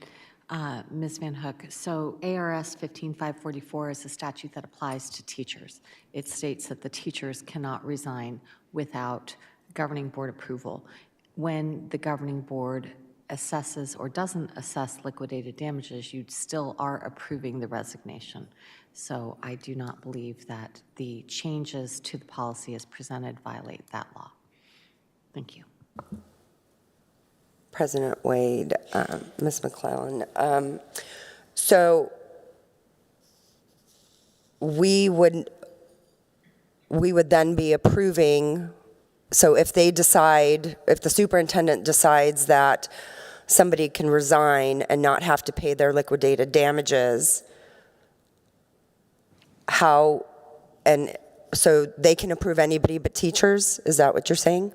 Ms. Van Hook, so ARS 15544 is a statute that applies to teachers. It states that the teachers cannot resign without governing board approval. When the governing board assesses or doesn't assess liquidated damages, you still are approving the resignation. So I do not believe that the changes to the policy as presented violate that law. Thank you. President Wade, Ms. McClellan. So we would then be approving, so if they decide, if the superintendent decides that somebody can resign and not have to pay their liquidated damages, how, and so they can approve anybody but teachers? Is that what you're saying?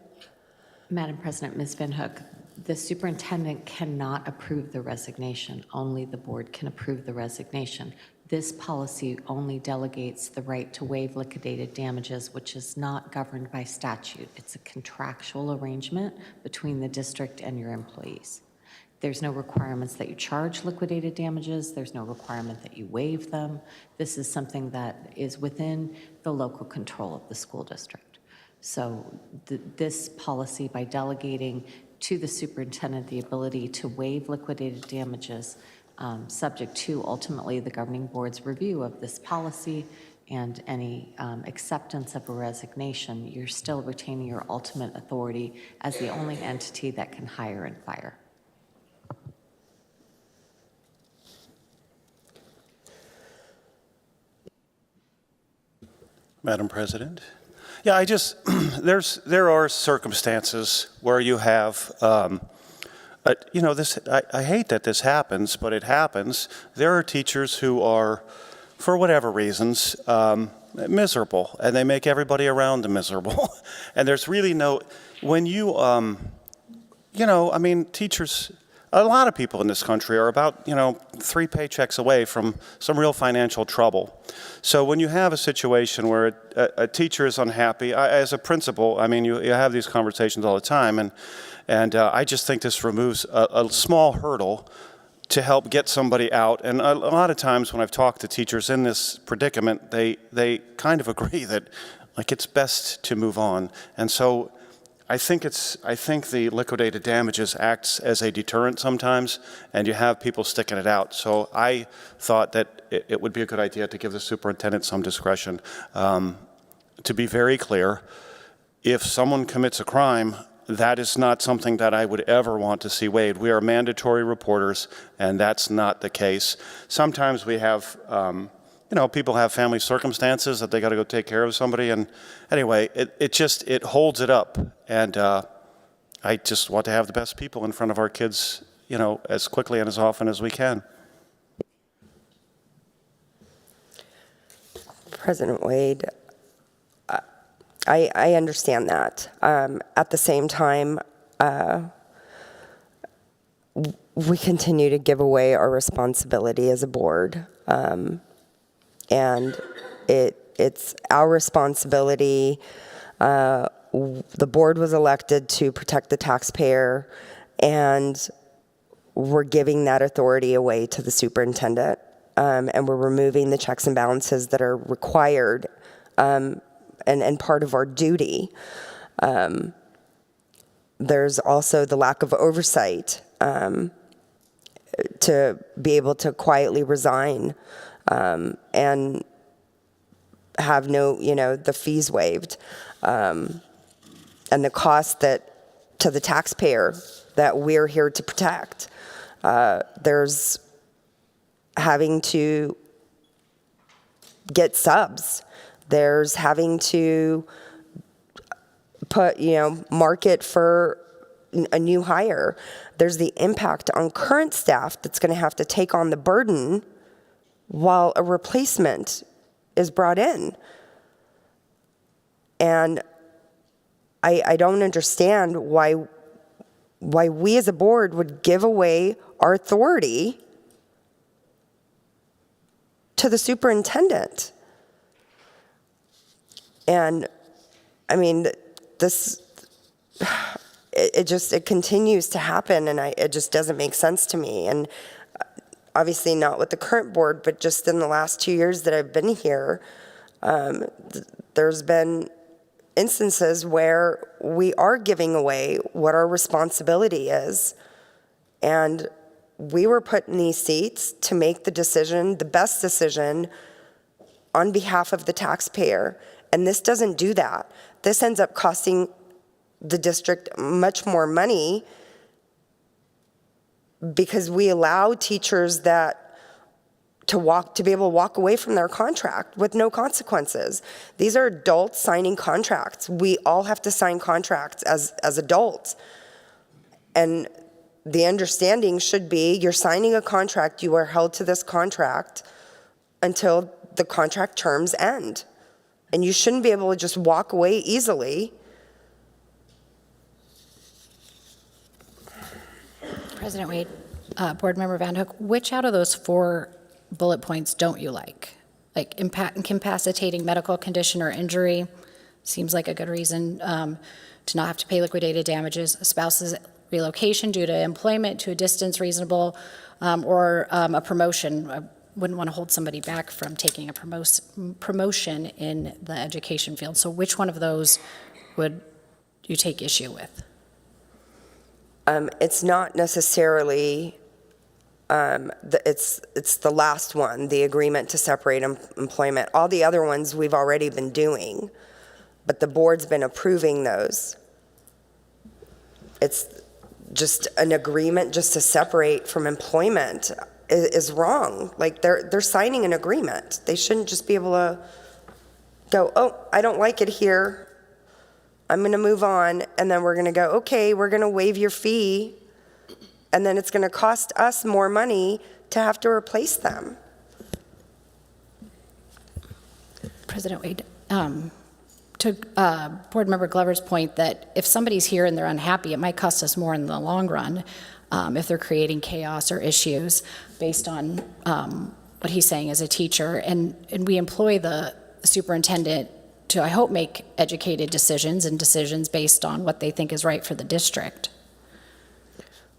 Madam President, Ms. Van Hook, the superintendent cannot approve the resignation. Only the board can approve the resignation. This policy only delegates the right to waive liquidated damages, which is not governed by statute. It's a contractual arrangement between the district and your employees. There's no requirements that you charge liquidated damages. There's no requirement that you waive them. This is something that is within the local control of the school district. So this policy, by delegating to the superintendent the ability to waive liquidated damages, subject to ultimately the governing board's review of this policy and any acceptance of a resignation, you're still retaining your ultimate authority as the only entity that can hire and fire. Madam President? Yeah, there are circumstances where you have, you know, I hate that this happens, but it happens. There are teachers who are, for whatever reasons, miserable, and they make everybody around them miserable. And there's really no, when you, you know, I mean, teachers, a lot of people in this country are about, you know, 3 paychecks away from some real financial trouble. So when you have a situation where a teacher is unhappy, as a principal, I mean, you have these conversations all the time, and I just think this removes a small hurdle to help get somebody out. And a lot of times when I've talked to teachers in this predicament, they kind of agree that, like, it's best to move on. And so I think the liquidated damages acts as a deterrent sometimes, and you have people sticking it out. So I thought that it would be a good idea to give the superintendent some discretion. To be very clear, if someone commits a crime, that is not something that I would ever want to see waived. We are mandatory reporters, and that's not the case. Sometimes we have, you know, people have family circumstances that they got to go take care of somebody, and anyway, it holds it up, and I just want to have the best people in front of our kids, you know, as quickly and as often as we can. President Wade, I understand that. At the same time, we continue to give away our responsibility as a board. And it's our responsibility. The board was elected to protect the taxpayer, and we're giving that authority away to the superintendent. And we're removing the checks and balances that are required and part of our duty. There's also the lack of oversight to be able to quietly resign and have no, you know, the fees waived, and the cost that to the taxpayer that we're here to protect. There's having to get subs. There's having to put, you know, market for a new hire. There's the impact on current staff that's going to have to take on the burden while a replacement is brought in. And I don't understand why we as a board would give away our authority to the superintendent. And I mean, it continues to happen, and it just doesn't make sense to me. And obviously not with the current board, but just in the last 2 years that I've been here, there's been instances where we are giving away what our responsibility is. And we were put in these seats to make the decision, the best decision, on behalf of the taxpayer. And this doesn't do that. This ends up costing the district much more money because we allow teachers to be able to walk away from their contract with no consequences. These are adults signing contracts. We all have to sign contracts as adults. And the understanding should be you're signing a contract, you are held to this contract until the contract terms end. And you shouldn't be able to just walk away easily. President Wade, Board Member Van Hook, which out of those 4 bullet points don't you like? Like incapacitating medical condition or injury seems like a good reason to not have to pay liquidated damages. A spouse's relocation due to employment to a distance reasonable, or a promotion. I wouldn't want to hold somebody back from taking a promotion in the education field. So which one of those would you take issue with? It's not necessarily, it's the last one, the agreement to separate employment. All the other ones we've already been doing, but the board's been approving those. It's just an agreement just to separate from employment is wrong. Like they're signing an agreement. They shouldn't just be able to go, oh, I don't like it here, I'm going to move on, and then we're going to go, okay, we're going to waive your fee, and then it's going to cost us more money to have to replace them. President Wade, to Board Member Glover's point that if somebody's here and they're unhappy, it might cost us more in the long run if they're creating chaos or issues based on what he's saying as a teacher. And we employ the superintendent to, I hope, make educated decisions and decisions based on what they think is right for the district.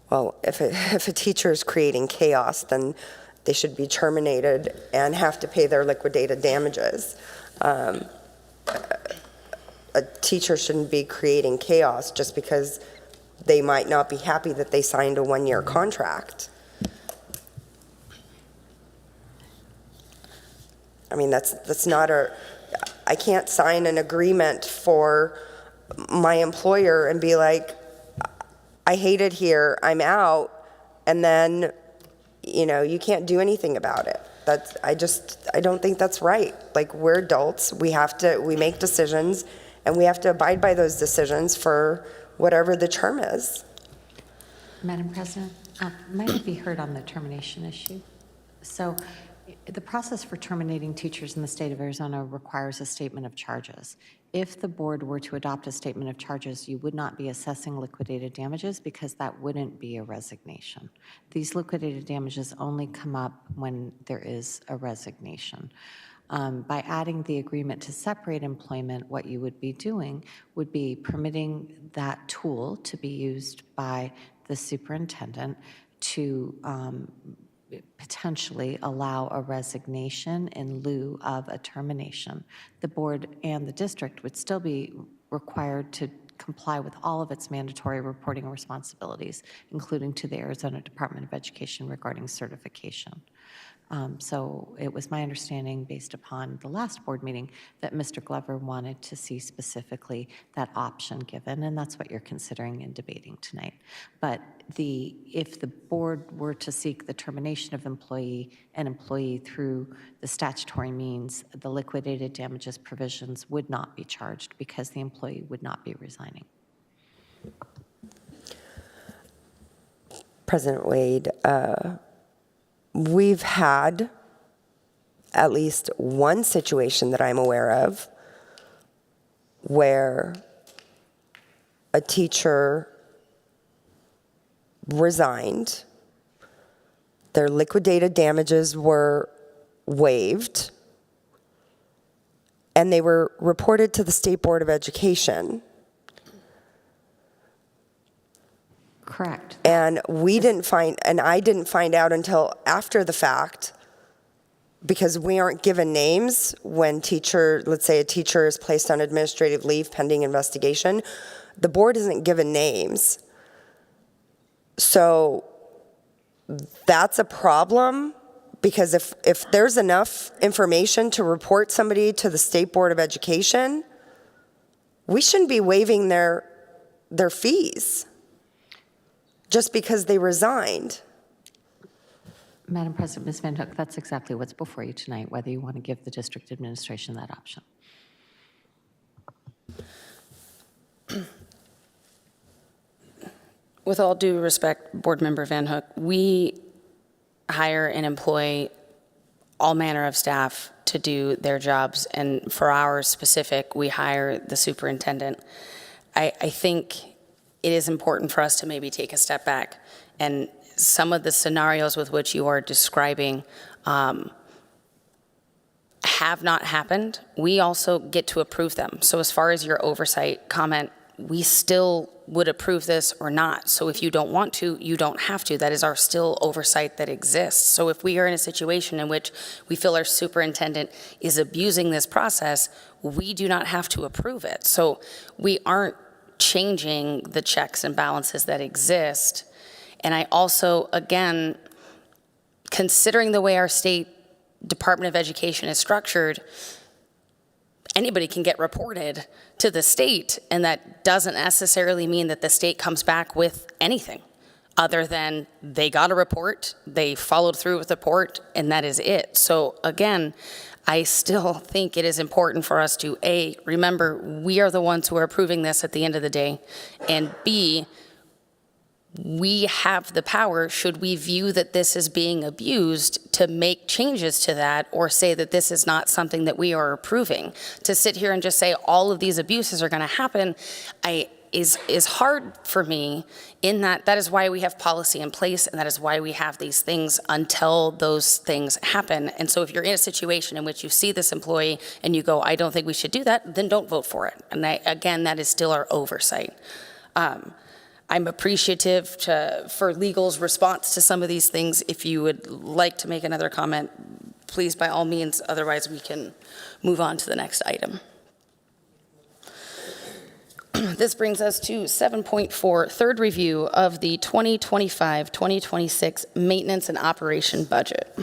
Well, if a teacher is creating chaos, then they should be terminated and have to pay their liquidated damages. A teacher shouldn't be creating chaos just because they might not be happy that they signed a one-year contract. I mean, that's not I can't sign an agreement for my employer and be like, I hate it here, I'm out, and then, you can't do anything about it. I don't think that's right. Like, we're adults, we make decisions, and we have to abide by those decisions for whatever the term is. Madam President, might it be heard on the termination issue? So the process for terminating teachers in the state of Arizona requires a statement of charges. If the board were to adopt a statement of charges, you would not be assessing liquidated damages because that wouldn't be a resignation. These liquidated damages only come up when there is a resignation. By adding the agreement to separate employment, what you would be doing would be permitting that tool to be used by the superintendent to potentially allow a resignation in lieu of a termination. The board and the district would still be required to comply with all of its mandatory reporting responsibilities, including to the Arizona Department of Education regarding certification. So it was my understanding, based upon the last board meeting, that Mr. Glover wanted to see specifically that option given, and that's what you're considering and debating tonight. But if the board were to seek the termination of an employee through the statutory means, the liquidated damages provisions would not be charged because the employee would not be resigning. President Wade, we've had at least one situation that I'm aware of where a teacher resigned, their liquidated damages were waived, and they were reported to the State Board of Education. Correct. And I didn't find out until after the fact, because we aren't given names when let's say a teacher is placed on administrative leave pending investigation, the board isn't given names. So that's a problem, because if there's enough information to report somebody to the State Board of Education, we shouldn't be waiving their fees just because they resigned. Madam President, Ms. Van Hook, that's exactly what's before you tonight, whether you want to give the district administration that option. With all due respect, Board Member Van Hook, we hire and employ all manner of staff to do their jobs, and for ours specific, we hire the superintendent. I think it is important for us to maybe take a step back, and some of the scenarios with which you are describing have not happened, we also get to approve them. So as far as your oversight comment, we still would approve this or not. So if you don't want to, you don't have to. That is our still oversight that exists. So if we are in a situation in which we feel our superintendent is abusing this process, we do not have to approve it. So we aren't changing the checks and balances that exist. And I also, again, considering the way our state Department of Education is structured, anybody can get reported to the state, and that doesn't necessarily mean that the state comes back with anything other than they got a report, they followed through with the report, and that is it. So again, I still think it is important for us to, A, remember we are the ones who are approving this at the end of the day, and B, we have the power, should we view that this is being abused, to make changes to that or say that this is not something that we are approving. To sit here and just say all of these abuses are going to happen is hard for me, in that is why we have policy in place, and that is why we have these things until those things happen. And so if you're in a situation in which you see this employee and you go, I don't think we should do that, then don't vote for it. And again, that is still our oversight. I'm appreciative for legal's response to some of these things. If you would like to make another comment, please, by all means. Otherwise, we can move on to the next item. This brings us to 7.4, third review of the 2025-2026 maintenance and operation budget.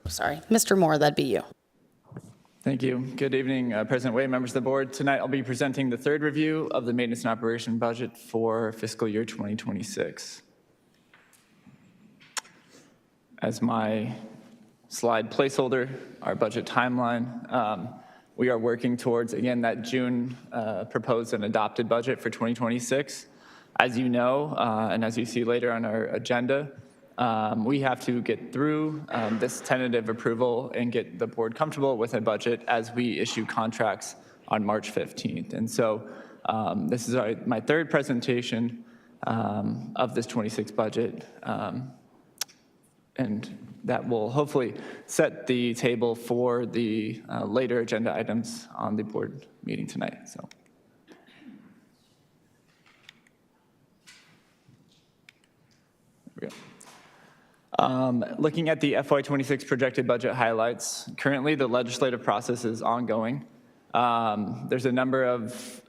Sorry, Mr. Moore, that'd be you. Thank you. Good evening, President Wade, members of the board. Tonight, I'll be presenting the third review of the maintenance and operation budget for fiscal year 2026. As my slide placeholder, our budget timeline, we are working towards, again, that June proposed and adopted budget for 2026. As you know, and as you see later on our agenda, we have to get through this tentative approval and get the board comfortable with a budget as we issue contracts on March 15th. And so this is my third presentation of this 26 budget. And that will hopefully set the table for the later agenda items on the board meeting tonight. So. There we go. Looking at the FY26 projected budget highlights, currently the legislative process is ongoing. There's a number of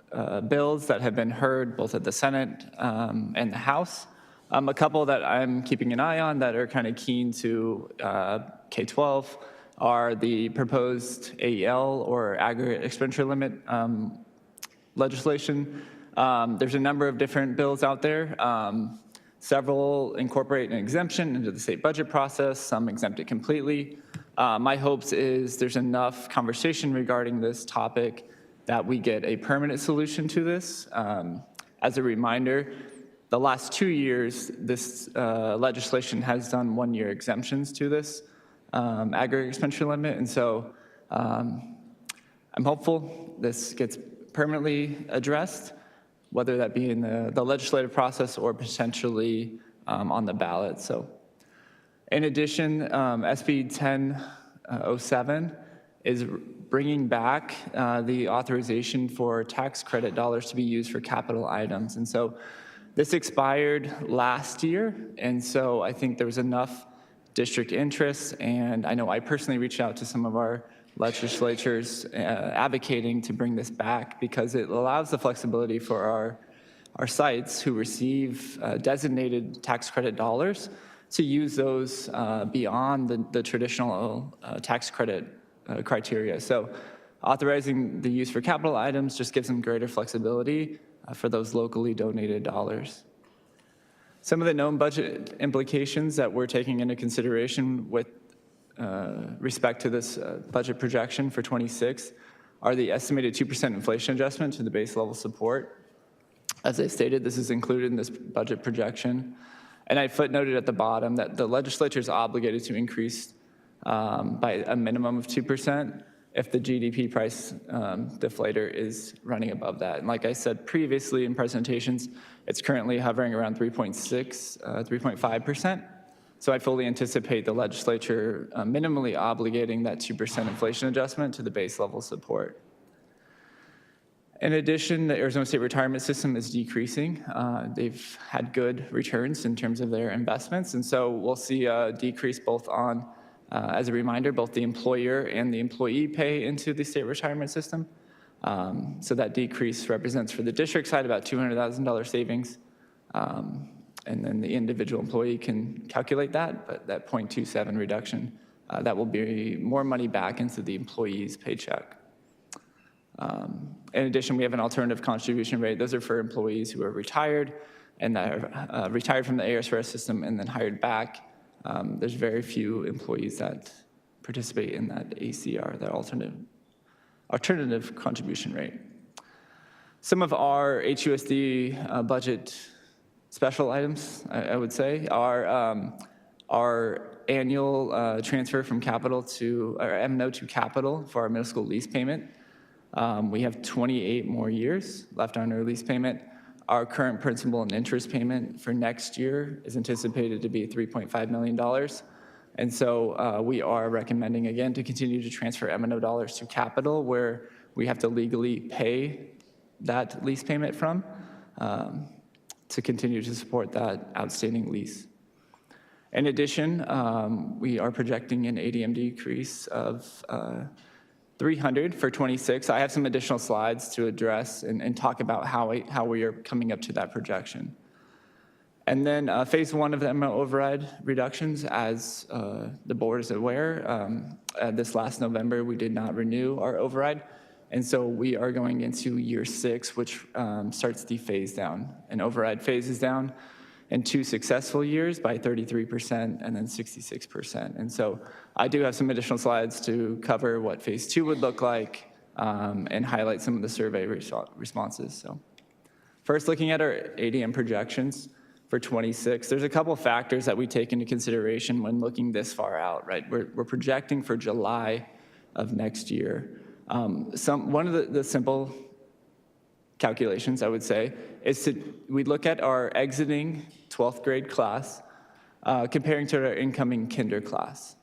bills that have been heard both at the Senate and the House. A couple that I'm keeping an eye on that are kind of keen to K-12 are the proposed AEL or aggregate expenditure limit legislation. There's a number of different bills out there. Several incorporate an exemption into the state budget process, some exempt it completely. My hopes is there's enough conversation regarding this topic that we get a permanent solution to this. As a reminder, the last 2 years, this legislation has done one-year exemptions to this aggregate expenditure limit, and so I'm hopeful this gets permanently addressed, whether that be in the legislative process or potentially on the ballot. So, in addition, SB 1007 is bringing back the authorization for tax credit dollars to be used for capital items. And so this expired last year, and so I think there was enough district interest, and I know I personally reached out to some of our legislatures advocating to bring this back because it allows the flexibility for our sites who receive designated tax credit dollars to use those beyond the traditional tax credit criteria. So authorizing the use for capital items just gives them greater flexibility for those locally donated dollars. Some of the known budget implications that we're taking into consideration with respect to this budget projection for 26 are the estimated 2% inflation adjustment to the base level support. As I stated, this is included in this budget projection. And I footnoted at the bottom that the legislature is obligated to increase by a minimum of 2% if the GDP price deflator is running above that. And like I said previously in presentations, it's currently hovering around 3.6, 3.5%. So I fully anticipate the legislature minimally obligating that 2% inflation adjustment to the base level support. In addition, the Arizona State retirement system is decreasing. They've had good returns in terms of their investments, and so we'll see a decrease both on, as a reminder, both the employer and the employee pay into the state retirement system. So that decrease represents for the district side about $200,000 savings. And then the individual employee can calculate that, but that 0.27 reduction, that will be more money back into the employee's paycheck. In addition, we have an alternative contribution rate. Those are for employees who are retired and that are retired from the ARSRS system and then hired back. There's very few employees that participate in that ACR, that alternative contribution rate. Some of our HUSD budget special items, I would say, are our annual transfer from capital to, or M&O to capital for our middle school lease payment. We have 28 more years left on our lease payment. Our current principal and interest payment for next year is anticipated to be $3.5 million. And so we are recommending, again, to continue to transfer M&O dollars to capital where we have to legally pay that lease payment from to continue to support that outstanding lease. In addition, we are projecting an ADM decrease of 300 for 26. I have some additional slides to address and talk about how we are coming up to that projection. And then phase one of the MO override reductions, as the board is aware, this last November we did not renew our override. And so we are going into year 6, which starts the phase down. An override phases down in 2 successful years by 33% and then 66%. And so I do have some additional slides to cover what phase 2 would look like and highlight some of the survey responses. So first, looking at our ADM projections for 26, there's a couple factors that we take into consideration when looking this far out, right? We're projecting for July of next year. One of the simple calculations, I would say, is we look at our exiting 12th grade class comparing to our incoming kinder class.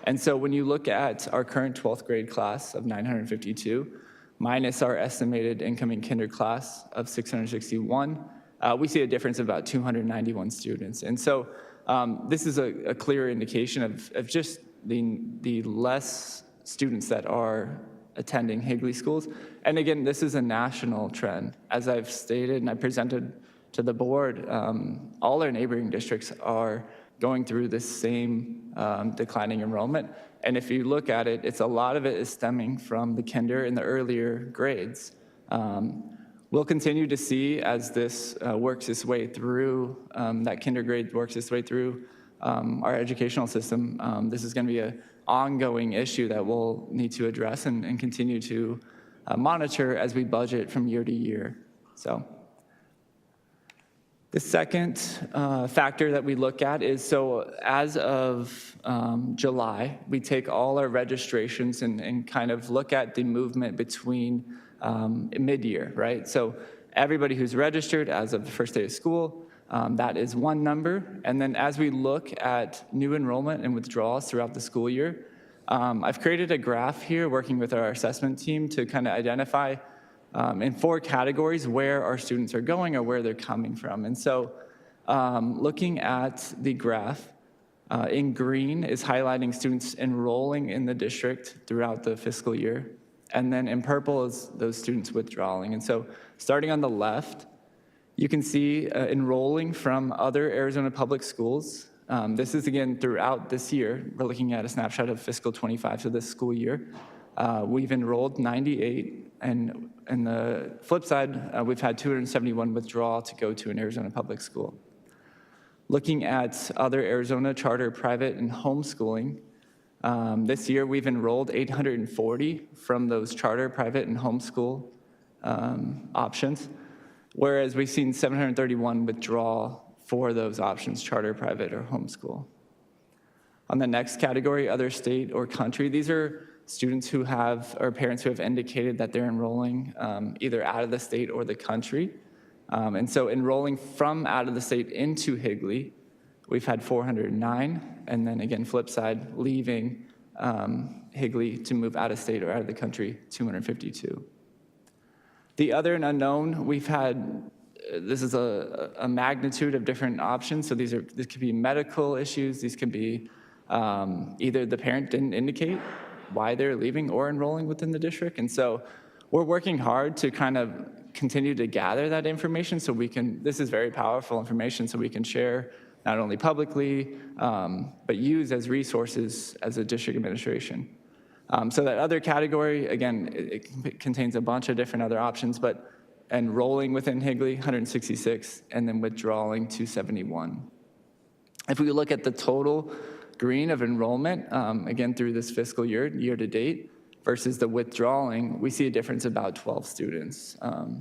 And so when you look at our current 12th grade class of 952 minus our estimated incoming kinder class of 661, we see a difference of about 291 students. And so this is a clear indication of just the less students that are attending Higley schools. And again, this is a national trend. As I've stated and I presented to the board, all our neighboring districts are going through this same declining enrollment. And if you look at it, a lot of it is stemming from the kinder and the earlier grades. We'll continue to see as this works its way through, that kinder grade works its way through our educational system. This is going to be an ongoing issue that we'll need to address and continue to monitor as we budget from year to year. So the second factor that we look at is, so as of July, we take all our registrations and kind of look at the movement between mid-year, right? So everybody who's registered as of the first day of school, that is one number. And then as we look at new enrollment and withdrawals throughout the school year, I've created a graph here working with our assessment team to kind of identify in 4 categories where our students are going or where they're coming from. And so looking at the graph, in green is highlighting students enrolling in the district throughout the fiscal year. And then in purple is those students withdrawing. And so starting on the left, you can see enrolling from other Arizona public schools. This is, again, throughout this year. We're looking at a snapshot of fiscal 25, so this school year. We've enrolled 98, and the flip side, we've had 271 withdraw to go to an Arizona public school. Looking at other Arizona charter, private, and homeschooling, this year we've enrolled 840 from those charter, private, and homeschool options, whereas we've seen 731 withdraw for those options, charter, private, or homeschool. On the next category, other state or country, these are students who have, or parents who have indicated that they're enrolling either out of the state or the country. And so enrolling from out of the state into Higley, we've had 409, and then again, flip side, leaving Higley to move out of state or out of the country, 252. The other and unknown, we've had, this is a magnitude of different options. So this could be medical issues. These could be either the parent didn't indicate why they're leaving or enrolling within the district. And so we're working hard to kind of continue to gather that information so we can, this is very powerful information, so we can share not only publicly, but use as resources as a district administration. So that other category, again, it contains a bunch of different other options, but enrolling within Higley, 166, and then withdrawing 271. If we look at the total green of enrollment, again, through this fiscal year to date, versus the withdrawing, we see a difference of about 12 students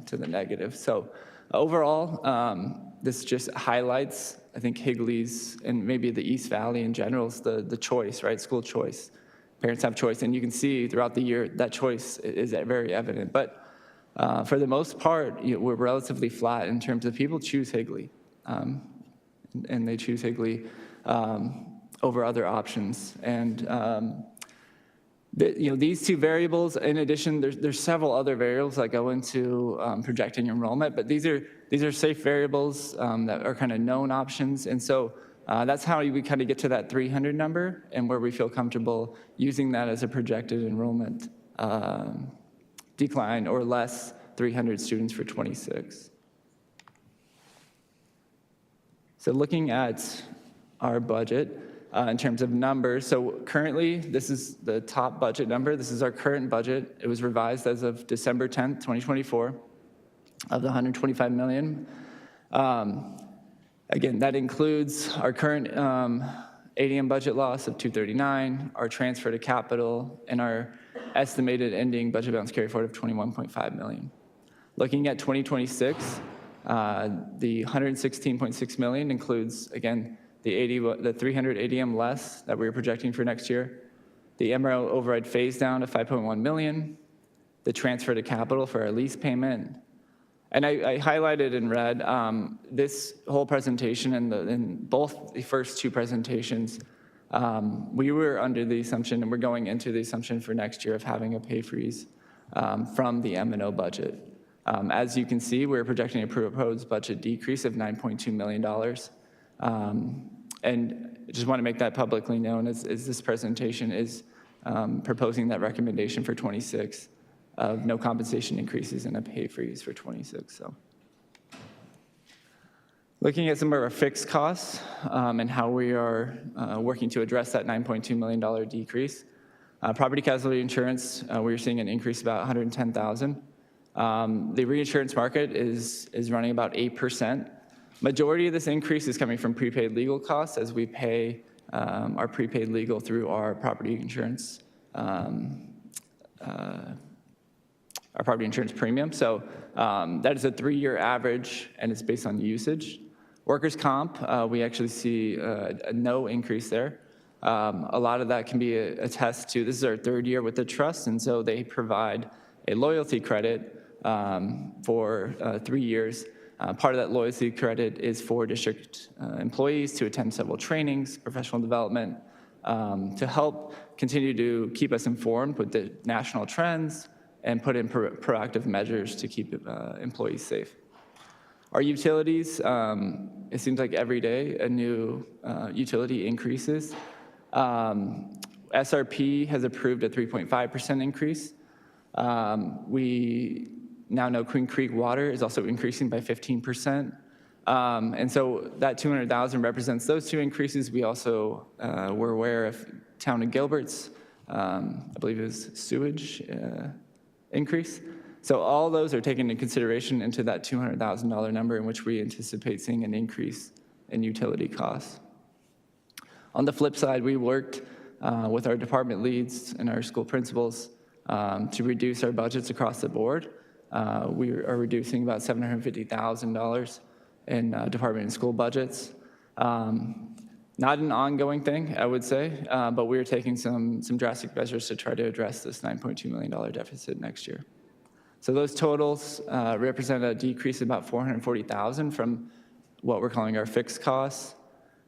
to the negative. So overall, this just highlights, I think, Higley's and maybe the East Valley in general, is the choice, right? School choice. Parents have choice, and you can see throughout the year that choice is very evident. But for the most part, we're relatively flat in terms of people choose Higley, and they choose Higley over other options. And these two variables, in addition, there's several other variables that go into projecting enrollment, but these are safe variables that are kind of known options. And so that's how we kind of get to that 300 number, and where we feel comfortable using that as a projected enrollment decline or less 300 students for 26. So looking at our budget in terms of numbers, so currently this is the top budget number. This is our current budget. It was revised as of December 10th, 2024, of the $125 million. Again, that includes our current ADM budget loss of 239, our transfer to capital, and our estimated ending budget balance carry forward of 21.5 million. Looking at 2026, the 116.6 million includes, again, the 300 ADM less that we were projecting for next year, the MRO override phase down of 5.1 million, the transfer to capital for our lease payment. And I highlighted in red this whole presentation and in both the first two presentations, we were under the assumption, and we're going into the assumption for next year of having a pay freeze from the M&O budget. As you can see, we're projecting a proposed budget decrease of $9.2 million. And I just want to make that publicly known as this presentation is proposing that recommendation for 26 of no compensation increases and a pay freeze for 26. So, looking at some of our fixed costs and how we are working to address that $9.2 million decrease. Property casualty insurance, we're seeing an increase of about $110,000. The reinsurance market is running about 8%. Majority of this increase is coming from prepaid legal costs as we pay our prepaid legal through our property insurance premium. So that is a 3-year average, and it's based on usage. Workers' comp, we actually see no increase there. A lot of that can be attest to, this is our 3rd year with the trust, and so they provide a loyalty credit for 3 years. Part of that loyalty credit is for district employees to attend several trainings, professional development, to help continue to keep us informed with the national trends and put in proactive measures to keep employees safe. Our utilities, it seems like every day a new utility increases. SRP has approved a 3.5% increase. We now know Queen Creek Water is also increasing by 15%. And so that 200,000 represents those two increases. We also were aware of Town of Gilbert's, I believe it was sewage increase. So all those are taken into consideration into that $200,000 number in which we anticipate seeing an increase in utility costs. On the flip side, we worked with our department leads and our school principals to reduce our budgets across the board. We are reducing about $750,000 in department and school budgets. Not an ongoing thing, I would say, but we're taking some drastic measures to try to address this $9.2 million deficit next year. So those totals represent a decrease of about $440,000 from what we're calling our fixed costs.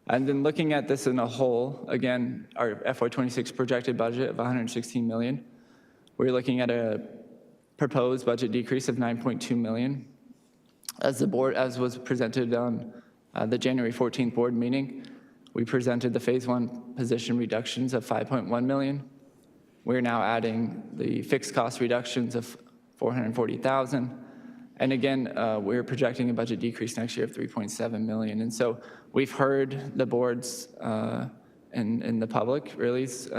And then looking at this in a whole, again, our FY26 projected budget of $116 million, we're looking at a proposed budget decrease of $9.2 million. As was presented on the January 14th board meeting, we presented the phase 1 position reductions of $5.1 million. We're now adding the fixed cost reductions of $440,000. And again, we're projecting a budget decrease next year of $3.7 million. And so we've heard the board's and the public really's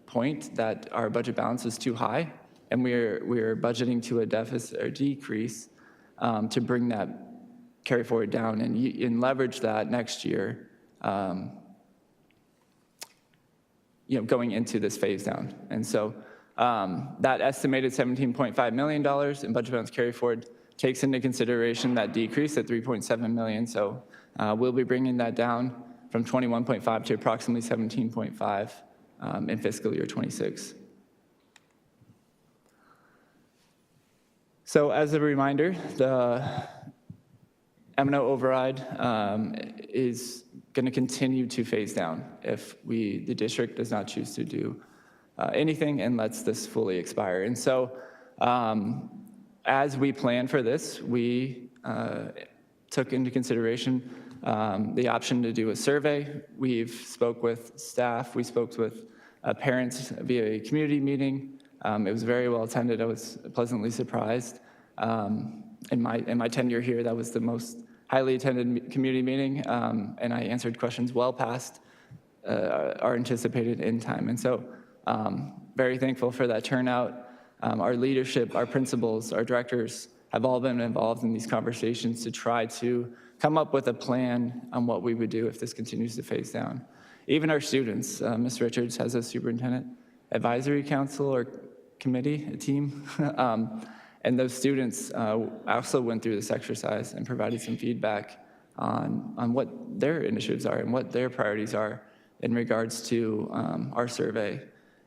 point that our budget balance is too high, and we're budgeting to a deficit or decrease to bring that carry forward down and leverage that next year, going into this phase down. And so that estimated $17.5 million in budget balance carry forward takes into consideration that decrease at $3.7 million. So we'll be bringing that down from 21.5 to approximately 17.5 in fiscal year 26. So as a reminder, the M&O override is going to continue to phase down if the district does not choose to do anything and lets this fully expire. And so as we plan for this, we took into consideration the option to do a survey. We've spoke with staff, we spoke with parents via a community meeting. It was very well attended. I was pleasantly surprised. In my tenure here, that was the most highly attended community meeting, and I answered questions well past our anticipated end time. And so very thankful for that turnout. Our leadership, our principals, our directors have all been involved in these conversations to try to come up with a plan on what we would do if this continues to phase down. Even our students, Ms. Richards has a superintendent advisory council or committee, a team, and those students also went through this exercise and provided some feedback on what their initiatives are and what their priorities are in regards to our survey.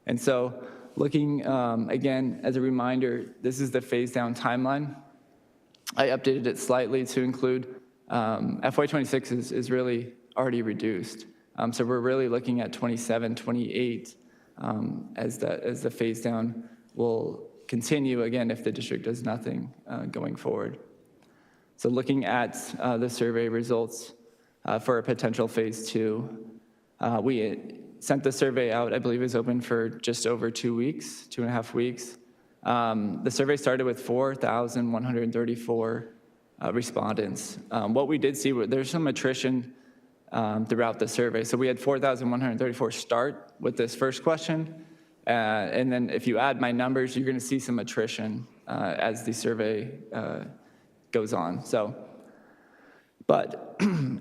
And so looking, again, as a reminder, this is the phase down timeline. I updated it slightly to include FY26 is really already reduced. So we're really looking at 27, 28 as the phase down will continue, again, if the district does nothing going forward. So looking at the survey results for a potential phase 2, we sent the survey out, I believe it was open for just over 2 weeks, 2.5 weeks. The survey started with 4,134 respondents. What we did see, there's some attrition throughout the survey. So we had 4,134 start with this first question. And then if you add my numbers, you're going to see some attrition as the survey goes on. But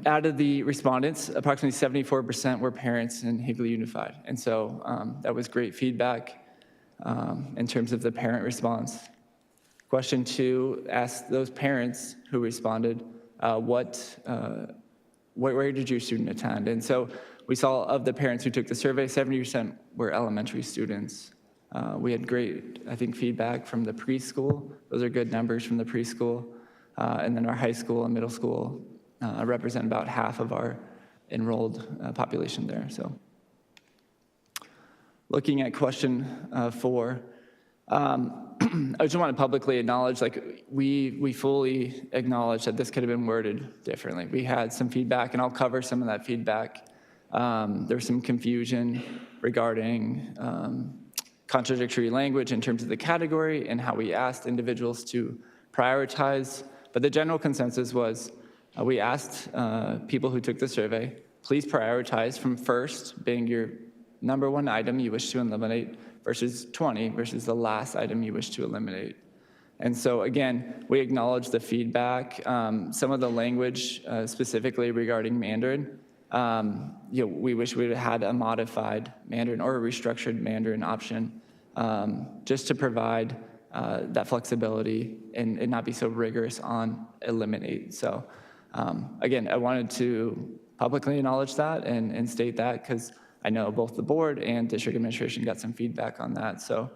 out of the respondents, approximately 74% were parents in Higley Unified. And so that was great feedback in terms of the parent response. Question 2 asked those parents who responded, where did your student attend? And so we saw of the parents who took the survey, 70% were elementary students. We had great, I think, feedback from the preschool. Those are good numbers from the preschool. And then our high school and middle school represent about half of our enrolled population there. So looking at question 4, I just want to publicly acknowledge, we fully acknowledge that this could have been worded differently. We had some feedback, and I'll cover some of that feedback. There was some confusion regarding contradictory language in terms of the category and how we asked individuals to prioritize. But the general consensus was we asked people who took the survey, please prioritize from first being your number 1 item you wish to eliminate versus 20 versus the last item you wish to eliminate. And so again, we acknowledge the feedback. Some of the language specifically regarding Mandarin, we wish we would have had a modified Mandarin or a restructured Mandarin option just to provide that flexibility and not be so rigorous on eliminate. So again, I wanted to publicly acknowledge that and state that because I know both the board and district administration got some feedback on that. So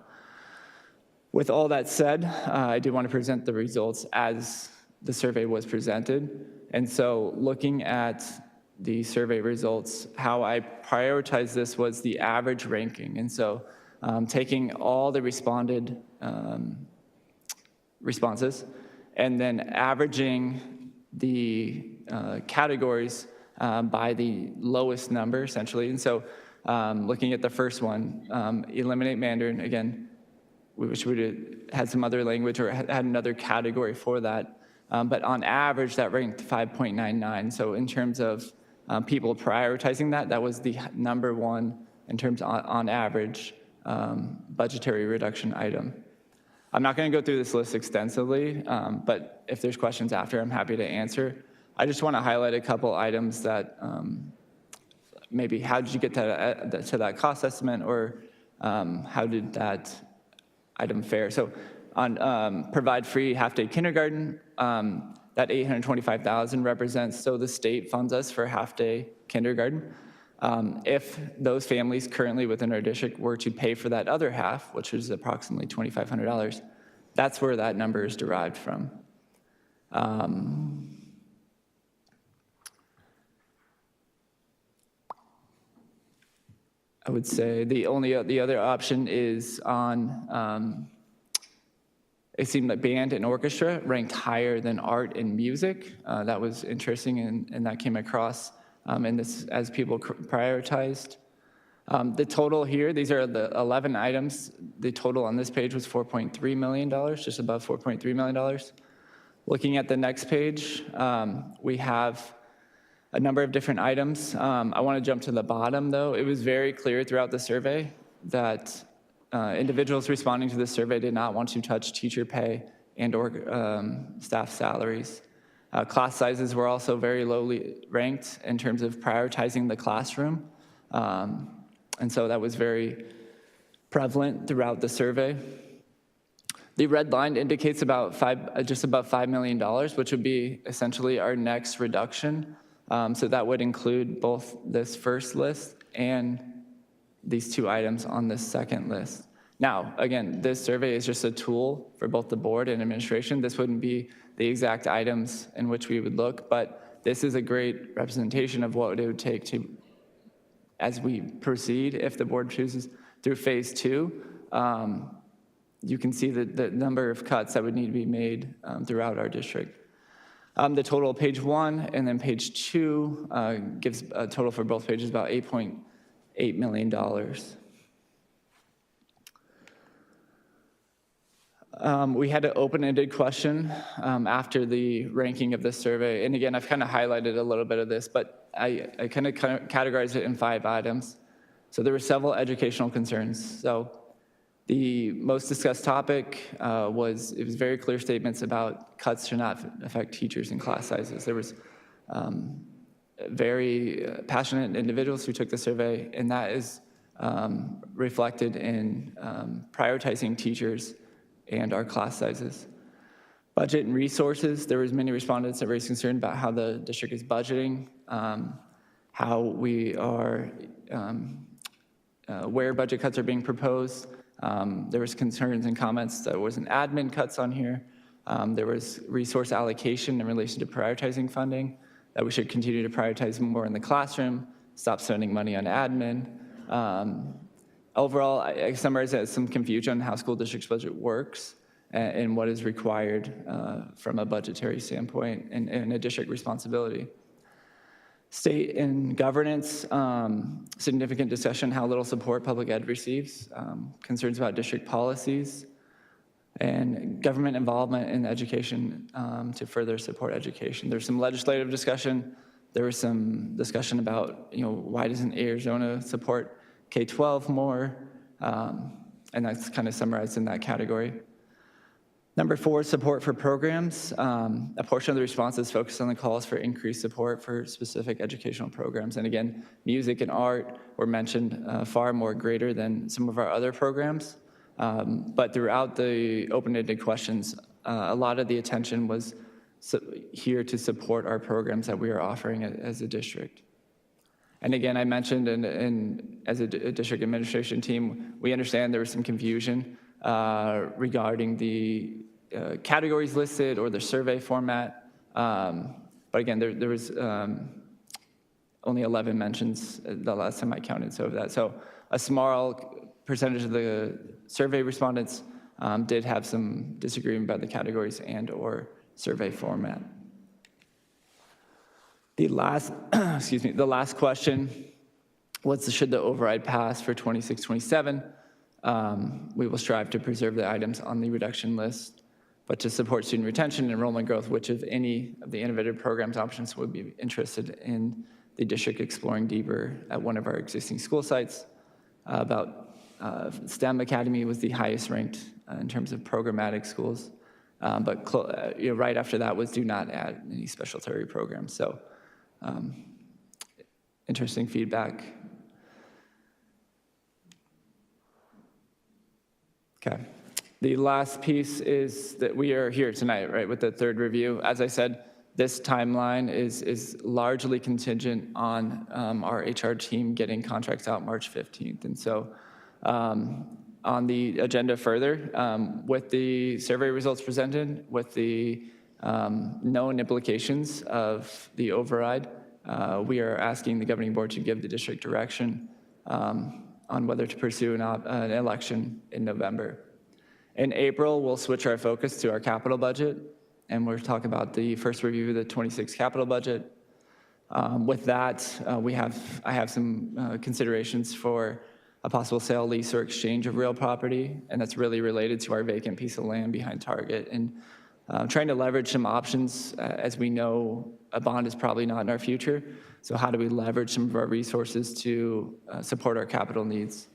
with all that said, I do want to present the results as the survey was presented. And so looking at the survey results, how I prioritized this was the average ranking. And so taking all the responded responses and then averaging the categories by the lowest number, essentially. And so looking at the first one, eliminate Mandarin, again, we wish we would have had some other language or had another category for that. But on average, that ranked 5.99. So in terms of people prioritizing that, that was the number one in terms on average budgetary reduction item. I'm not going to go through this list extensively, but if there's questions after, I'm happy to answer. I just want to highlight a couple items that maybe how did you get to that cost estimate, or how did that item fare? So on provide free half-day kindergarten, that $825,000 represents, so the state funds us for half-day kindergarten. If those families currently within our district were to pay for that other half, which is approximately $2,500, that's where that number is derived from. I would say the other option is on, it seemed like band and orchestra ranked higher than art and music. That was interesting, and that came across in this as people prioritized. The total here, these are the 11 items. The total on this page was $4.3 million, just above $4.3 million. Looking at the next page, we have a number of different items. I want to jump to the bottom, though. It was very clear throughout the survey that individuals responding to this survey did not want to touch teacher pay and or staff salaries. Class sizes were also very lowly ranked in terms of prioritizing the classroom. And so that was very prevalent throughout the survey. The red line indicates about just above $5 million, which would be essentially our next reduction. So that would include both this first list and these two items on this second list. Now, again, this survey is just a tool for both the board and administration. This wouldn't be the exact items in which we would look, but this is a great representation of what it would take to, as we proceed, if the board chooses through phase 2, you can see the number of cuts that would need to be made throughout our district. The total, page 1 and then page 2 gives a total for both pages about $8.8 million. We had an open-ended question after the ranking of this survey. And again, I've kind of highlighted a little bit of this, but I kind of categorized it in 5 items. So there were several educational concerns. So the most discussed topic it was very clear statements about cuts should not affect teachers and class sizes. There was very passionate individuals who took the survey, and that is reflected in prioritizing teachers and our class sizes. Budget and resources, there was many respondents that were very concerned about how the district is budgeting, how we are, where budget cuts are being proposed. There was concerns and comments that there wasn't admin cuts on here. There was resource allocation in relation to prioritizing funding, that we should continue to prioritize more in the classroom, stop spending money on admin. Overall, I summarize that as some confusion on how school district's budget works and what is required from a budgetary standpoint and a district responsibility. State and governance, significant discussion how little support public ed receives, concerns about district policies, and government involvement in education to further support education. There's some legislative discussion. There was some discussion about, why doesn't Arizona support K-12 more? And that's kind of summarized in that category. Number 4, support for programs. A portion of the responses focused on the calls for increased support for specific educational programs. And again, music and art were mentioned far more greater than some of our other programs. But throughout the open-ended questions, a lot of the attention was here to support our programs that we are offering as a district. And again, I mentioned, and as a district administration team, we understand there was some confusion regarding the categories listed or the survey format. But again, there was only 11 mentions the last time I counted, so a small percentage of the survey respondents did have some disagreement about the categories and/or survey format. The last, the last question was, should the override pass for 26-27? We will strive to preserve the items on the reduction list, but to support student retention and enrollment growth, which of any of the innovative programs options would be interested in the district exploring deeper at one of our existing school sites. STEM Academy was the highest ranked in terms of programmatic schools, but right after that was do not add any special tertiary programs. So interesting feedback. Okay. The last piece is that we are here tonight, right, with the third review. As I said, this timeline is largely contingent on our HR team getting contracts out March 15th. And so on the agenda further, with the survey results presented, with the known implications of the override, we are asking the governing board to give the district direction on whether to pursue an election in November. In April, we'll switch our focus to our capital budget, and we'll talk about the first review of the 26 capital budget. With that, I have some considerations for a possible sale, lease, or exchange of real property, and that's really related to our vacant piece of land behind Target, and trying to leverage some options. As we know, a bond is probably not in our future, so how do we leverage some of our resources to support our capital needs?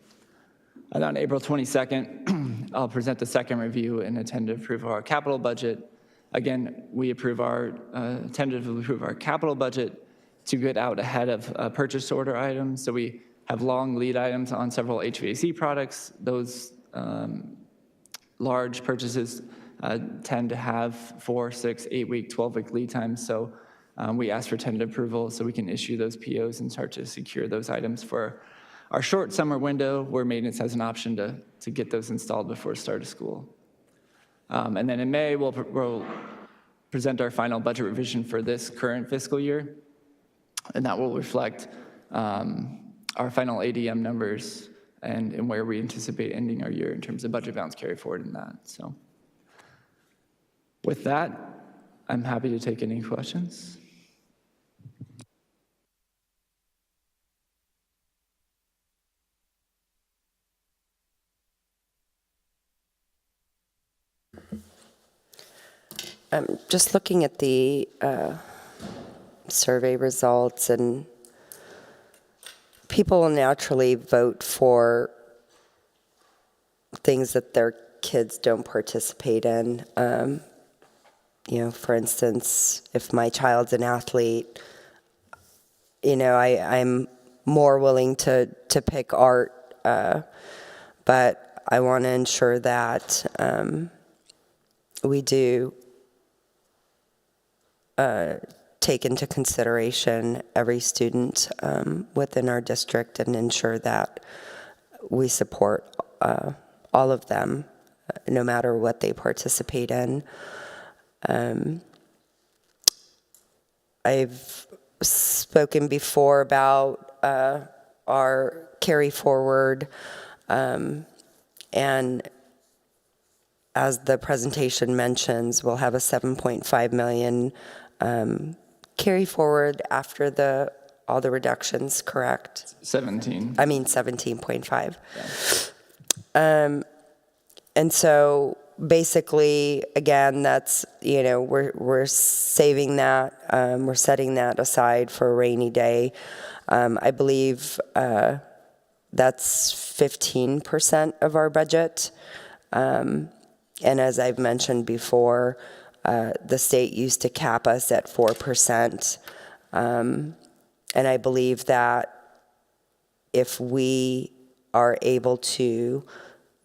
And on April 22nd, I'll present the second review and intend to approve our capital budget. Again, we tentatively approve our capital budget to get out ahead of purchase order items. So we have long lead items on several HVAC products. Those large purchases tend to have 4, 6, 8-week, 12-week lead times. So we ask for tentative approval so we can issue those POs and start to secure those items for our short summer window where maintenance has an option to get those installed before the start of school. And then in May, we'll present our final budget revision for this current fiscal year, and that will reflect our final ADM numbers and where we anticipate ending our year in terms of budget balance carry forward in that. So with that, I'm happy to take any questions. Just looking at the survey results, and people will naturally vote for things that their kids don't participate in. For instance, if my child's an athlete, I'm more willing to pick art, but I want to ensure that we do take into consideration every student within our district and ensure that we support all of them, no matter what they participate in. I've spoken before about our carry forward, and as the presentation mentions, we'll have a $7.5 million carry forward after all the reductions, correct? 17.5. Yeah. And so basically, again, that's, we're saving that, we're setting that aside for a rainy day. I believe that's 15% of our budget. And as I've mentioned before, the state used to cap us at 4%. And I believe that if we are able to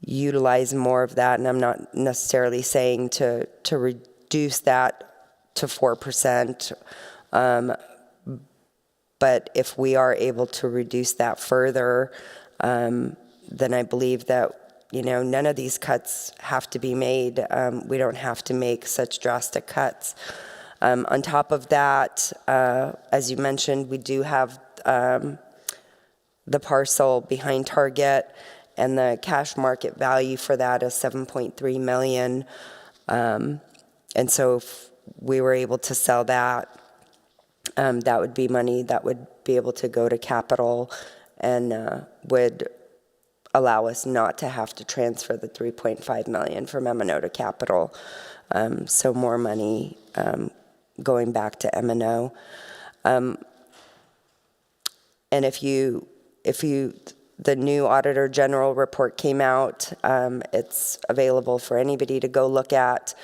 utilize more of that, and I'm not necessarily saying to reduce that to 4%, but if we are able to reduce that further, then I believe that none of these cuts have to be made. We don't have to make such drastic cuts. On top of that, as you mentioned, we do have the parcel behind Target, and the cash market value for that is $7.3 million. And so if we were able to sell that, that would be money that would be able to go to capital and would allow us not to have to transfer the $3.5 million from M&O to capital. So more money going back to M&O. And the new Auditor General report came out. It's available for anybody to go look at.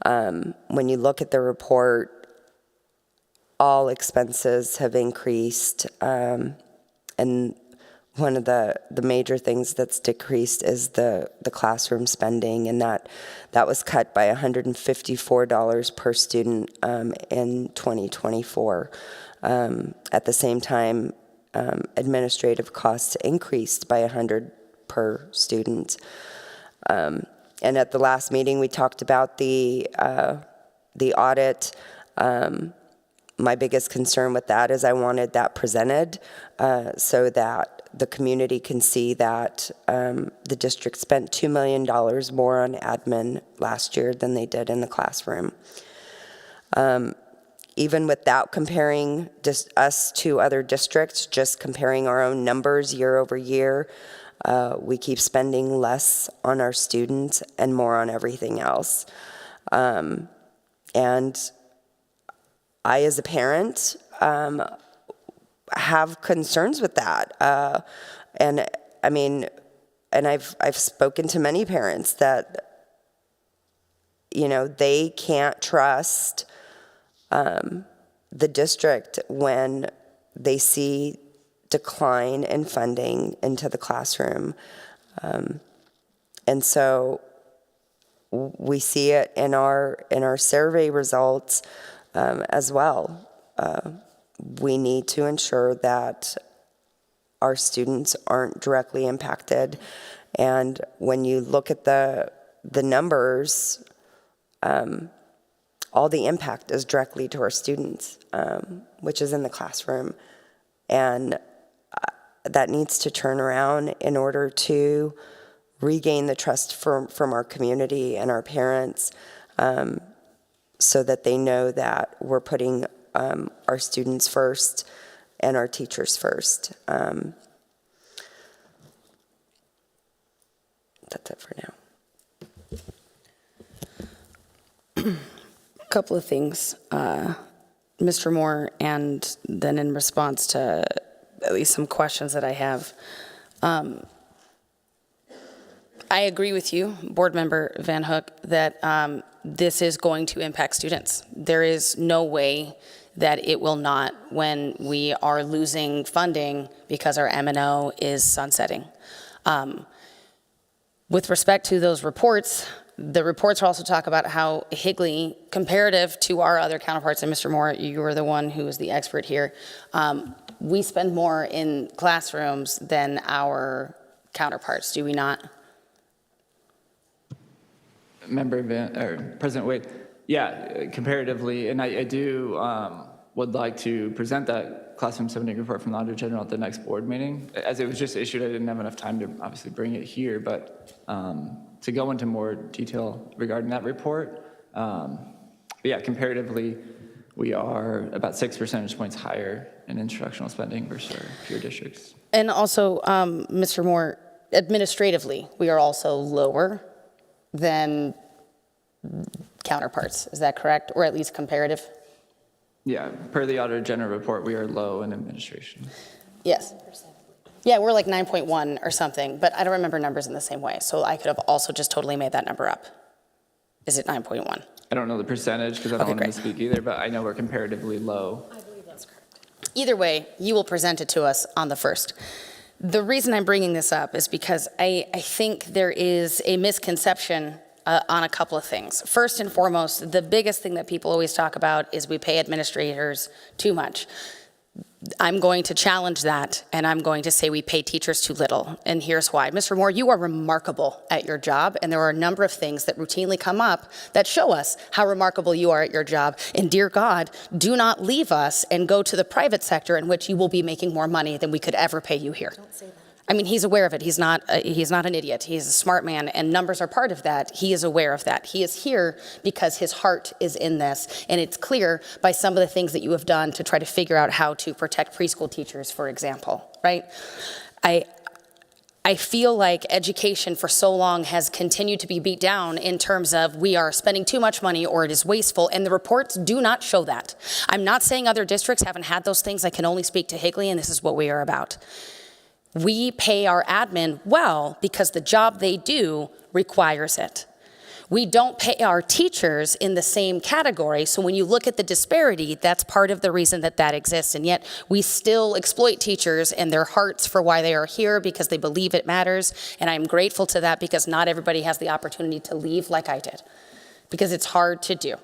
When you look at the report, all expenses have increased, and one of the major things that's decreased is the classroom spending, and that was cut by $154 per student in 2024. At the same time, administrative costs increased by $100 per student. And at the last meeting, we talked about the audit. My biggest concern with that is I wanted that presented so that the community can see that the district spent $2 million more on admin last year than they did in the classroom. Even without comparing us to other districts, just comparing our own numbers year over year, we keep spending less on our students and more on everything else. And I, as a parent, have concerns with that. And I mean, and I've spoken to many parents that, you know, they can't trust the district when they see decline in funding into the classroom. And so we see it in our survey results as well. We need to ensure that our students aren't directly impacted. And when you look at the numbers, all the impact is directly to our students, which is in the classroom. And that needs to turn around in order to regain the trust from our community and our parents, so that they know that we're putting our students first and our teachers first. That's it for now. A couple of things, Mr. Moore, and then in response to at least some questions that I have. I agree with you, Board Member Van Hook, that this is going to impact students. There is no way that it will not when we are losing funding because our M&O is sunsetting. With respect to those reports, the reports also talk about how Higley, comparative to our other counterparts, and Mr. Moore, you are the one who is the expert here, we spend more in classrooms than our counterparts, do we not? President Wade, yeah, comparatively, and I do would like to present that classroom spending report from the Auditor General at the next board meeting. As it was just issued, I didn't have enough time to obviously bring it here, but to go into more detail regarding that report. But yeah, comparatively, we are about 6 percentage points higher in instructional spending versus our peer districts. And also, Mr. Moore, administratively, we are also lower than counterparts. Is that correct? Or at least comparative? Yeah, per the Auditor General report, we are low in administration. Yes. Yeah, we're like 9.1 or something, but I don't remember numbers in the same way. So I could have also just totally made that number up. Is it 9.1? I don't know the percentage because I don't want to misspeak either, but I know we're comparatively low. I believe that's correct. Either way, you will present it to us on the 1st. The reason I'm bringing this up is because I think there is a misconception on a couple of things. First and foremost, the biggest thing that people always talk about is we pay administrators too much. I'm going to challenge that, and I'm going to say we pay teachers too little, and here's why. Mr. Moore, you are remarkable at your job, and there are a number of things that routinely come up that show us how remarkable you are at your job, and dear God, do not leave us and go to the private sector in which you will be making more money than we could ever pay you here. Don't say that. I mean, he's aware of it. He's not an idiot. He's a smart man, and numbers are part of that. He is aware of that. He is here because his heart is in this, and it's clear by some of the things that you have done to try to figure out how to protect preschool teachers, for example, right? I feel like education for so long has continued to be beat down in terms of we are spending too much money or it is wasteful, and the reports do not show that. I'm not saying other districts haven't had those things. I can only speak to Higley, and this is what we are about. We pay our admin well because the job they do requires it. We don't pay our teachers in the same category, so when you look at the disparity, that's part of the reason that that exists, and yet we still exploit teachers and their hearts for why they are here because they believe it matters, and I'm grateful to that because not everybody has the opportunity to leave like I did, because it's hard to do.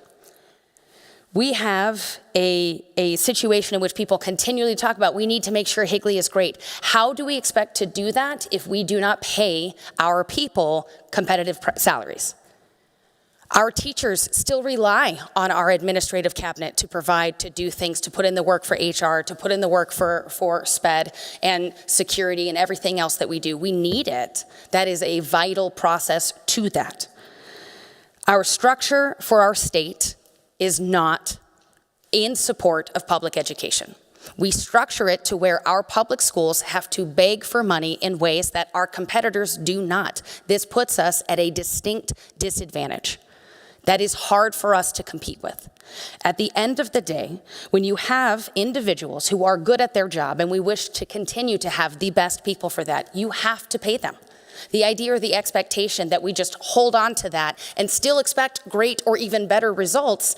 We have a situation in which people continually talk about we need to make sure Higley is great. How do we expect to do that if we do not pay our people competitive salaries? Our teachers still rely on our administrative cabinet to provide, to do things, to put in the work for HR, to put in the work for SPED and security and everything else that we do. We need it. That is a vital process to that. Our structure for our state is not in support of public education. We structure it to where our public schools have to beg for money in ways that our competitors do not. This puts us at a distinct disadvantage. That is hard for us to compete with. At the end of the day, when you have individuals who are good at their job, and we wish to continue to have the best people for that, you have to pay them. The idea or the expectation that we just hold on to that and still expect great or even better results,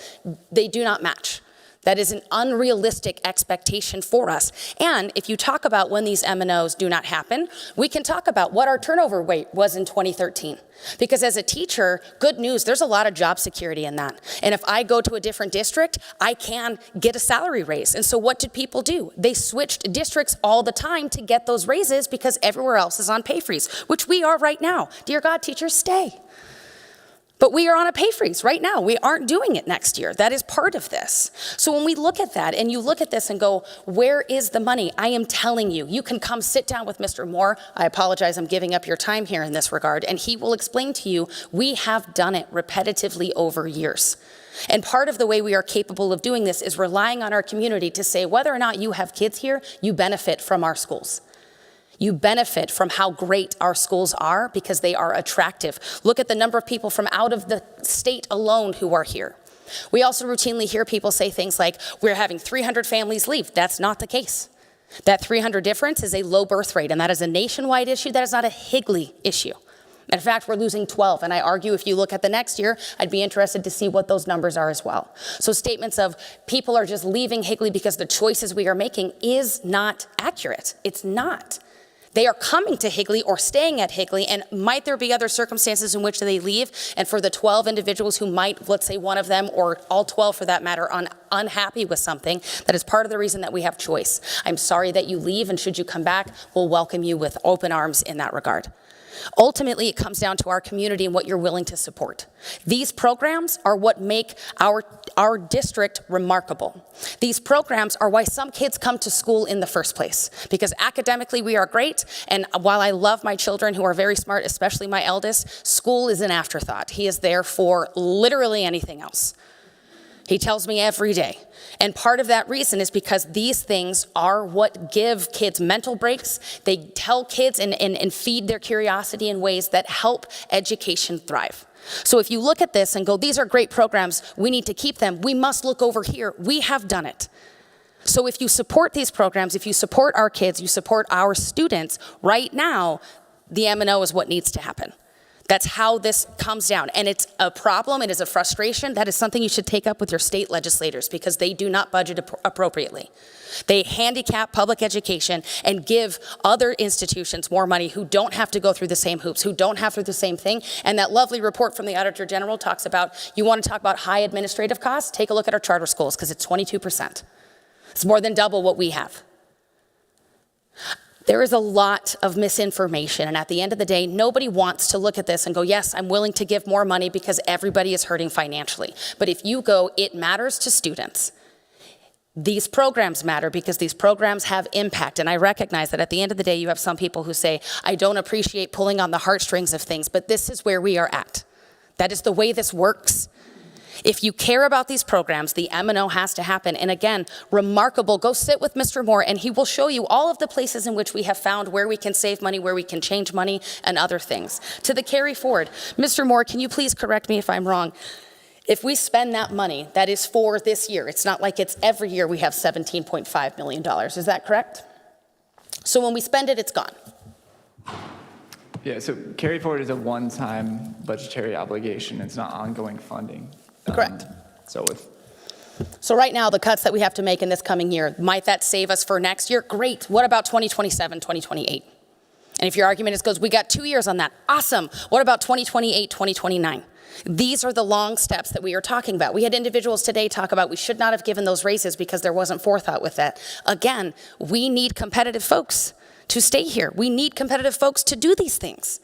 they do not match. That is an unrealistic expectation for us. And if you talk about when these M&Os do not happen, we can talk about what our turnover rate was in 2013. Because as a teacher, good news, there's a lot of job security in that. And if I go to a different district, I can get a salary raise. And so what did people do? They switched districts all the time to get those raises because everywhere else is on pay freeze, which we are right now. Dear God, teachers, stay. But we are on a pay freeze right now. We aren't doing it next year. That is part of this. So when we look at that and you look at this and go, where is the money? I am telling you, you can come sit down with Mr. Moore. I apologize, I'm giving up your time here in this regard. And he will explain to you, we have done it repetitively over years. And part of the way we are capable of doing this is relying on our community to say whether or not you have kids here, you benefit from our schools. You benefit from how great our schools are because they are attractive. Look at the number of people from out of the state alone who are here. We also routinely hear people say things like, we're having 300 families leave. That's not the case. That 300 difference is a low birth rate, and that is a nationwide issue. That is not a Higley issue. In fact, we're losing 12, and I argue if you look at the next year, I'd be interested to see what those numbers are as well. So statements of people are just leaving Higley because the choices we are making is not accurate. It's not. They are coming to Higley or staying at Higley, and might there be other circumstances in which they leave? And for the 12 individuals who might, let's say one of them, or all 12 for that matter, unhappy with something, that is part of the reason that we have choice. I'm sorry that you leave, and should you come back, we'll welcome you with open arms in that regard. Ultimately, it comes down to our community and what you're willing to support. These programs are what make our district remarkable. These programs are why some kids come to school in the first place, because academically we are great, and while I love my children who are very smart, especially my eldest, school is an afterthought. He is there for literally anything else. He tells me every day. And part of that reason is because these things are what give kids mental breaks. They tell kids and feed their curiosity in ways that help education thrive. So if you look at this and go, these are great programs, we need to keep them, we must look over here. We have done it. So if you support these programs, if you support our kids, you support our students, right now, the M&O is what needs to happen. That's how this comes down. And it's a problem, it is a frustration. That is something you should take up with your state legislators because they do not budget appropriately. They handicap public education and give other institutions more money who don't have to go through the same hoops, who don't have to do the same thing. And that lovely report from the Auditor General talks about, you want to talk about high administrative costs? Take a look at our charter schools because it's 22%. It's more than double what we have. There is a lot of misinformation, and at the end of the day, nobody wants to look at this and go, yes, I'm willing to give more money because everybody is hurting financially. But if you go, it matters to students. These programs matter because these programs have impact, and I recognize that at the end of the day, you have some people who say, I don't appreciate pulling on the heartstrings of things, but this is where we are at. That is the way this works. If you care about these programs, the M&O has to happen. And again, remarkable, go sit with Mr. Moore and he will show you all of the places in which we have found where we can save money, where we can change money and other things. To the carry forward, Mr. Moore, can you please correct me if I'm wrong? If we spend that money, that is for this year. It's not like it's every year we have $17.5 million. Is that correct? So when we spend it, it's gone. Yeah, so carry forward is a one-time budgetary obligation. It's not ongoing funding. Correct. So right now, the cuts that we have to make in this coming year, might that save us for next year? Great. What about 2027, 2028? And if your argument is, goes, we got 2 years on that, awesome. What about 2028, 2029? These are the long steps that we are talking about. We had individuals today talk about we should not have given those raises because there wasn't forethought with that. Again, we need competitive folks to stay here. We need competitive folks to do these things.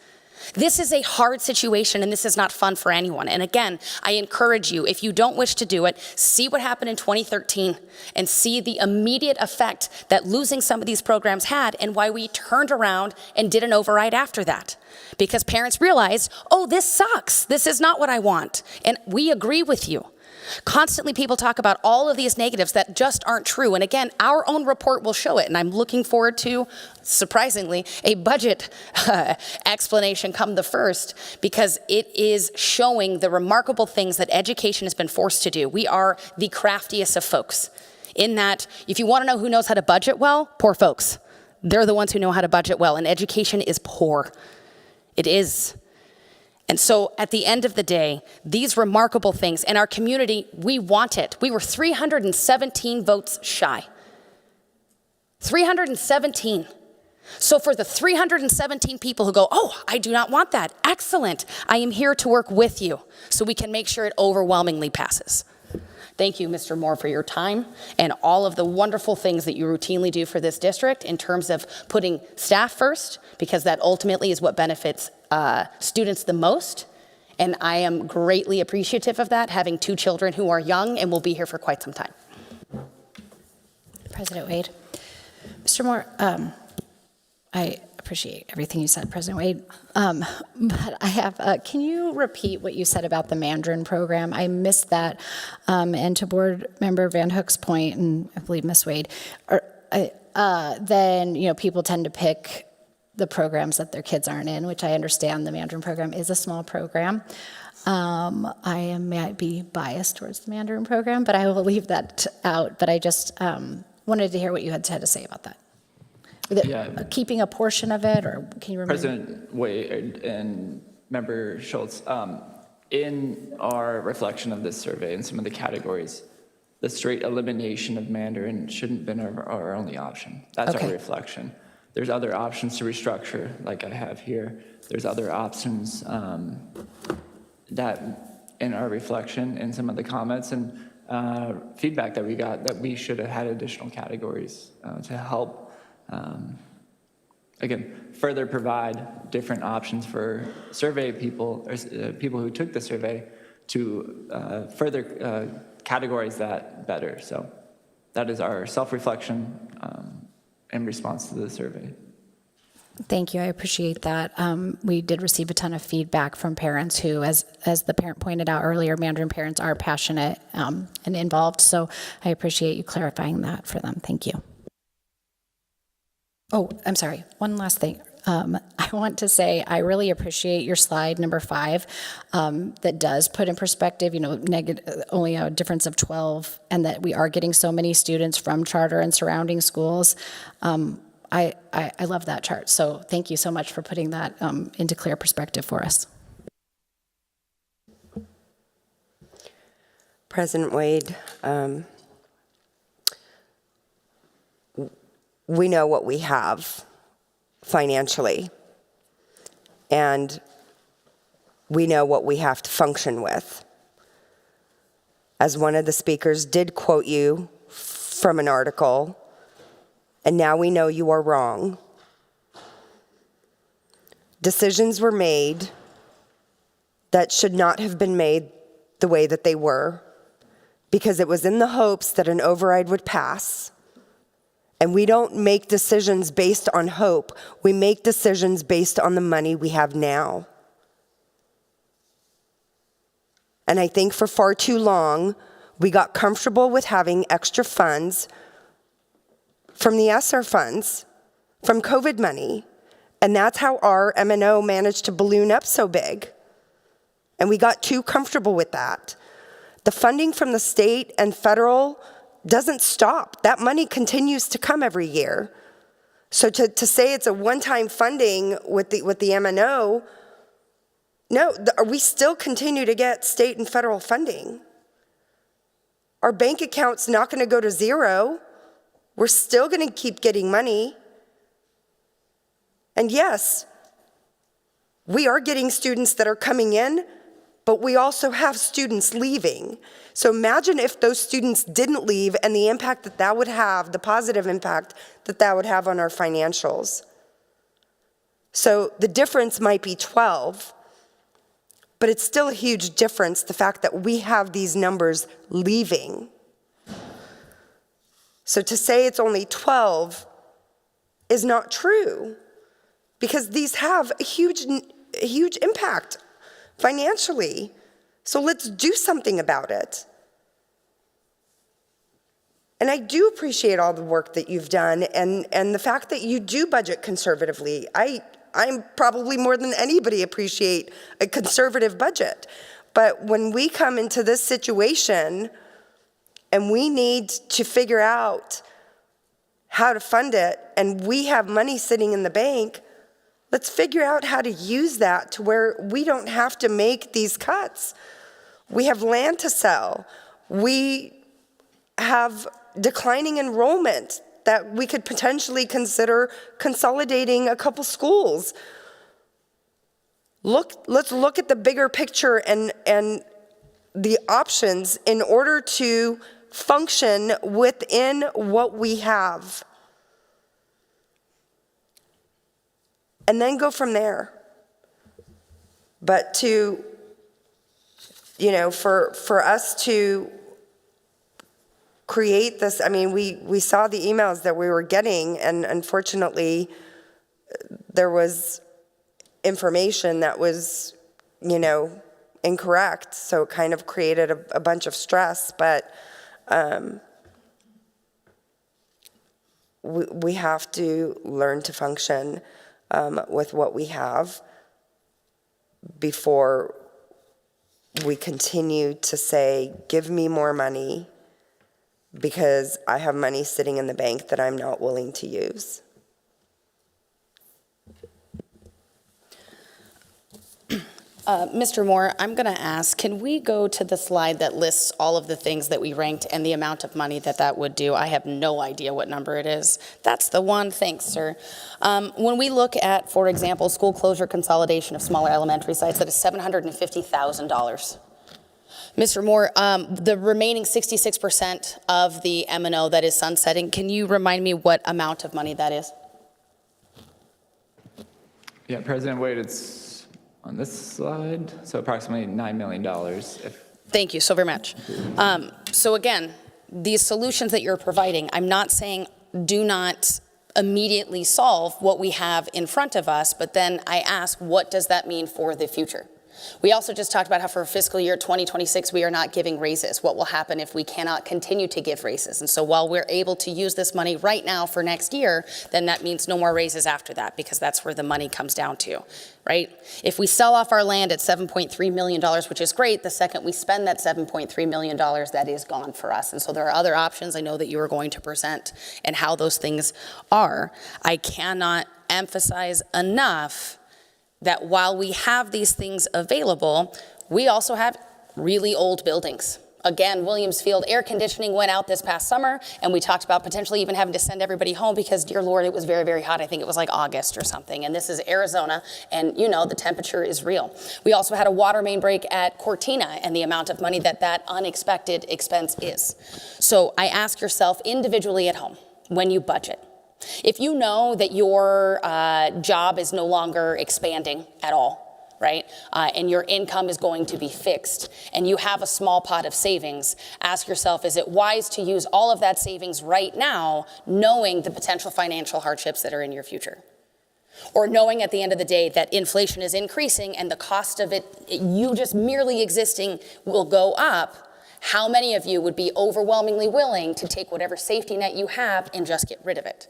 This is a hard situation and this is not fun for anyone. And again, I encourage you, if you don't wish to do it, see what happened in 2013 and see the immediate effect that losing some of these programs had and why we turned around and did an override after that. Because parents realized, oh, this sucks. This is not what I want. And we agree with you. Constantly people talk about all of these negatives that just aren't true. And again, our own report will show it. And I'm looking forward to, surprisingly, a budget explanation come the first, because it is showing the remarkable things that education has been forced to do. We are the craftiest of folks in that if you want to know who knows how to budget well, poor folks. They're the ones who know how to budget well. And education is poor. It is. And so at the end of the day, these remarkable things in our community, we want it. We were 317 votes shy. 317. So for the 317 people who go, oh, I do not want that, excellent. I am here to work with you so we can make sure it overwhelmingly passes. Thank you, Mr. Moore, for your time and all of the wonderful things that you routinely do for this district in terms of putting staff first, because that ultimately is what benefits students the most. And I am greatly appreciative of that, having 2 children who are young and will be here for quite some time. President Wade. Mr. Moore, I appreciate everything you said, President Wade. But I have, can you repeat what you said about the Mandarin program? I missed that. And to Board Member Van Hook's point, and I believe Ms. Wade, then, you know, people tend to pick the programs that their kids aren't in, which I understand the Mandarin program is a small program. I might be biased towards the Mandarin program, but I will leave that out. But I just wanted to hear what you had to say about that. Keeping a portion of it, or can you remember? President Wade and Member Schultz, in our reflection of this survey and some of the categories, the straight elimination of Mandarin shouldn't have been our only option. That's our reflection. There's other options to restructure, like I have here. There's other options that, in our reflection, in some of the comments and feedback that we got, that we should have had additional categories to help, again, further provide different options for survey people, or people who took the survey, to further categorize that better. So that is our self-reflection in response to the survey. Thank you. I appreciate that. We did receive a ton of feedback from parents who, as the parent pointed out earlier, Mandarin parents are passionate and involved. So I appreciate you clarifying that for them. Thank you. Oh, I'm sorry. One last thing. I want to say I really appreciate your slide number 5 that does put in perspective, you know, only a difference of 12, and that we are getting so many students from charter and surrounding schools. I love that chart. So thank you so much for putting that into clear perspective for us. President Wade, we know what we have financially, and we know what we have to function with. As one of the speakers did quote you from an article, and now we know you are wrong. Decisions were made that should not have been made the way that they were, because it was in the hopes that an override would pass. And we don't make decisions based on hope. We make decisions based on the money we have now. And I think for far too long, we got comfortable with having extra funds from the ESSER funds, from COVID money. And that's how our M&O managed to balloon up so big. And we got too comfortable with that. The funding from the state and federal doesn't stop. That money continues to come every year. So to say it's a one-time funding with the M&O, no, we still continue to get state and federal funding. Our bank account's not going to go to zero. We're still going to keep getting money. And yes, we are getting students that are coming in, but we also have students leaving. So imagine if those students didn't leave and the impact that that would have, the positive impact that that would have on our financials. So the difference might be 12, but it's still a huge difference, the fact that we have these numbers leaving. So to say it's only 12 is not true, because these have a huge impact financially. So let's do something about it. And I do appreciate all the work that you've done and the fact that you do budget conservatively. I'm probably more than anybody appreciate a conservative budget. But when we come into this situation and we need to figure out how to fund it, and we have money sitting in the bank, let's figure out how to use that to where we don't have to make these cuts. We have land to sell. We have declining enrollment that we could potentially consider consolidating a couple schools. Let's look at the bigger picture and the options in order to function within what we have. And then go from there. But to, for us to create this, I mean, we saw the emails that we were getting, and unfortunately, there was information that was, incorrect, so it kind of created a bunch of stress, but we have to learn to function with what we have before we continue to say, give me more money, because I have money sitting in the bank that I'm not willing to use. Mr. Moore, I'm going to ask, can we go to the slide that lists all of the things that we ranked and the amount of money that would do? I have no idea what number it is. That's the one. Thanks, sir. When we look at, for example, school closure consolidation of smaller elementary sites, that is $750,000. Mr. Moore, the remaining 66% of the M&O that is sunsetting, can you remind me what amount of money that is? Yeah, President Wade, it's on this slide, so approximately $9 million. Thank you so very much. So again, these solutions that you're providing, I'm not saying do not immediately solve what we have in front of us, but then I ask, what does that mean for the future? We also just talked about how for fiscal year 2026, we are not giving raises. What will happen if we cannot continue to give raises? And so while we're able to use this money right now for next year, then that means no more raises after that, because that's where the money comes down to, right? If we sell off our land at $7.3 million, which is great, the second we spend that $7.3 million, that is gone for us. And so there are other options I know that you are going to present and how those things are. I cannot emphasize enough that while we have these things available, we also have really old buildings. Again, Williams Field air conditioning went out this past summer, and we talked about potentially even having to send everybody home because, dear Lord, it was very, very hot. I think it was like August or something. And this is Arizona, and you know the temperature is real. We also had a water main break at Cortina, and the amount of money that unexpected expense is. So I ask yourself individually at home when you budget, if you know that your job is no longer expanding at all, right? And your income is going to be fixed, and you have a small pot of savings, ask yourself, is it wise to use all of that savings right now, knowing the potential financial hardships that are in your future? Or knowing at the end of the day that inflation is increasing and the cost of it, you just merely existing, will go up. How many of you would be overwhelmingly willing to take whatever safety net you have and just get rid of it?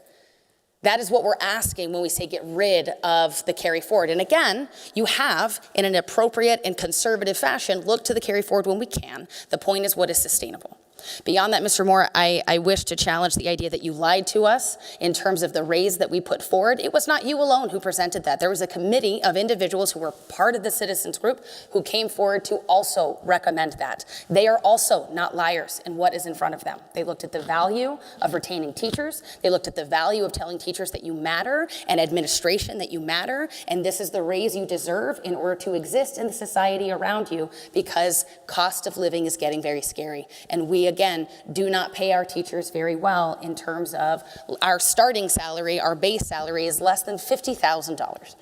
That is what we're asking when we say get rid of the carry forward. And again, you have, in an appropriate and conservative fashion, look to the carry forward when we can. The point is, what is sustainable? Beyond that, Mr. Moore, I wish to challenge the idea that you lied to us in terms of the raise that we put forward. It was not you alone who presented that. There was a committee of individuals who were part of the citizens group who came forward to also recommend that. They are also not liars in what is in front of them. They looked at the value of retaining teachers. They looked at the value of telling teachers that you matter and administration that you matter, and this is the raise you deserve in order to exist in the society around you, because cost of living is getting very scary. And we, again, do not pay our teachers very well in terms of our starting salary, our base salary is less than $50,000.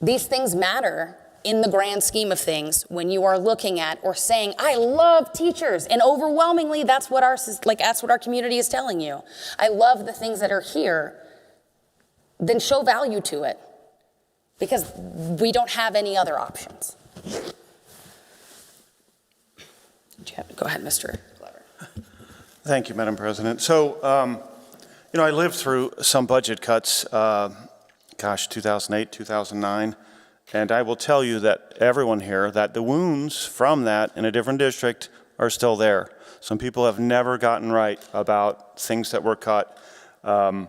These things matter in the grand scheme of things when you are looking at or saying, I love teachers, and overwhelmingly that's what our community is telling you. I love the things that are here. Then show value to it, because we don't have any other options. Go ahead, Mr. Glover. Thank you, Madam President. So, I lived through some budget cuts, 2008, 2009, and I will tell you that everyone here, that the wounds from that in a different district are still there. Some people have never gotten right about things that were cut. I've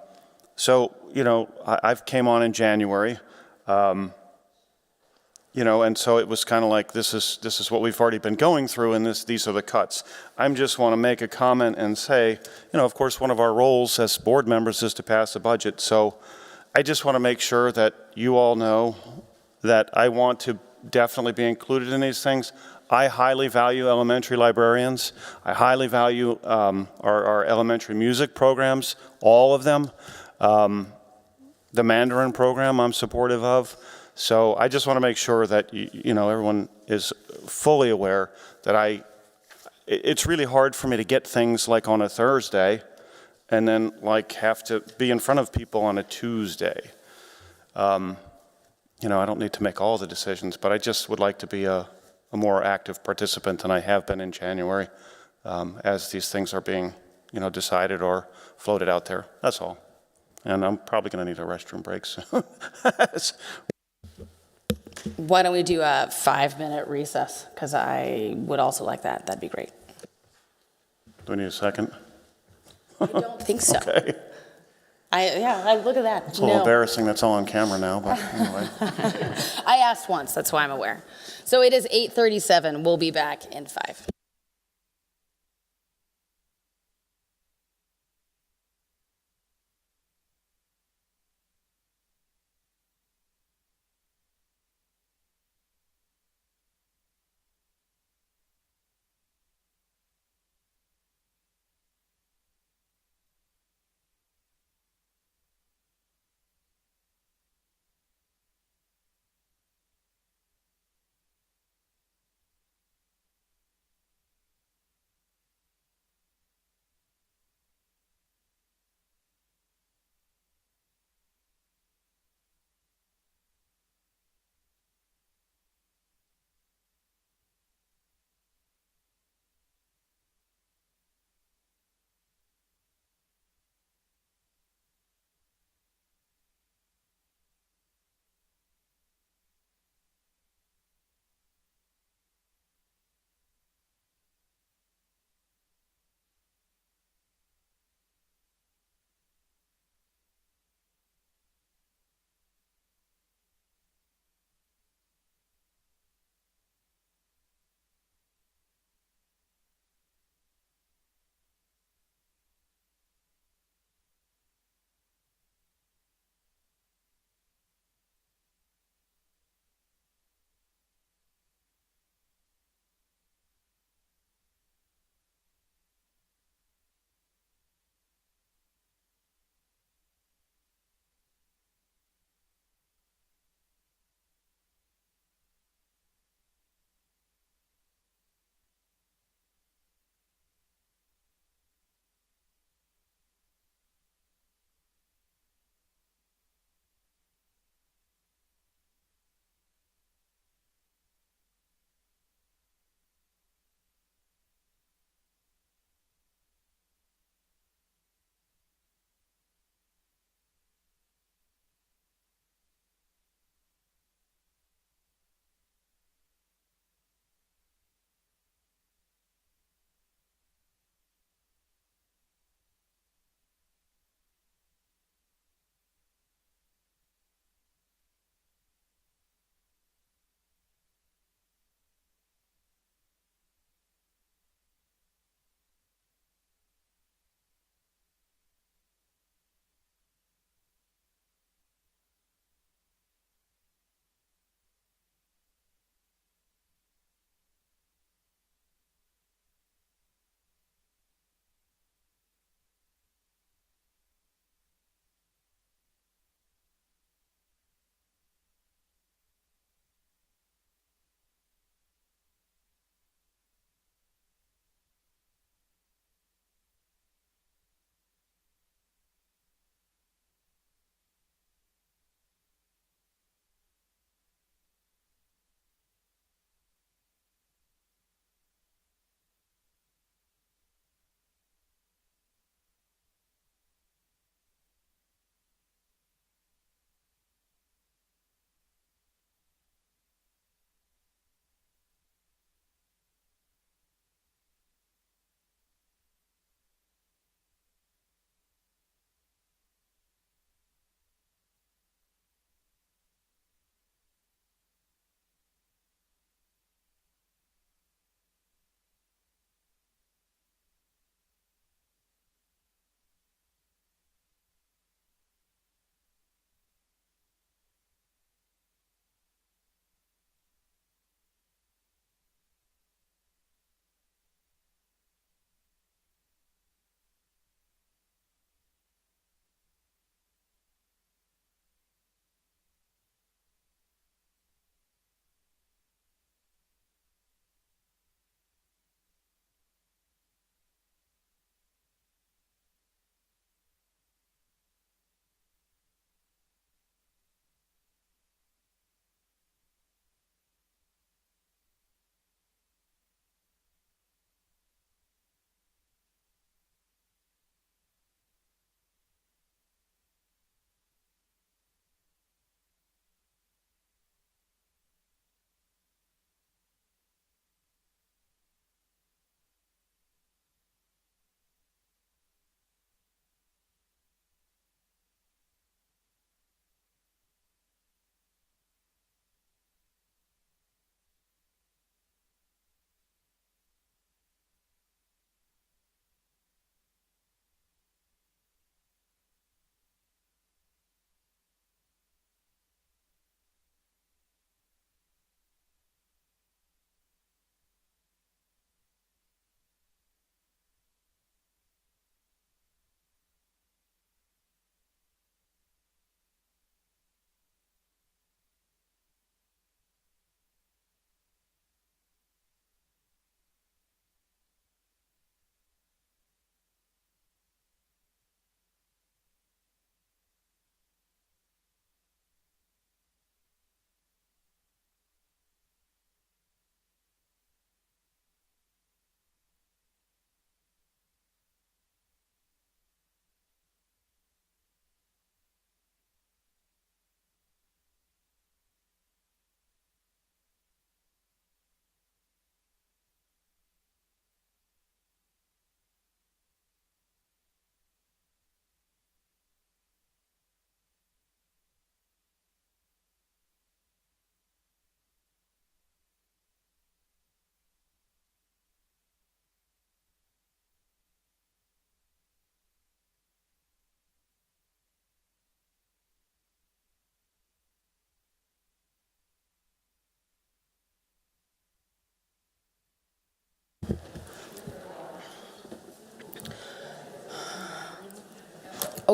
came on in January. And so it was kind of like, this is what we've already been going through, and these are the cuts. I just want to make a comment and say, of course, one of our roles as board members is to pass a budget. So I just want to make sure that you all know that I want to definitely be included in these things. I highly value elementary librarians. I highly value our elementary music programs, all of them. The Mandarin program I'm supportive of. So I just want to make sure that everyone is fully aware that it's really hard for me to get things like on a Thursday and then have to be in front of people on a Tuesday. I don't need to make all the decisions, but I just would like to be a more active participant than I have been in January as these things are being decided or floated out there. That's all. And I'm probably going to need a restroom break soon. Why don't we do a 5-minute recess? Because I would also like that. That'd be great. Do we need a second? I don't think so. Okay. Look at that. It's a little embarrassing that's all on camera now, but anyway. I asked once, that's why I'm aware. So it is 8:37. We'll be back in 5.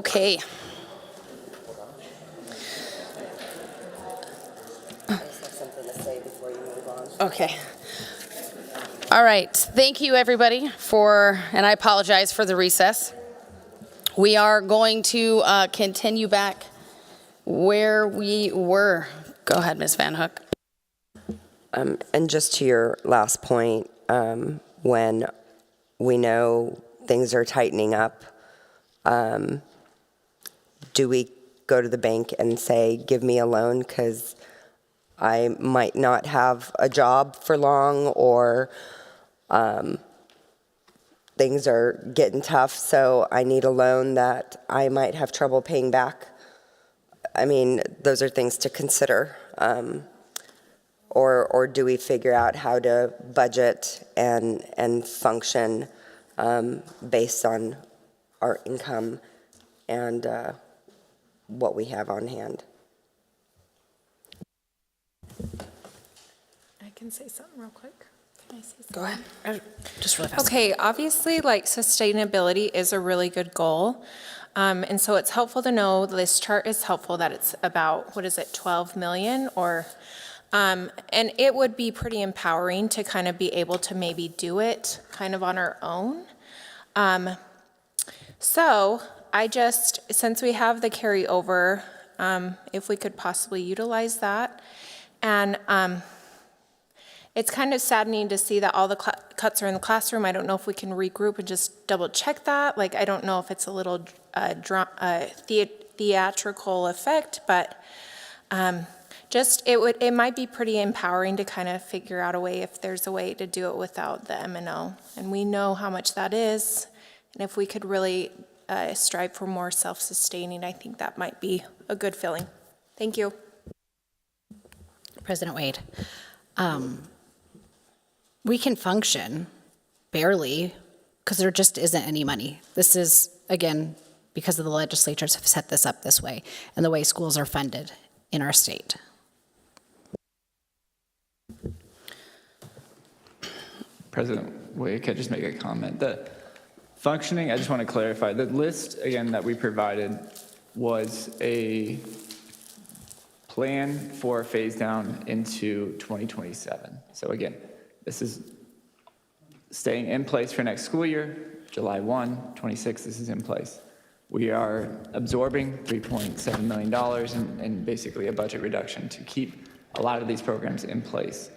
Okay. Okay. All right. Thank you, everybody, and I apologize for the recess. We are going to continue back where we were. Go ahead, Ms. Van Hook. And just to your last point, when we know things are tightening up, do we go to the bank and say, give me a loan because I might not have a job for long, or things are getting tough, so I need a loan that I might have trouble paying back? I mean, those are things to consider. Or do we figure out how to budget and function based on our income and what we have on hand? I can say something real quick. Can I say something? Go ahead. Just really fast. Okay, obviously, like, sustainability is a really good goal. And so it's helpful to know, this chart is helpful that it's about, 12 million or, and it would be pretty empowering to kind of be able to maybe do it kind of on our own. So since we have the carryover, if we could possibly utilize that. And it's kind of saddening to see that all the cuts are in the classroom. I don't know if we can regroup and just double check that. Like, I don't know if it's a little theatrical effect, but it might be pretty empowering to kind of figure out a way, if there's a way to do it without the M&O. And we know how much that is. And if we could really strive for more self-sustaining, I think that might be a good feeling. Thank you. President Wade, we can function barely because there just isn't any money. This is, again, because of the legislatures have set this up this way and the way schools are funded in our state. President Wade, can I just make a comment? The functioning, I just want to clarify, the list, again, that we provided was a plan for phase down into 2027. So again, this is staying in place for next school year, July 1, 26, this is in place. We are absorbing $3.7 million in basically a budget reduction to keep a lot of these programs in place.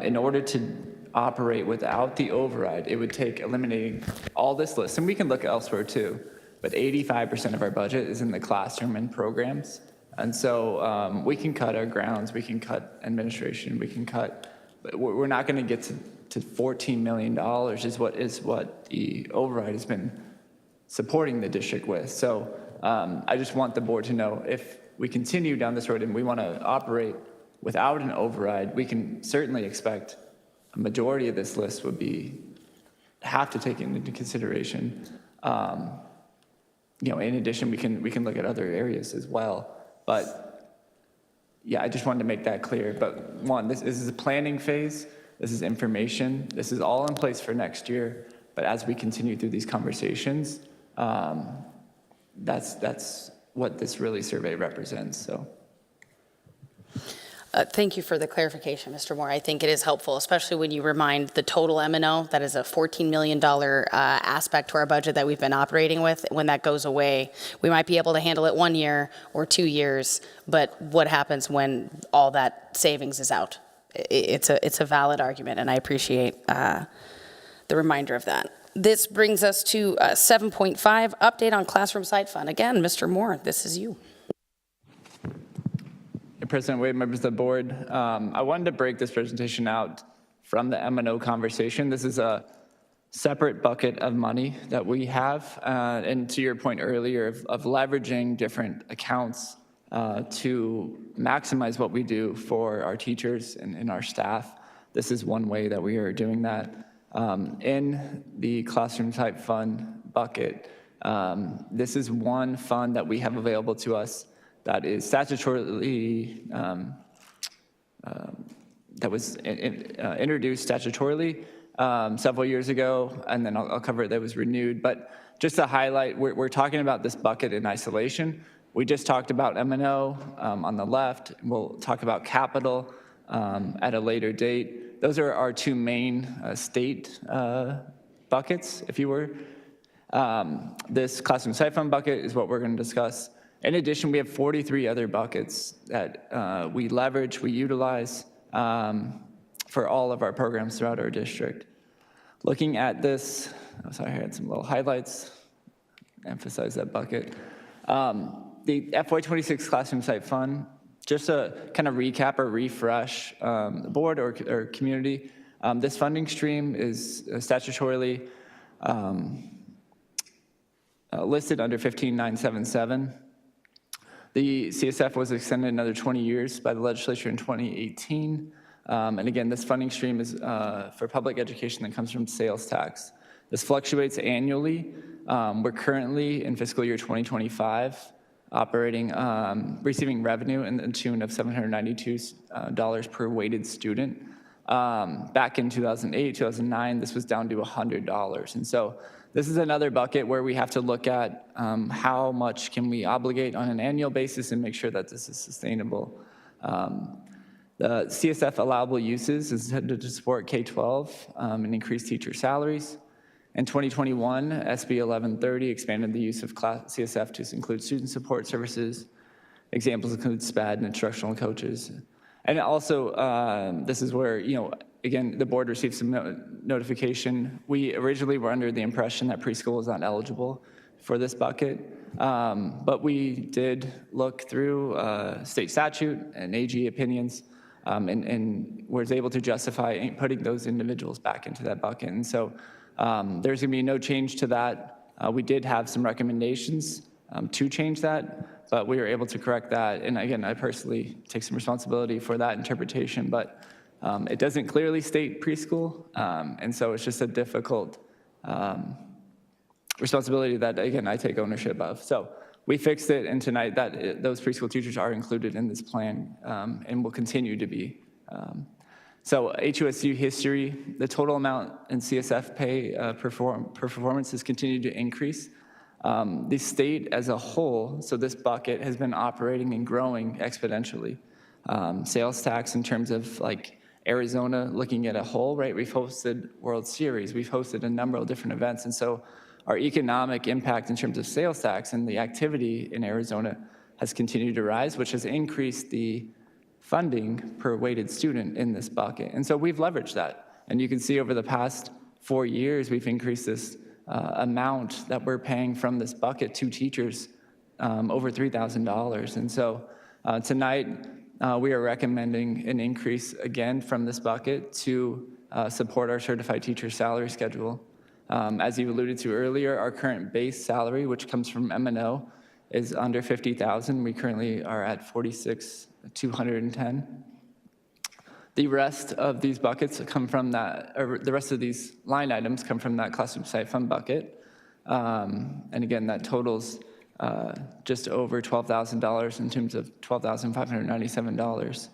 In order to operate without the override, it would take eliminating all this list, and we can look elsewhere too, but 85% of our budget is in the classroom and programs. And so we can cut our grounds, we can cut administration, we can cut, but we're not going to get to $14 million is what the override has been supporting the district with. So I just want the board to know, if we continue down this road and we want to operate without an override, we can certainly expect a majority of this list would have to take into consideration. In addition, we can look at other areas as well. But yeah, I just wanted to make that clear. But one, this is a planning phase. This is information. This is all in place for next year. But as we continue through these conversations, that's what this really survey represents. So. Thank you for the clarification, Mr. Moore. I think it is helpful, especially when you remind the total M&O, that is a $14 million aspect to our budget that we've been operating with. When that goes away, we might be able to handle it 1 year or 2 years, but what happens when all that savings is out? It's a valid argument, and I appreciate the reminder of that. This brings us to 7.5, update on classroom site fund. Again, Mr. Moore, this is you. President Wade, members of the board, I wanted to break this presentation out from the M&O conversation. This is a separate bucket of money that we have, and to your point earlier of leveraging different accounts to maximize what we do for our teachers and our staff. This is one way that we are doing that. In the classroom type fund bucket, this is one fund that we have available to us that is statutorily, that was introduced statutorily several years ago, and then I'll cover it that was renewed. But just to highlight, we're talking about this bucket in isolation. We just talked about M&O on the left. We'll talk about capital at a later date. Those are our two main state buckets, if you were. This classroom site fund bucket is what we're going to discuss. In addition, we have 43 other buckets that we leverage, we utilize for all of our programs throughout our district. Looking at this, sorry, I had some little highlights, emphasize that bucket. The FY26 Classroom Site Fund, just to kind of recap or refresh the board or community, this funding stream is statutorily listed under 15977. The CSF was extended another 20 years by the legislature in 2018. And again, this funding stream is for public education that comes from sales tax. This fluctuates annually. We're currently in fiscal year 2025 operating, receiving revenue in the tune of $792 per weighted student. Back in 2008, 2009, this was down to $100. And so this is another bucket where we have to look at how much can we obligate on an annual basis and make sure that this is sustainable. The CSF allowable uses is intended to support K-12 and increase teacher salaries. In 2021, SB 1130 expanded the use of CSF to include student support services. Examples include SPAD and instructional coaches. And also, this is where, again, the board received some notification. We originally were under the impression that preschool was not eligible for this bucket, but we did look through state statute and AG opinions and was able to justify putting those individuals back into that bucket. And so there's gonna be no change to that. We did have some recommendations to change that, but we were able to correct that. And again, I personally take some responsibility for that interpretation, but it doesn't clearly state preschool. And so it's just a difficult responsibility that, again, I take ownership of. So we fixed it, and tonight those preschool teachers are included in this plan and will continue to be. So HUSD history, the total amount in CSF pay performance has continued to increase. The state as a whole, so this bucket has been operating and growing exponentially. Sales tax in terms of like Arizona looking at a whole, right? We've hosted World Series, we've hosted a number of different events. And so our economic impact in terms of sales tax and the activity in Arizona has continued to rise, which has increased the funding per weighted student in this bucket. And so we've leveraged that. And you can see over the past 4 years, we've increased this amount that we're paying from this bucket to teachers over $3,000. And so tonight, we are recommending an increase again from this bucket to support our certified teacher salary schedule. As you alluded to earlier, our current base salary, which comes from M&O, is under $50,000. We currently are at $46,210. The rest of these buckets come from that, or the rest of these line items come from that classroom site fund bucket. And again, that totals just over $12,000 in terms of $12,597.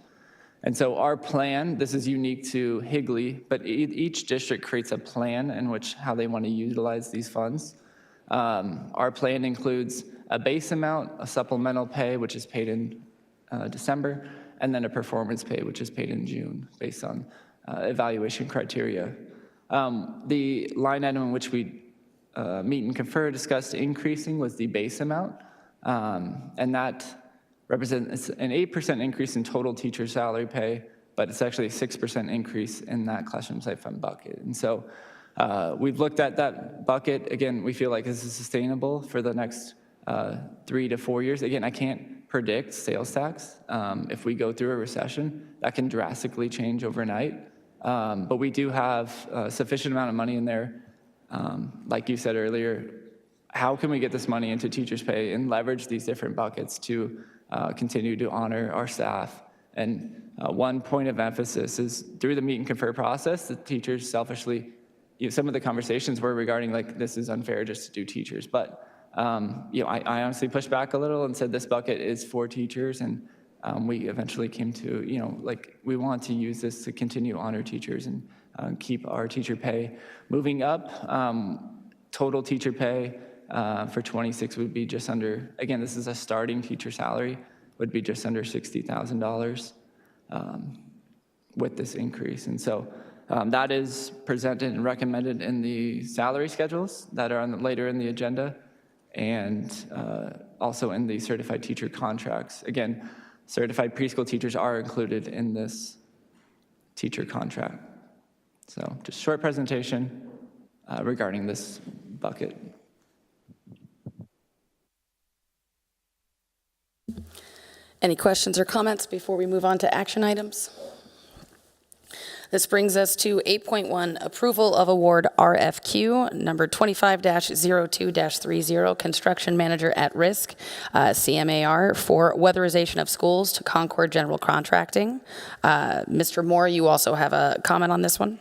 And so our plan, this is unique to Higley, but each district creates a plan in which how they want to utilize these funds. Our plan includes a base amount, a supplemental pay, which is paid in December, and then a performance pay, which is paid in June, based on evaluation criteria. The line item in which we meet and confer discussed increasing was the base amount, and that represents an 8% increase in total teacher salary pay, but it's actually a 6% increase in that classroom site fund bucket. And so we've looked at that bucket. Again, we feel like this is sustainable for the next 3 to 4 years. Again, I can't predict sales tax. If we go through a recession, that can drastically change overnight. But we do have a sufficient amount of money in there. Like you said earlier, how can we get this money into teachers' pay and leverage these different buckets to continue to honor our staff? And one point of emphasis is through the meet and confer process, the teachers selfishly, some of the conversations were regarding like, this is unfair just to do teachers. But I honestly pushed back a little and said this bucket is for teachers, and we eventually came to, we want to use this to continue to honor teachers and keep our teacher pay moving up. Total teacher pay for 26 would be just under, again, this is a starting teacher salary, would be just under $60,000 with this increase. And so that is presented and recommended in the salary schedules that are later in the agenda, and also in the certified teacher contracts. Again, certified preschool teachers are included in this teacher contract. So just short presentation regarding this bucket. Any questions or comments before we move on to action items? This brings us to 8.1, approval of award RFQ number 25-02-30, construction manager at risk, CMAR, for weatherization of schools to Concord General Contracting. Mr. Moore, you also have a comment on this one?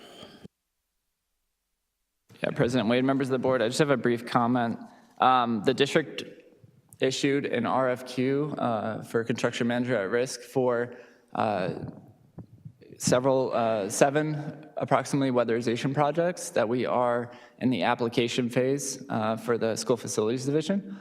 Yeah, President Wade, members of the board, I just have a brief comment. The district issued an RFQ for construction manager at risk for seven approximately weatherization projects that we are in the application phase for the school facilities division.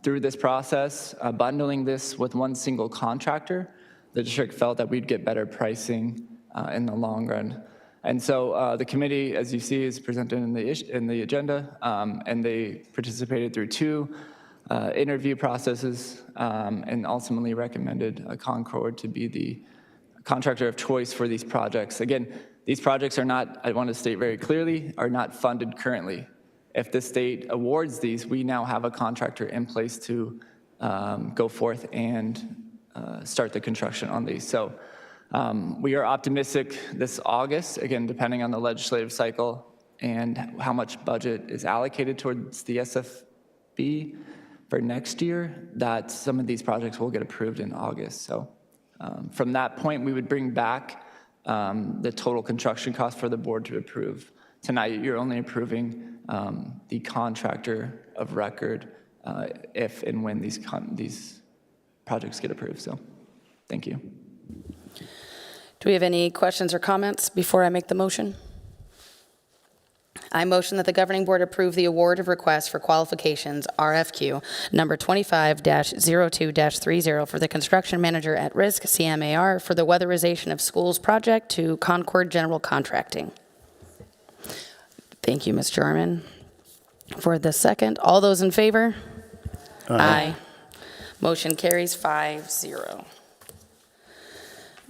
Through this process, bundling this with one single contractor, the district felt that we'd get better pricing in the long run. And so the committee, as you see, is presented in the agenda, and they participated through two interview processes and ultimately recommended Concord to be the contractor of choice for these projects. Again, these projects are not, I want to state very clearly, are not funded currently. If the state awards these, we now have a contractor in place to go forth and start the construction on these. So we are optimistic this August, again, depending on the legislative cycle and how much budget is allocated towards the SFB for next year, that some of these projects will get approved in August. So from that point, we would bring back the total construction cost for the board to approve. Tonight, you're only approving the contractor of record if and when these projects get approved. So thank you. Do we have any questions or comments before I make the motion? I motion that the governing board approve the award of request for qualifications, RFQ, number 25-02-30, for the construction manager at risk, CMAR, for the weatherization of schools project to Concord General Contracting. Thank you, Ms. Jarman. For the second, all those in favor? Aye. Motion carries 5-0.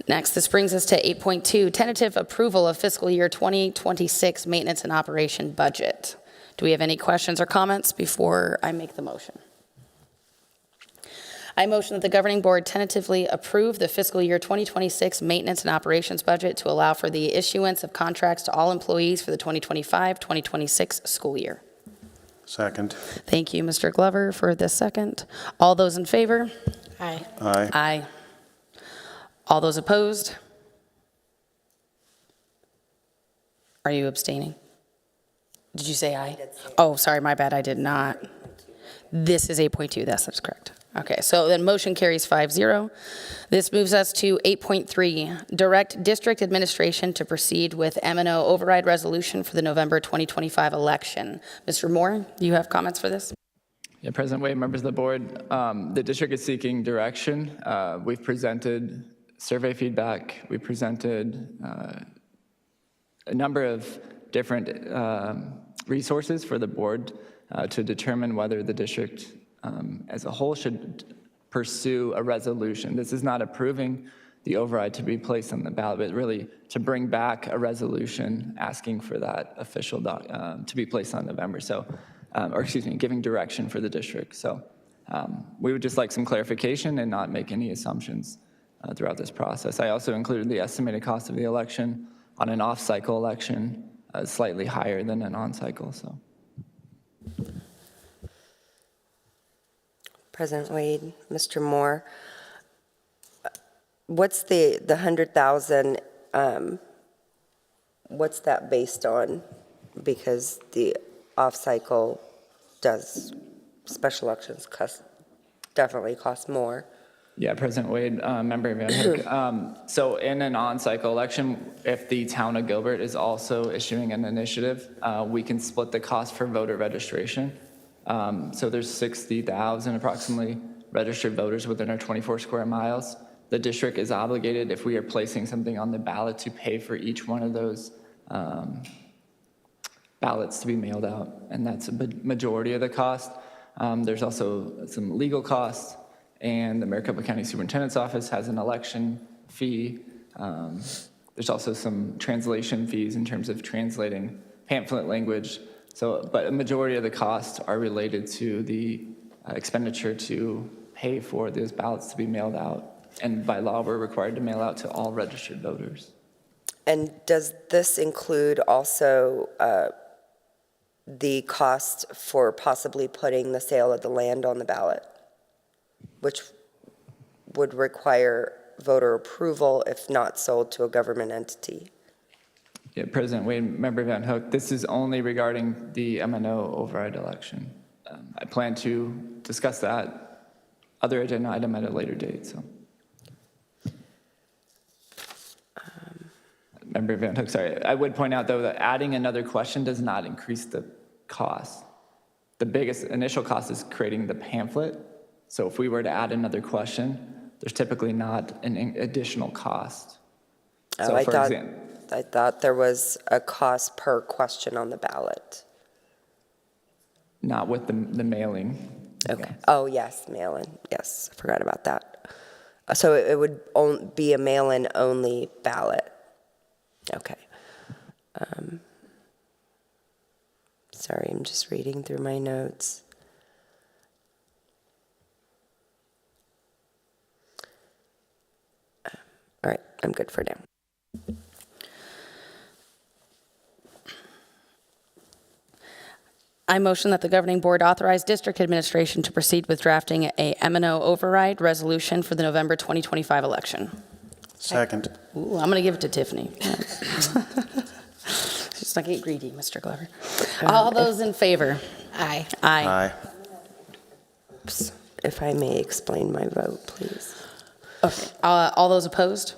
Next, this brings us to 8.2, tentative approval of fiscal year 2026 maintenance and operation budget. Do we have any questions or comments before I make the motion? I motion that the governing board tentatively approve the fiscal year 2026 maintenance and operations budget to allow for the issuance of contracts to all employees for the 2025-2026 school year. Second. Thank you, Mr. Glover, for this second. All those in favor? Aye. Aye. Aye. All those opposed? Are you abstaining? Did you say aye? Oh, sorry, my bad, I did not. This is 8.2, that's correct. Okay, so then motion carries 5-0. This moves us to 8.3, direct district administration to proceed with M&O override resolution for the November 2025 election. Mr. Moore, do you have comments for this? Yeah, President Wade, members of the board, the district is seeking direction. We've presented survey feedback. We presented a number of different resources for the board to determine whether the district as a whole should pursue a resolution. This is not approving the override to be placed on the ballot, but really to bring back a resolution asking for that official to be placed on November. So, or excuse me, giving direction for the district. So we would just like some clarification and not make any assumptions throughout this process. I also included the estimated cost of the election on an off-cycle election, slightly higher than an on-cycle. So, President Wade, Mr. Moore, what's the 100,000? What's that based on? Because the off-cycle special elections definitely cost more. Yeah, President Wade, Member Van Hook. So in an on-cycle election, if the town of Gilbert is also issuing an initiative, we can split the cost for voter registration. So there's 60,000 approximately registered voters within our 24 square miles. The district is obligated, if we are placing something on the ballot, to pay for each one of those ballots to be mailed out, and that's a majority of the cost. There's also some legal costs, and the Maricopa County Superintendent's Office has an election fee. There's also some translation fees in terms of translating pamphlet language. So, but a majority of the costs are related to the expenditure to pay for those ballots to be mailed out. And by law, we're required to mail out to all registered voters. And does this include also the cost for possibly putting the sale of the land on the ballot, which would require voter approval if not sold to a government entity? Yeah, President Wade, Member Van Hook, this is only regarding the M&O override election. I plan to discuss that other agenda item at a later date. So, Member Van Hook, sorry. I would point out, though, that adding another question does not increase the cost. The biggest initial cost is creating the pamphlet. So if we were to add another question, there's typically not an additional cost. So I thought there was a cost per question on the ballot. Not with the mailing. Okay. Yeah. Oh, yes, mail-in. Yes, I forgot about that. So it would be a mail-in only ballot. Okay. Sorry, I'm just reading through my notes. All right, I'm good for now. I motion that the governing board authorize district administration to proceed with drafting a M&O override resolution for the November 2025 election. Second. Ooh, I'm going to give it to Tiffany. She's not getting greedy, Mr. Glover. All those in favor? Aye. Aye. Oops. If I may explain my vote, please. Okay. All those opposed?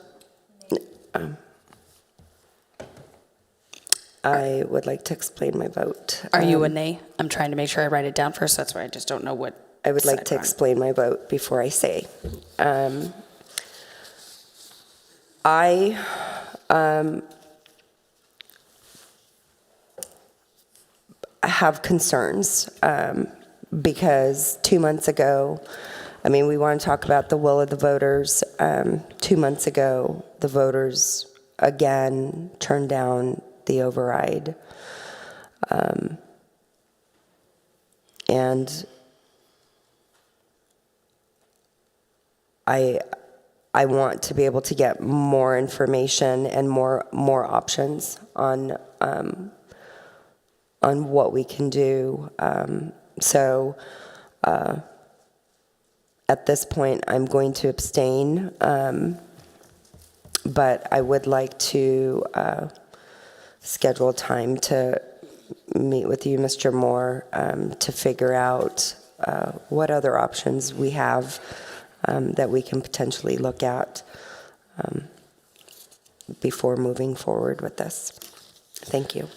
I would like to explain my vote. Are you a nay? I'm trying to make sure I write it down first. That's why I just don't know what. I would like to explain my vote before I say. I have concerns because 2 months ago, we want to talk about the will of the voters. 2 months ago, the voters again turned down the override. And I want to be able to get more information and more options on what we can do. So at this point, I'm going to abstain, but I would like to schedule time to meet with you, Mr. Moore, to figure out what other options we have that we can potentially look at before moving forward with this. Thank you.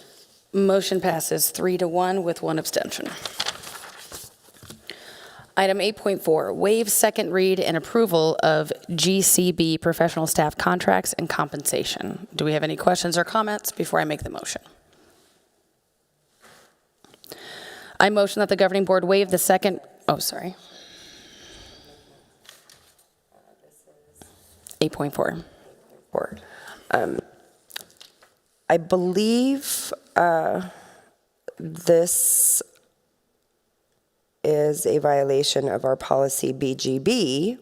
Motion passes 3-1 with 1 abstention. Item 8.4, waive second read and approval of GCB professional staff contracts and compensation. Do we have any questions or comments before I make the motion? I motion that the governing board waive the second, 8.4. I believe this is a violation of our policy BGB,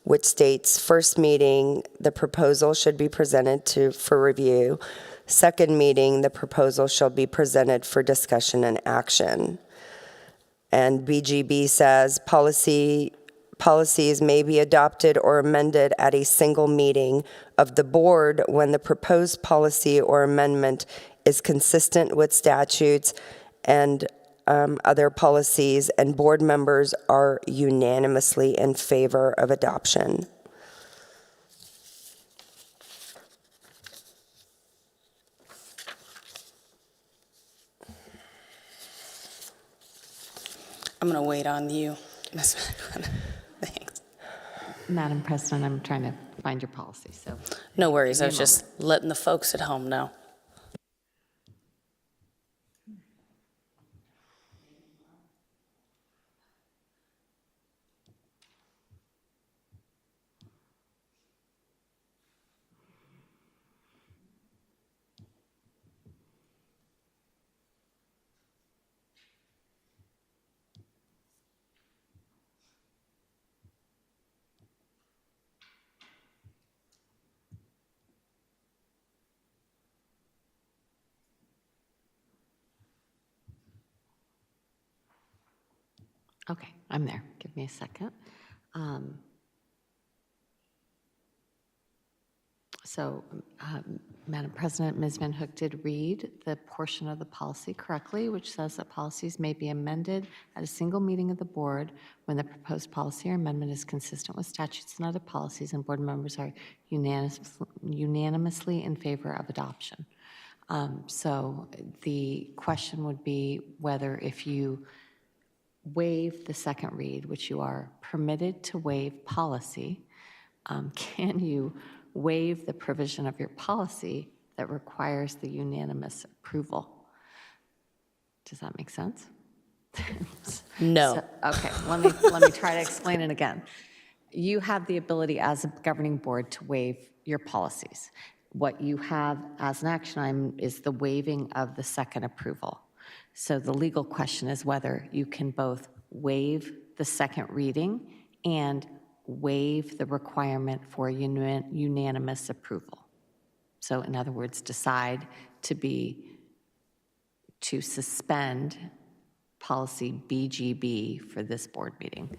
which states first meeting, the proposal should be presented for review. Second meeting, the proposal shall be presented for discussion and action. And BGB says policies may be adopted or amended at a single meeting of the board when the proposed policy or amendment is consistent with statutes and other policies, and board members are unanimously in favor of adoption. I'm going to wait on you, Ms. McLennan. Thanks. Madam President, I'm trying to find your policy, so. No worries. I Give me was a just letting the folks at home know. Okay, I'm there. Give me a second. Madam President, Ms. Van Hook did read the portion of the policy correctly, which says that policies may be amended at a single meeting of the board when the proposed policy or amendment is consistent with statutes and other policies, and board members are unanimously in favor of adoption. So the question would be whether if you waive the second read, which you are permitted to waive policy, can you waive the provision of your policy that requires the unanimous approval? Does that make sense? No. Okay, let me try to explain it again. You have the ability as a governing board to waive your policies. What you have as an action item is the waiving of the second approval. So the legal question is whether you can both waive the second reading and waive the requirement for unanimous approval. So in other words, decide to suspend policy BGB for this board meeting.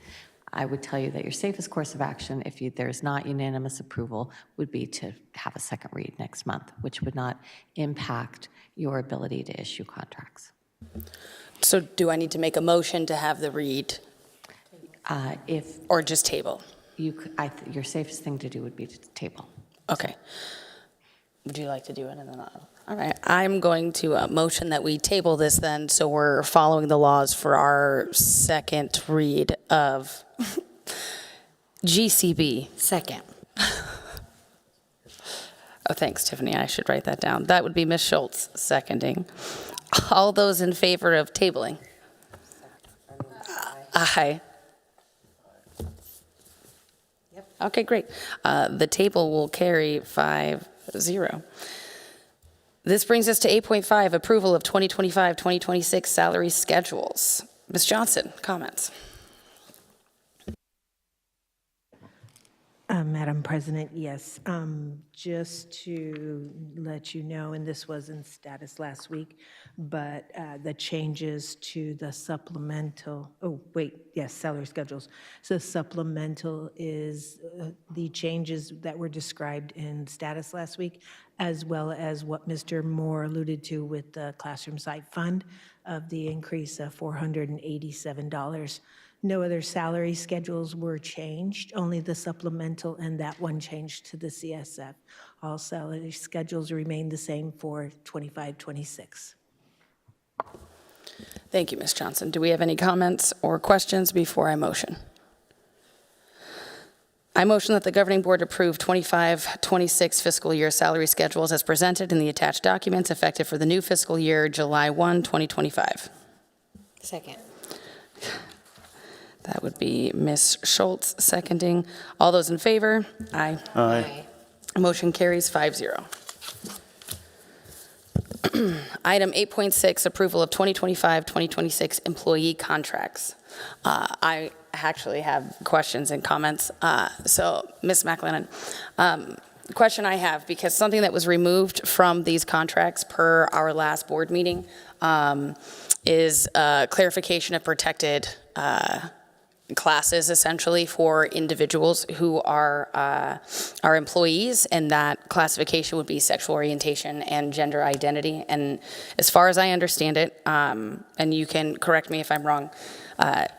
I would tell you that your safest course of action, if there's not unanimous approval, would be to have a second read next month, which would not impact your ability to issue contracts. So do I need to make a motion to have the read? Or just table? Your safest thing to do would be to table. Okay. Would you like to do it? And then all right. I'm going to motion that we table this then, so we're following the laws for our second read of GCB. Second. Oh, thanks, Tiffany. I should write that down. That would be Ms. Schultz seconding. All those in favor of tabling? Aye. Yep. Okay, great. The table will carry 5-0. This brings us to 8.5, approval of 2025-2026 salary schedules. Ms. Johnson, comments? Madam President, yes. Just to let you know, and this was in status last week, but the changes to the supplemental, salary schedules. So supplemental is the changes that were described in status last week, as well as what Mr. Moore alluded to with the classroom site fund of the increase of $487. No other salary schedules were changed, only the supplemental and that one changed to the CSF. All salary schedules remain the same for 25-26. Thank you, Ms. Johnson. Do we have any comments or questions before I motion? I motion that the governing board approve 25-26 fiscal year salary schedules as presented in the attached documents effective for the new fiscal year, July 1, 2025. Second. That would be Ms. Schultz seconding. All those in favor? Aye. Aye. Motion carries 5-0. Item 8.6, approval of 2025-2026 employee contracts. I actually have questions and comments. So, Ms. McLennan, question I have, because something that was removed from these contracts per our last board meeting is clarification of protected classes essentially for individuals who are employees, and that classification would be sexual orientation and gender identity. And as far as I understand it, and you can correct me if I'm wrong,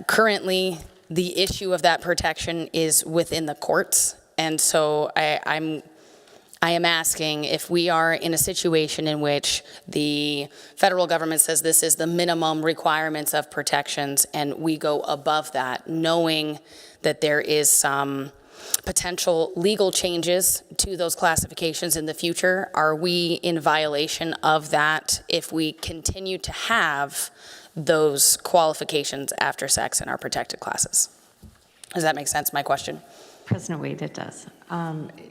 currently the issue of that protection is within the courts. And so I am asking if we are in a situation in which the federal government says this is the minimum requirements of protections and we go above that, knowing that there is some potential legal changes to those classifications in the future, are we in violation of that if we continue to have those qualifications after sex in our protected classes? Does that make sense, my question? President Wade, it does.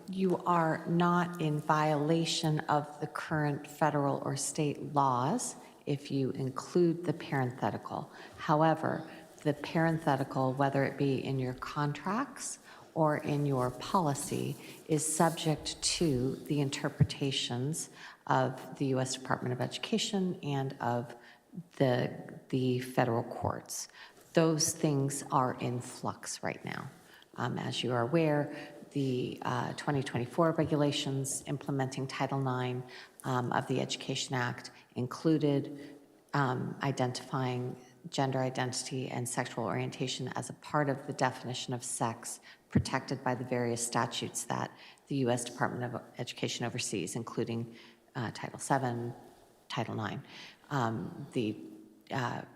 You are not in violation of the current federal or state laws if you include the parenthetical. However, the parenthetical, whether it be in your contracts or in your policy, is subject to the interpretations of the U.S. Department of Education and of the federal courts. Those things are in flux right now. As you are aware, the 2024 regulations implementing Title IX of the Education Act included identifying gender identity and sexual orientation as a part of the definition of sex protected by the various statutes that the U.S. Department of Education oversees, including Title VII, Title IX. The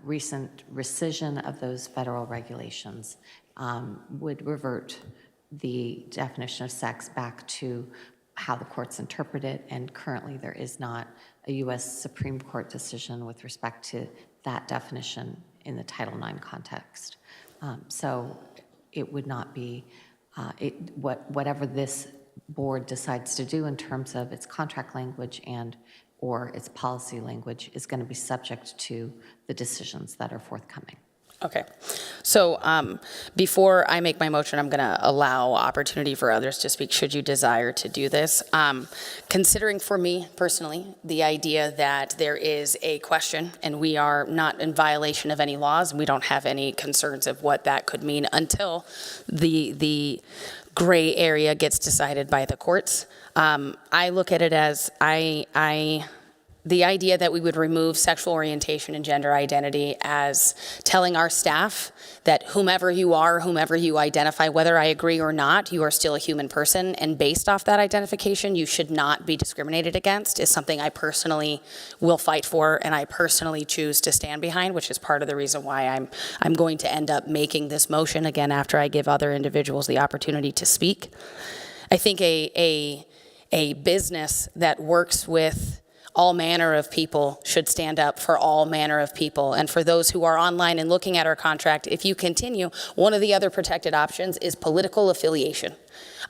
recent rescission of those federal regulations would revert the definition of sex back to how the courts interpret it, and currently there is not a U.S. Supreme Court decision with respect to that definition in the Title IX context. So it would not be, whatever this board decides to do in terms of its contract language and or its policy language is going to be subject to the decisions that are forthcoming. Okay. So before I make my motion, I'm going to allow opportunity for others to speak should you desire to do this. Considering for me personally, the idea that there is a question and we are not in violation of any laws and we don't have any concerns of what that could mean until the gray area gets decided by the courts. I look at it as the idea that we would remove sexual orientation and gender identity as telling our staff that whomever you are, whomever you identify, whether I agree or not, you are still a human person, and based off that identification, you should not be discriminated against, is something I personally will fight for and I personally choose to stand behind, which is part of the reason why I'm going to end up making this motion again after I give other individuals the opportunity to speak. I think a business that works with all manner of people should stand up for all manner of people. And for those who are online and looking at our contract, if you continue, one of the other protected options is political affiliation.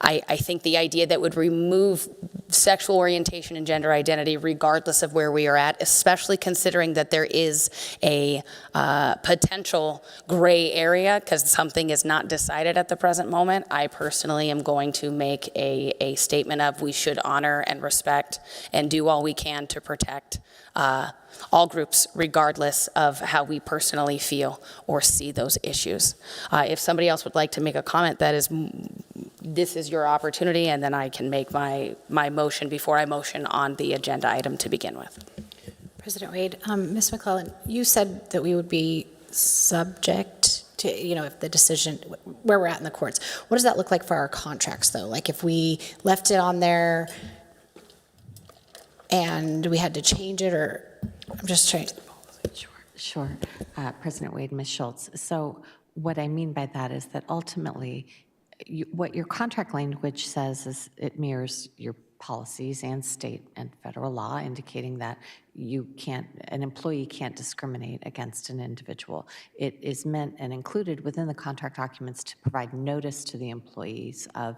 I think the idea that would remove sexual orientation and gender identity regardless of where we are at, especially considering that there is a potential gray area because something is not decided at the present moment, I personally am going to make a statement of we should honor and respect and do all we can to protect all groups, regardless of how we personally feel or see those issues. If somebody else would like to make a comment, this is your opportunity, and then I can make my motion before I motion on the agenda item to begin with. President Wade, Ms. McClellan, you said that we would be subject to, if the decision, where we're at in the courts. What does that look like for our contracts, though? Like if we left it on there and we had to change it, or I'm just trying. Sure. President Wade, Ms. Schultz. So what I mean by that is that ultimately, what your contract language says is it mirrors your policies and state and federal law, indicating that an employee can't discriminate against an individual. It is meant and included within the contract documents to provide notice to the employees of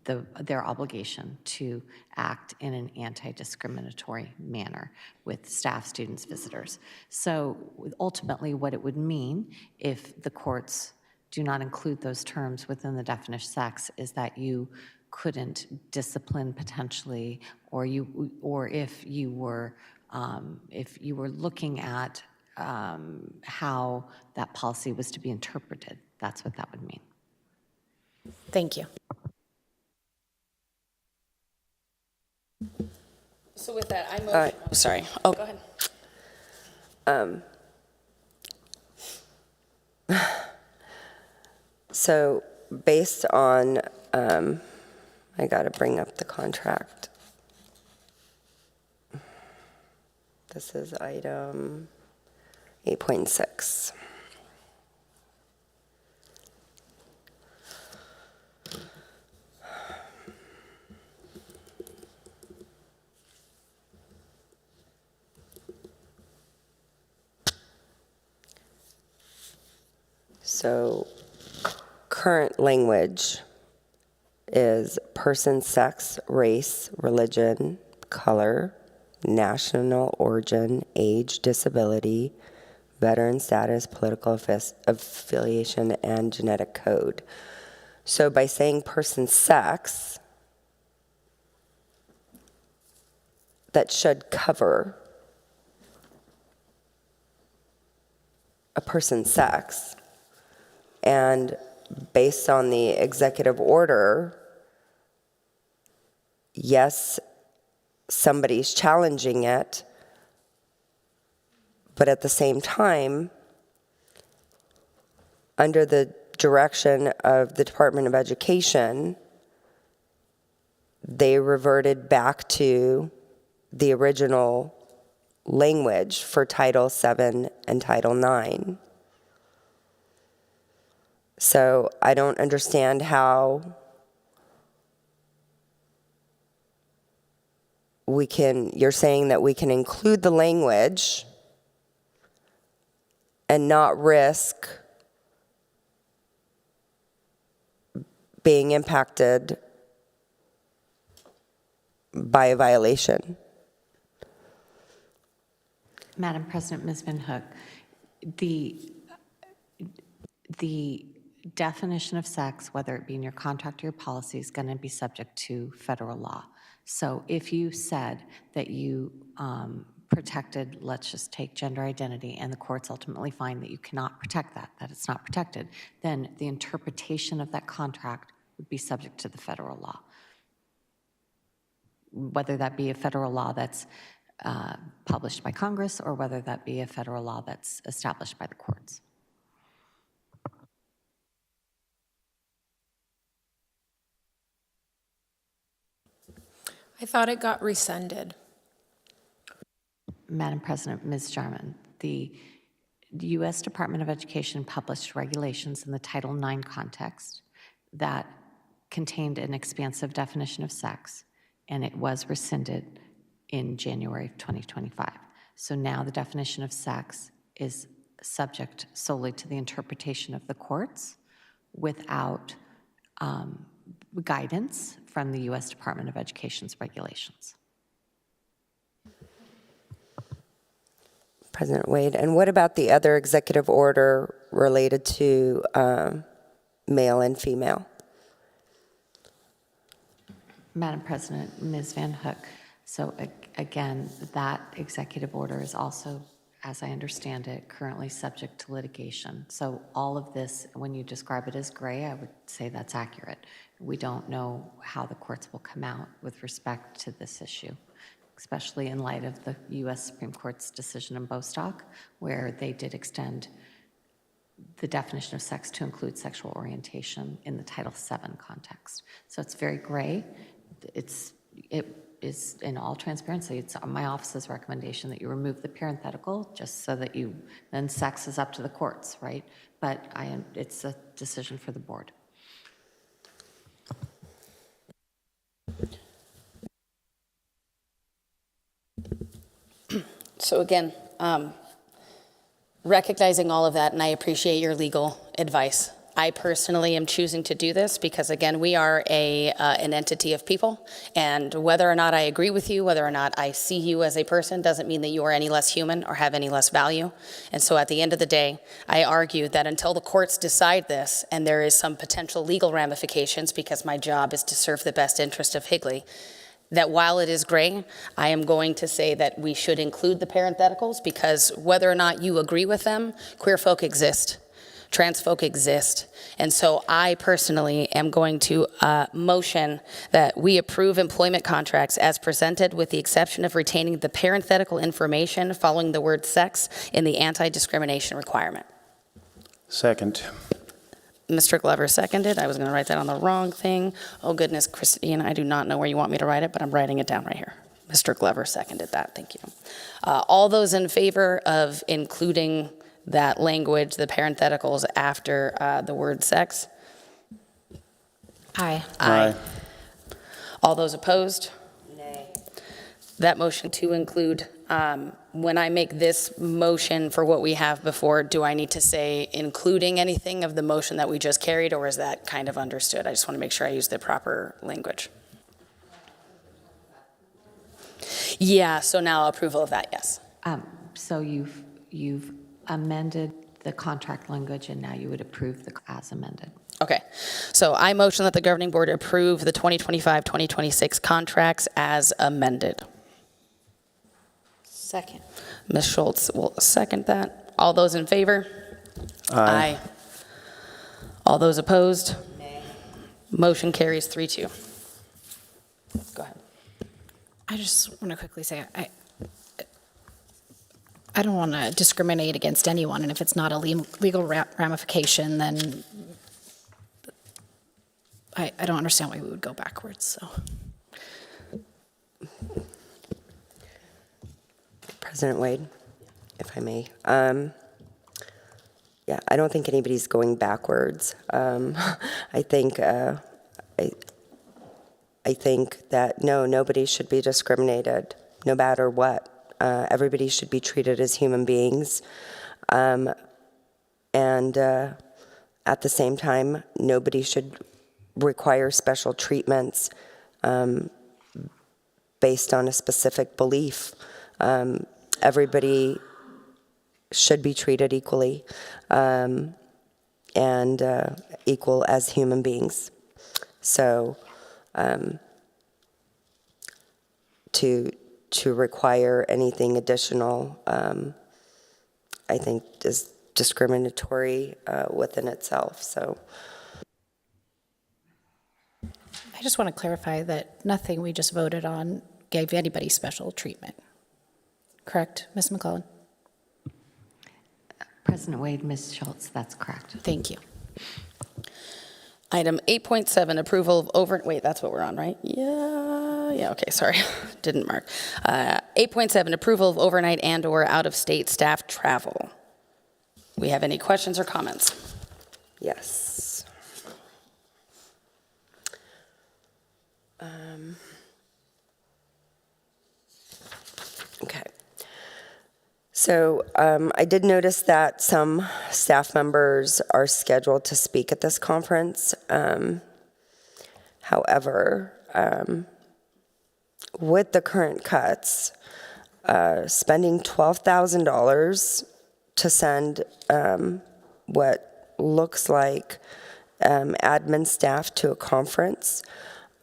their obligation to act in an anti-discriminatory manner with staff, students, visitors. So ultimately what it would mean if the courts do not include those terms within the definition of sex is that you couldn't discipline potentially, or if you were looking at how that policy was to be interpreted. That's what that would mean. Thank you. So with that, I motion. Sorry. Oh, go ahead. So based on, I got to bring up the contract. This is item 8.6. So current language is person, sex, race, religion, color, national origin, age, disability, veteran status, political affiliation, and genetic code. So by saying person, sex, that should cover a person's sex. And based on the executive order, yes, somebody's challenging it, but at the same time, under the direction of the Department of Education, they reverted back to the original language for Title VII and Title IX. So I don't understand how you're saying that we can include the language and not risk being impacted by a violation. Madam President, Ms. Van Hook, the definition of sex, whether it be in your contract or your policy, is going to be subject to federal law. So if you said that you protected, let's just take gender identity, and the courts ultimately find that you cannot protect that it's not protected, then the interpretation of that contract would be subject to the federal law. Whether that be a federal law that's published by Congress or whether that be a federal law that's established by the courts. I thought it got rescinded. Madam President, Ms. Jarman, the U.S. Department of Education published regulations in the Title IX context that contained an expansive definition of sex, and it was rescinded in January of 2025. So now the definition of sex is subject solely to the interpretation of the courts without guidance from the U.S. Department of Education's regulations. President Wade, and what about the other executive order related to male and female? Madam President, Ms. Van Hook, so again, that executive order is also, as I understand it, currently subject to litigation. So all of this, when you describe it as gray, I would say that's accurate. We don't know how the courts will come out with respect to this issue, especially in light of the U.S. Supreme Court's decision in Bostock, where they did extend the definition of sex to include sexual orientation in the Title VII context. So it's very gray. It is, in all transparency, it's my office's recommendation that you remove the parenthetical just so that then sex is up to the courts, right? But it's a decision for the board. So again, recognizing all of that, and I appreciate your legal advice. I personally am choosing to do this because, again, we are an entity of people, and whether or not I agree with you, whether or not I see you as a person, doesn't mean that you are any less human or have any less value. And so at the end of the day, I argue that until the courts decide this, and there is some potential legal ramifications because my job is to serve the best interest of Higley, that while it is gray, I am going to say that we should include the parentheticals, because whether or not you agree with them, queer folk exist, trans folk exist. And so I personally am going to motion that we approve employment contracts as presented, with the exception of retaining the parenthetical information following the word sex in the anti-discrimination requirement. Second. Mr. Glover seconded. I was going to write that on the wrong thing. Oh, goodness, Christine, I do not know where you want me to write it, but I'm writing it down right here. Mr. Glover seconded that. Thank you. All those in favor of including that language, the parentheticals after the word sex? Aye. Aye. All those opposed? Nay. That motion to include, when I make this motion for what we have before, do I need to say including anything of the motion that we just carried, or is that kind of understood? I just want to make sure I use the proper language. Yeah, so now approval of that, yes. So you've amended the contract language, and now you would approve the as amended. Okay, so I motion that the governing board approve the 2025-2026 contracts as amended. Second. Ms. Schultz will second that. All those in favor? Aye. All those opposed? Nay. Motion carries 3-2. Go ahead. I just want to quickly say, I don't want to discriminate against anyone, and if it's not a legal ramification, then I don't understand why we would go backwards, so. President Wade, if I may. Yeah, I don't think anybody's going backwards. I think that nobody should be discriminated, no matter what. Everybody should be treated as human beings, and at the same time, nobody should require special treatments based on a specific belief. Everybody should be treated equally and equal as human beings. So to require anything additional, I think is discriminatory within itself. So I just want to clarify that nothing we just voted on gave anybody special treatment. Correct, Ms. McClellan? President Wade, Ms. Schultz, that's correct. Thank you. Item 8.7, approval of wait, that's what we're on, right? Yeah, okay, sorry, didn't mark. 8.7, approval of overnight and/or out-of-state staff travel. We have any questions or comments? yes. Okay. So I did notice that some staff members are scheduled to speak at this conference. However, with the current cuts, spending $12,000 to send what looks like admin staff to a conference,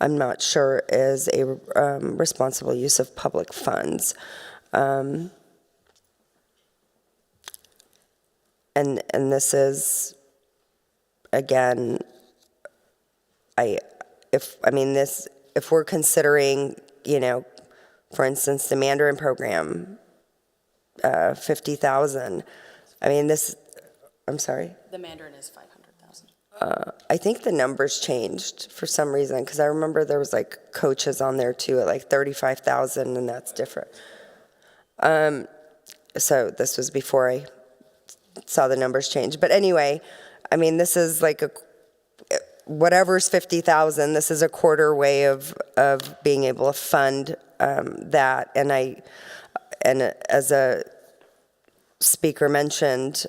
I'm not sure is a responsible use of public funds. And this is, again, if we're considering, for instance, the Mandarin program, 50,000. I'm sorry? The Mandarin is 500,000. I think the numbers changed for some reason, because I remember there was like coaches on there too at like 35,000, and that's different. So this was before I saw the numbers change. But anyway, this is like whatever's 50,000, this is a quarter way of being able to fund that. And as a speaker mentioned,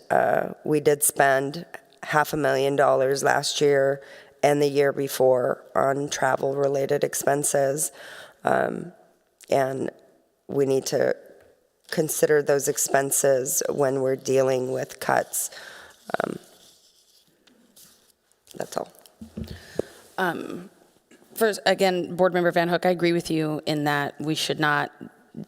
we did spend $500,000 last year and the year before on travel-related expenses. And we need to consider those expenses when we're dealing with cuts. That's all. First, again, Board Member Van Hook, I agree with you in that we should not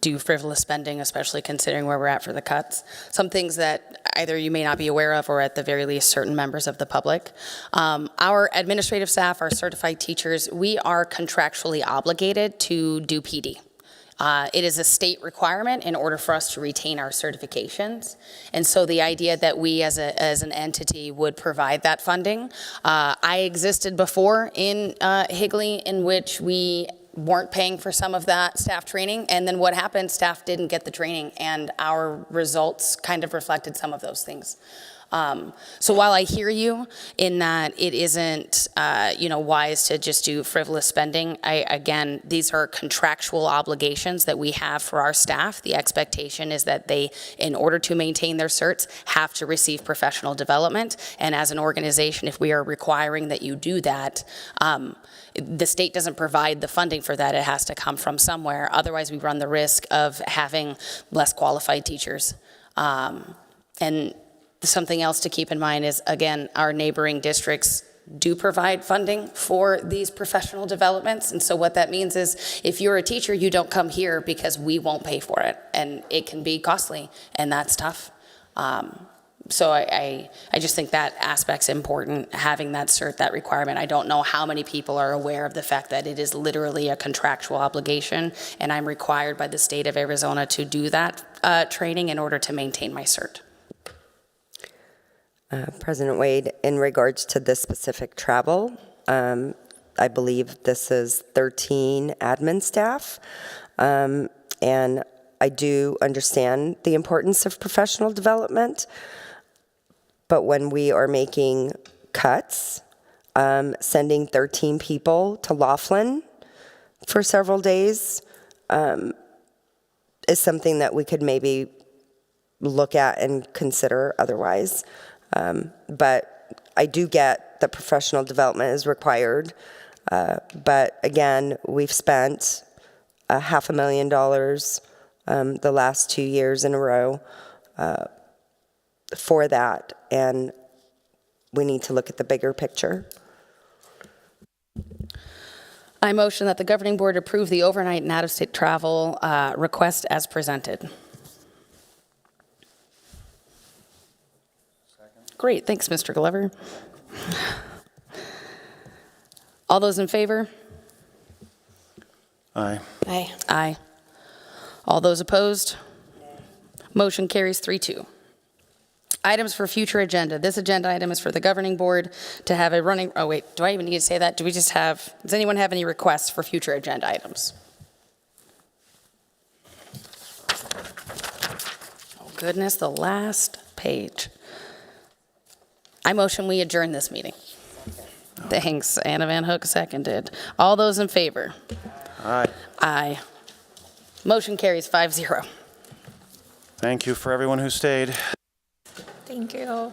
do frivolous spending, especially considering where we're at for the cuts. Some things that either you may not be aware of or at the very least certain members of the public. Our administrative staff, our certified teachers, we are contractually obligated to do PD. It is a state requirement in order for us to retain our certifications. And so the idea that we as an entity would provide that funding, I existed before in Higley in which we weren't paying for some of that staff training, and then what happened, staff didn't get the training, and our results kind of reflected some of those things. So while I hear you in that it isn't, wise to just do frivolous spending, again, these are contractual obligations that we have for our staff. The expectation is that they, in order to maintain their certs, have to receive professional development. And as an organization, if we are requiring that you do that, the state doesn't provide the funding for that. It has to come from somewhere. Otherwise, we run the risk of having less qualified teachers. And something else to keep in mind is, again, our neighboring districts do provide funding for these professional developments. And so what that means is if you're a teacher, you don't come here because we won't pay for it. And it can be costly, and that's tough. So I just think that aspect's important, having that cert, that requirement. I don't know how many people are aware of the fact that it is literally a contractual obligation, and I'm required by the state of Arizona to do that training in order to maintain my cert. President Wade, in regards to this specific travel, I believe this is 13 admin staff, and I do understand the importance of professional development, but when we are making cuts, sending 13 people to Laughlin for several days is something that we could maybe look at and consider otherwise. But I do get that professional development is required. But again, we've spent $500,000 the last 2 years in a row for that, and we need to look at the bigger picture. I motion that the governing board approve the overnight and out-of-state travel request as presented. Great, thanks, Mr. Glover. All those in favor? Aye. Aye. Aye. All those opposed? Motion carries 3-2. Items for future agenda. This agenda item is for the governing board to have a running, oh wait, do I even need to say that? Do we just have, does anyone have any requests for future agenda items? Oh goodness, the last page. I motion we adjourn this meeting. Thanks, Anna Van Hook seconded. All those in favor? Aye. Aye. Motion carries 5-0. Thank you for everyone who stayed. Thank you.